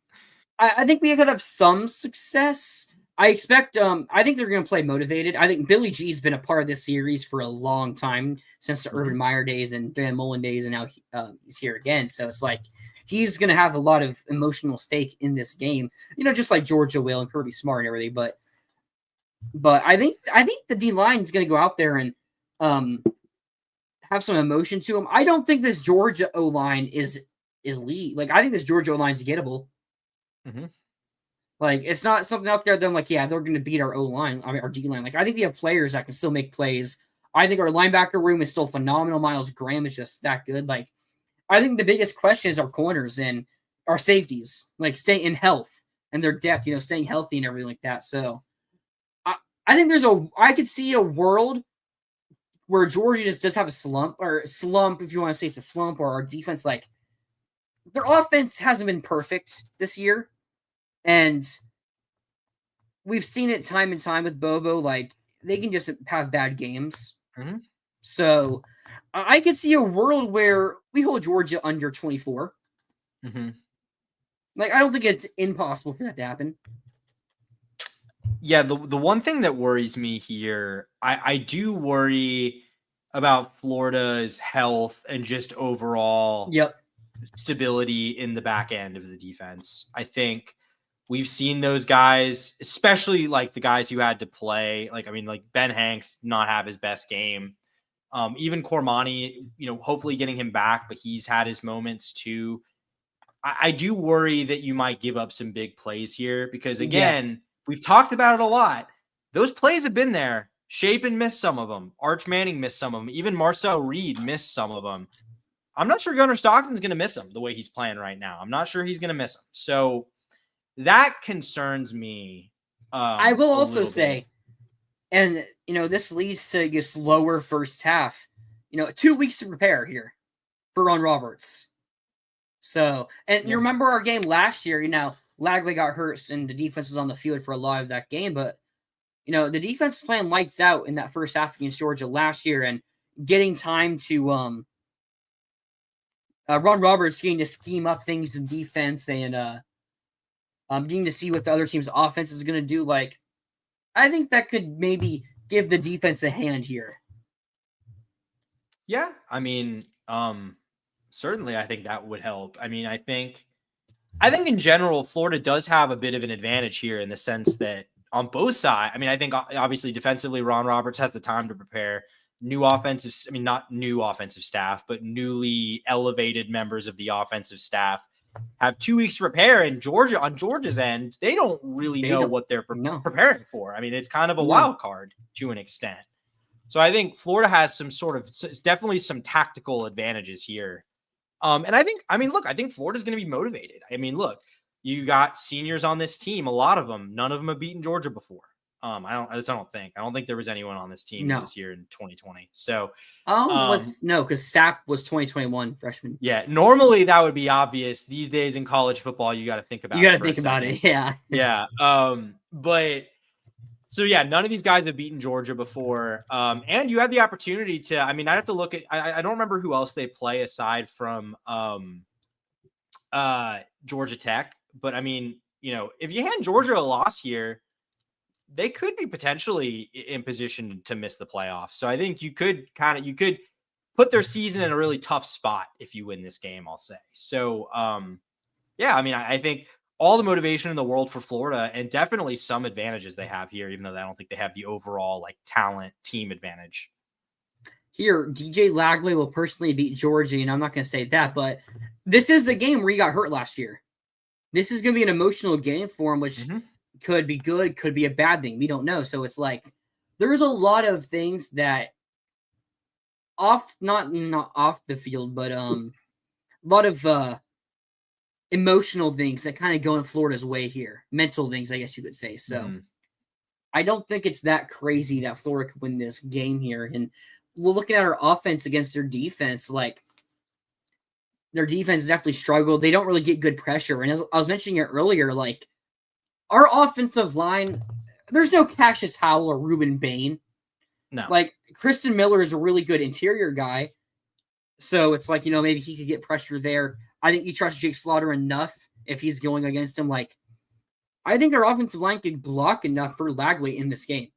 I think we could have some success. I expect. I think they're going to play motivated. I think Billy G's been a part of this series for a long time, since the Urban Meyer days and Dan Mullen days, and now he's here again. So it's like he's going to have a lot of emotional stake in this game. Just like Georgia will and Kirby Smart and everything. But I think the D line is going to go out there and have some emotion to them. I don't think this Georgia O line is elite. Like I think this Georgia O line is gettable. Mm-hmm. Like it's not something out there that I'm like, yeah, they're going to beat our O line. I mean, our D line. Like I think we have players that can still make plays. I think our linebacker room is still phenomenal. Miles Graham is just that good. Like I think the biggest question is our corners and our safeties, like stay in health and their depth. Staying healthy and everything like that. So I think I could see a world where Georgia just does have a slump if you want to say it's a slump, or our defense, like their offense hasn't been perfect this year. And we've seen it time and time with Bobo. Like, they can just have bad games. Mm-hmm. So, I could see a world where we hold Georgia under 24. Mm-hmm. Like, I don't think it's impossible for that to happen. Yeah, the one thing that worries me here, I do worry about Florida's health and just overall stability in the back end of the defense. I think we've seen those guys, especially like the guys who had to play. Like Ben Hanks not have his best game. Even Cormani, hopefully getting him back, but he's had his moments too. I do worry that you might give up some big plays here because, again, we've talked about it a lot. Those plays have been there. Shapen missed some of them. Arch Manning missed some of them. Even Marcel Reed missed some of them. I'm not sure Gunnar Stockton's going to miss them the way he's playing right now. I'm not sure he's going to miss them. So that concerns me. I will also say, and, this leads to a slower first half. 2 weeks to prepare here for Ron Roberts. So, and you remember our game last year, Lagley got hurt and the defense was on the field for a lot of that game. But, the defense was playing lights out in that first half against Georgia last year and getting time to Ron Roberts getting to scheme up things in defense and getting to see what the other team's offense is going to do. Like, I think that could maybe give the defense a hand here. Yeah, certainly I think that would help. I think in general, Florida does have a bit of an advantage here in the sense that on both sides, I think obviously defensively, Ron Roberts has the time to prepare. Not new offensive staff, but newly elevated members of the offensive staff have 2 weeks to prepare. And on Georgia's end, they don't really know what they're preparing for. It's kind of a wild card to an extent. So I think Florida has definitely some tactical advantages here. And I think Florida's going to be motivated. Look, you got seniors on this team, a lot of them, none of them have beaten Georgia before. I don't think there was anyone on this team this year in 2020. So, because Sapp was 2021 freshman. Yeah. Normally that would be obvious. These days in college football, you got to think about it. Yeah. Yeah. But so yeah, none of these guys have beaten Georgia before. And you had the opportunity to, I'd have to look at, I don't remember who else they play aside from, Georgia Tech, but if you hand Georgia a loss here, they could be potentially in position to miss the playoffs. So I think you could put their season in a really tough spot if you win this game, I'll say. So, I think all the motivation in the world for Florida and definitely some advantages they have here, even though I don't think they have the overall talent team advantage. Here, DJ Lagley will personally beat Georgia, and I'm not going to say that, but this is the game where he got hurt last year. This is going to be an emotional game for him, which could be good, could be a bad thing. We don't know. So it's there's a lot of things that not off the field, but a lot of emotional things that kind of go in Florida's way here. Mental things, I guess you could say. So I don't think it's that crazy that Florida could win this game here. And we're looking at our offense against their defense, their defense definitely struggled. They don't really get good pressure. And as I was mentioning it earlier, our offensive line, there's no Cassius Howell or Ruben Bain. No. Kristen Miller is a really good interior guy. So it's maybe he could get pressure there. I think you trust Jake Slaughter enough if he's going against him. I think our offensive line could block enough for Lagley in this game,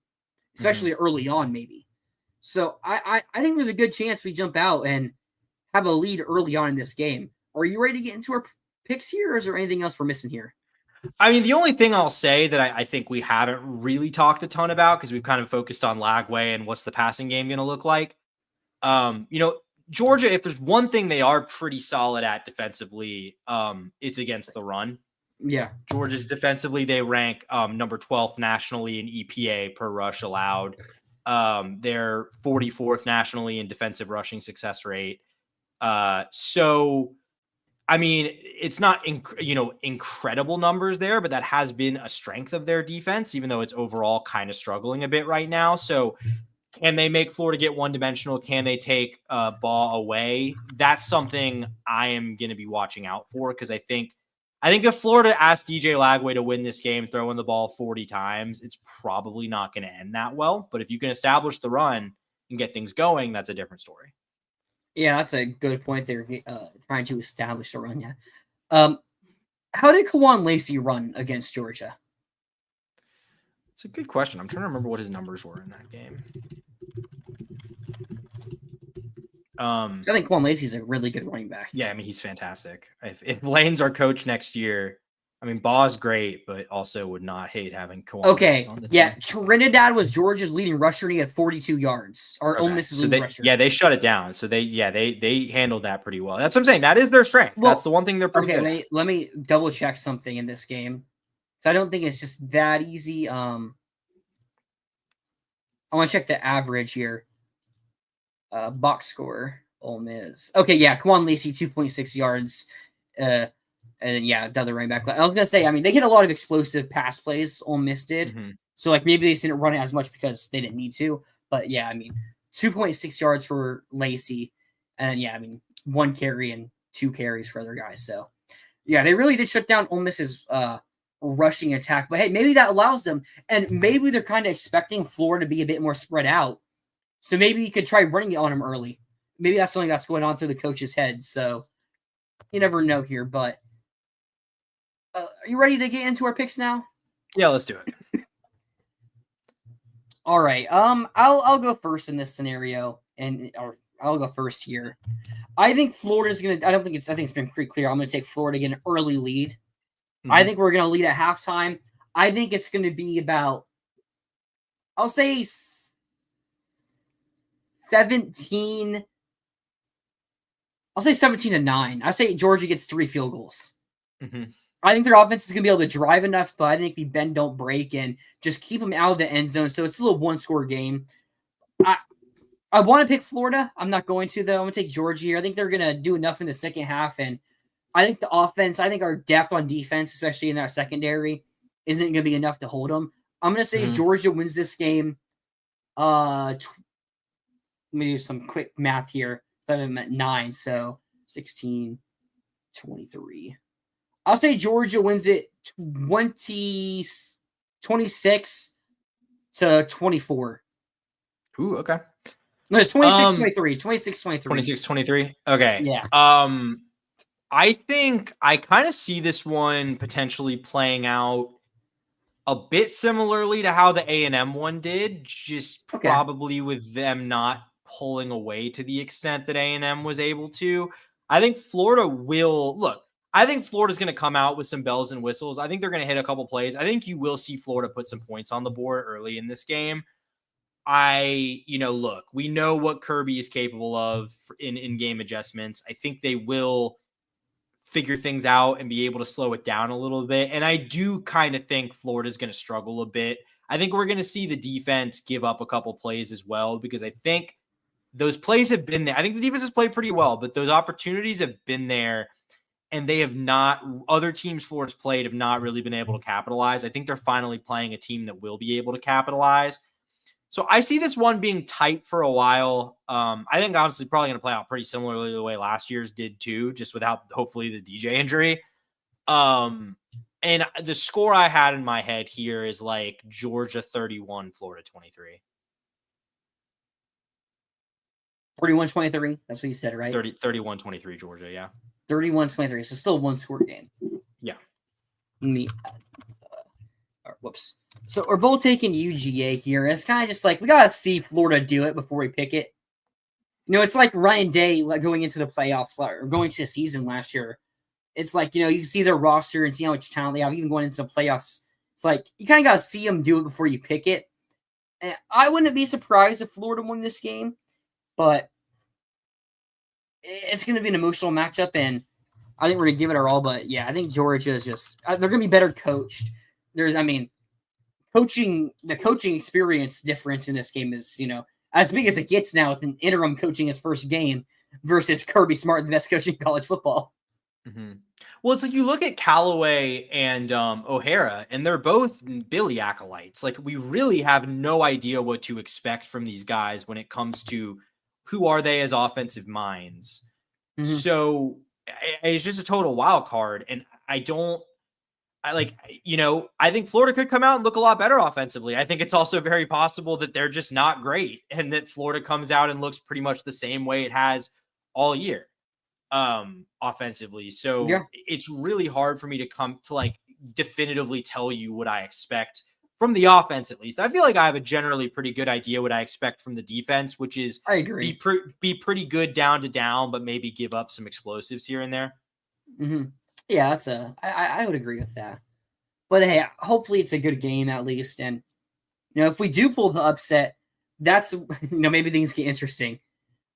especially early on, maybe. So I think there's a good chance we jump out and have a lead early on in this game. Are you ready to get into our picks here, or is there anything else we're missing here? The only thing I'll say that I think we haven't really talked a ton about, because we've kind of focused on Lagway and what's the passing game going to look like. Georgia, if there's one thing they are pretty solid at defensively, it's against the run. Yeah. Georgia's defensively, they rank number 12th nationally in EPA per rush allowed. They're 44th nationally in defensive rushing success rate. It's not, incredible numbers there, but that has been a strength of their defense, even though it's overall kind of struggling a bit right now. So can they make Florida get one-dimensional? Can they take a ball away? That's something I am going to be watching out for, because I think if Florida asked DJ Lagway to win this game, throwing the ball 40 times, it's probably not going to end that well. But if you can establish the run and get things going, that's a different story. Yeah, that's a good point. They're trying to establish a run. Yeah. How did Kawan Lacey run against Georgia? It's a good question. I'm trying to remember what his numbers were in that game. I think Quan Lacey's a really good running back. Yeah, I mean, he's fantastic. If Lane's our coach next year, I mean, Ball's great, but also would not hate having Quan Okay, Lacey on the yeah, team. Trinidad was Georgia's leading rusher, and he had 42 yards. Or Ole Miss's leading rusher. Yeah, they shut it down. So they handled that pretty well. That's what I'm saying. That is their strength. Well, that's the one thing they're pretty good at. Let me double check something in this game. So I don't think it's just that easy. I want to check the average here. Box score, Ole Miss. Okay, yeah, Quan Lacey, 2.6 yards. And then, yeah, the other running back. I was going to say, I mean, they get a lot of explosive pass plays, Ole Miss did. Mm-hmm. So, like, maybe they just didn't run it as much because they didn't need to. But, yeah, I mean, 2.6 yards for Lacey. And, yeah, I mean, 1 carry and 2 carries for other guys. So, yeah, they really did shut down Ole Miss's rushing attack. But, hey, maybe that allows them. And maybe they're kind of expecting Florida to be a bit more spread out. So, maybe you could try running it on them early. Maybe that's something that's going on through the coach's head. So, you never know here. But, are you ready to get into our picks now? Yeah, let's do it. All right. I'll go first in this scenario, or I'll go first here. I think Florida's gonna. I think it's been pretty clear. I'm gonna take Florida to get an early lead. Mm-hmm. I think we're gonna lead at halftime. I think it's gonna be about, I'll say 17. I'll say 17-9. I say Georgia gets 3 field goals. Mm-hmm. I think their offense is going to be able to drive enough, but I think we bend, don't break, and just keep them out of the end zone. So it's a little one-score game. I want to pick Florida. I'm not going to, though. I'm going to take Georgia here. I think they're going to do enough in the second half, and I think the offense, I think our depth on defense, especially in that secondary, isn't going to be enough to hold them. I'm going to say Georgia wins this game. Let me do some quick math here. 7 at 9, so 16, 23. I'll say Georgia wins it 26 to 24. Ooh, okay. No, it's 26-23. 26-23. 26-23. Okay. Yeah. I think I kind of see this one potentially playing out a bit similarly to how the A&M one did, just probably with them not pulling away to the extent that A&M was able to. I think Florida will look. I think Florida's going to come out with some bells and whistles. I think they're going to hit a couple plays. I think you will see Florida put some points on the board early in this game. Look, we know what Kirby is capable of in game adjustments. I think they will figure things out and be able to slow it down a little bit. And I do kind of think Florida's going to struggle a bit. I think we're going to see the defense give up a couple plays as well, because I think those plays have been there. I think the defense has played pretty well, but those opportunities have been there. And they have not, other teams Florida's played have not really been able to capitalize. I think they're finally playing a team that will be able to capitalize. So I see this one being tight for a while. I think honestly probably going to play out pretty similarly the way last year's did too, just without hopefully the DJ injury. And the score I had in my head here is like Georgia 31, Florida 23. 31-23. That's what you said, right? 31-23 Georgia, yeah. 31-23. So still one score game. Yeah. Whoops. So we're both taking UGA here. It's kind of just like we got to see Florida do it before we pick it. You know, it's like Ryan Day going into the playoffs or going to the season last year. It's like, you can see their roster and see how much talent they have, even going into the playoffs. It's like you kind of got to see them do it before you pick it. And I wouldn't be surprised if Florida won this game, but it's going to be an emotional matchup, and I think we're going to give it our all. But, yeah, I think Georgia is just – they're going to be better coached. The coaching experience difference in this game is, as big as it gets now with an interim coaching his first game versus Kirby Smart, the best coach in college football. Mm-hmm. Well, it's like you look at Callaway and O'Hara, and they're both Billy acolytes. Like, we really have no idea what to expect from these guys when it comes to who are they as offensive minds. Mm-hmm. So it's just a total wild card. And I think Florida could come out and look a lot better offensively. I think it's also very possible that they're just not great and that Florida comes out and looks pretty much the same way it has all year offensively. So It's really hard for me to come to definitively tell you what I expect from the offense, at least, I feel like I have a generally pretty good idea what I expect from the defense, which is I agree. Be pretty good down to down, but maybe give up some explosives here and there. Mm-hmm. Yeah, I would agree with that. But hey, hopefully it's a good game at least. And, if we do pull the upset, that's, maybe things get interesting.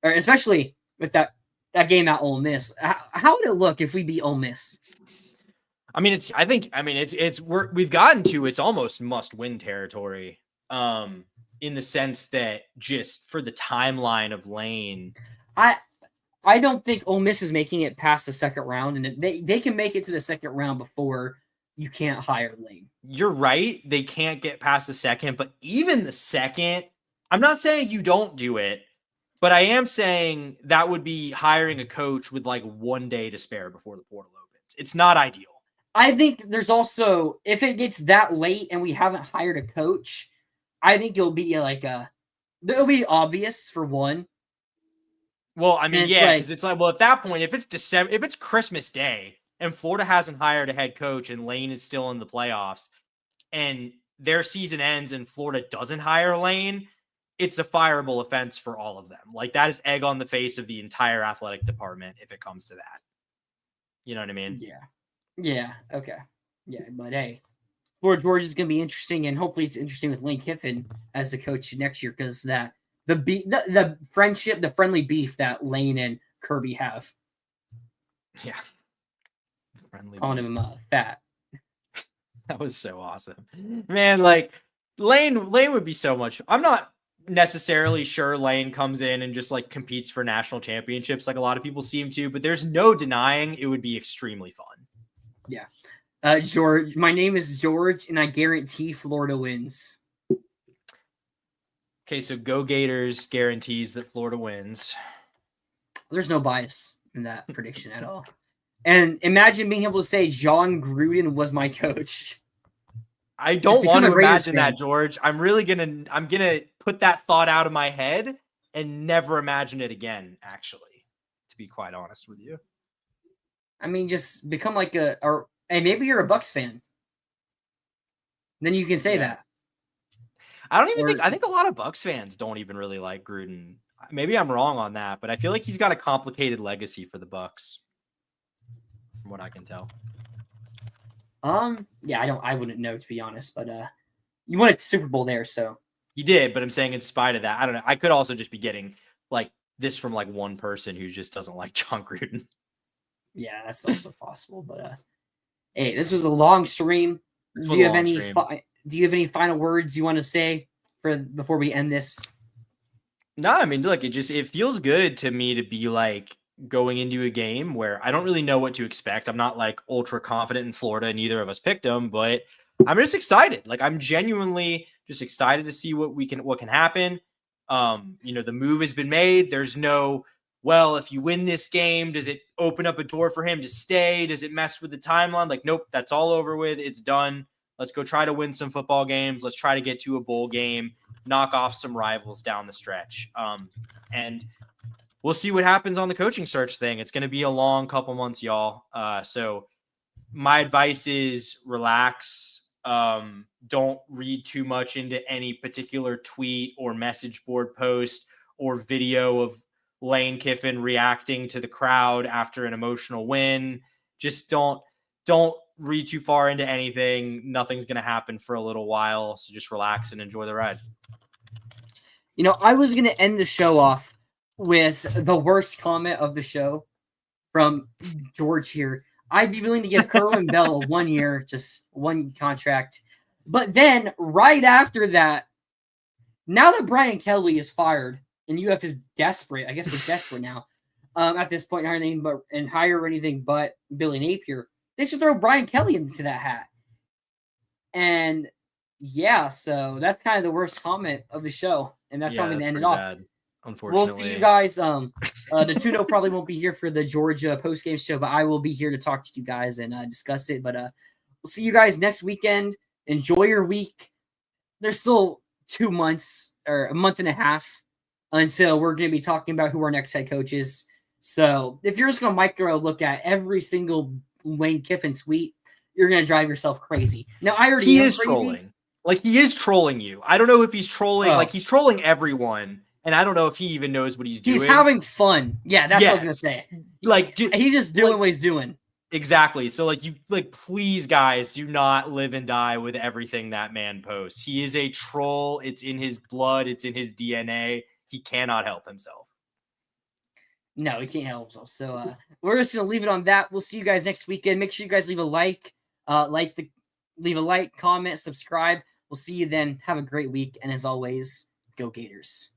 Or especially with that game at Ole Miss. How would it look if we beat Ole Miss? We've gotten to, it's almost must-win territory. In the sense that just for the timeline of Lane. I don't think Ole Miss is making it past the second round, and they can make it to the second round before you can't hire Lane. You're right. They can't get past the second, but even the second, I'm not saying you don't do it, but I am saying that would be hiring a coach with like 1 day to spare before the portal opens. It's not ideal. I think there's also, if it gets that late and we haven't hired a coach, I think it'll be it'll be obvious for one. Well, I mean, yeah, because it's like, well, at that point, if it's Christmas Day and Florida hasn't hired a head coach and Lane is still in the playoffs and their season ends and Florida doesn't hire Lane, it's a fireable offense for all of them. Like, that is egg on the face of the entire athletic department if it comes to that. You know what I mean? Yeah. Yeah. Okay. Yeah. But hey, Florida Georgia is going to be interesting, and hopefully it's interesting with Lane Kiffin as the coach next year because the friendship, the friendly beef that Lane and Kirby have. Yeah. Friendly calling beef. him fat. That was so awesome. Man, like Lane would be so much. I'm not necessarily sure Lane comes in and just like competes for national championships like a lot of people seem to, but there's no denying it would be extremely fun. Yeah. George, my name is George, and I guarantee Florida wins. Okay, so go Gators guarantees that Florida wins. There's no bias in that prediction at all. And imagine being able to say John Gruden was my coach. I don't want to imagine that, George. I'm gonna put that thought out of my head and never imagine it again, actually, to be quite honest with you. I mean, just become like and maybe you're a Bucks fan. Then you can say that. I think a lot of Bucks fans don't even really like Gruden. Maybe I'm wrong on that, but I feel like he's got a complicated legacy for the Bucks, from what I can tell. Yeah, I wouldn't know, to be honest, but you won a Super Bowl there, so. You did, but I'm saying in spite of that, I don't know. I could also just be getting like this from like one person who just doesn't like John Gruden. Yeah, that's also possible, but hey, this was a long stream. Do you have any final words you want to say before we end this? No, I mean, look, it feels good to me to be like going into a game where I don't really know what to expect. I'm not like ultra confident in Florida, and neither of us picked them, but I'm just excited. Like, I'm genuinely just excited to see what can happen. The move has been made. There's no, well, if you win this game, does it open up a door for him to stay? Does it mess with the timeline? Like, nope, that's all over with. It's done. Let's go try to win some football games. Let's try to get to a bowl game, knock off some rivals down the stretch. And we'll see what happens on the coaching search thing. It's going to be a long couple months, y'all. So my advice is relax. Don't read too much into any particular tweet or message board post or video of Lane Kiffin reacting to the crowd after an emotional win. Just don't read too far into anything. Nothing's going to happen for a little while. So just relax and enjoy the ride. I was going to end the show off with the worst comment of the show from George here. I'd be willing to give Kerwin Bell a 1 year, just one contract. But then right after that, now that Brian Kelly is fired and UF is desperate, I guess we're desperate now at this point, hire anything but Billy Napier, they should throw Brian Kelly into that hat. And yeah, so that's kind of the worst comment of the show. And that's how I'm going to end it off. Bad, unfortunately. We'll see you guys. The Tuno probably won't be here for the Georgia postgame show, but I will be here to talk to you guys and discuss it. But we'll see you guys next weekend. Enjoy your week. There's still 2 months or a month and a half until we're going to be talking about who our next head coach is. So if you're just going to micro look at every single Lane Kiffin tweet, you're going to drive yourself crazy. Now, I already am crazy. Trolling. Like, he is trolling you. I don't know if he's trolling. Oh. Like, he's trolling everyone. And I don't know if he even knows what he's doing. He's having fun. Yeah, that's what I was going to say. Like, he's just doing what he's doing. Exactly. So, like, please, guys, do not live and die with everything that man posts. He is a troll. It's in his blood. It's in his DNA. He cannot help himself. No, he can't help himself. So, we're just going to leave it on that. We'll see you guys next weekend. Make sure you guys leave a like. Leave a like, comment, subscribe. We'll see you then. Have a great week. And as always, go Gators.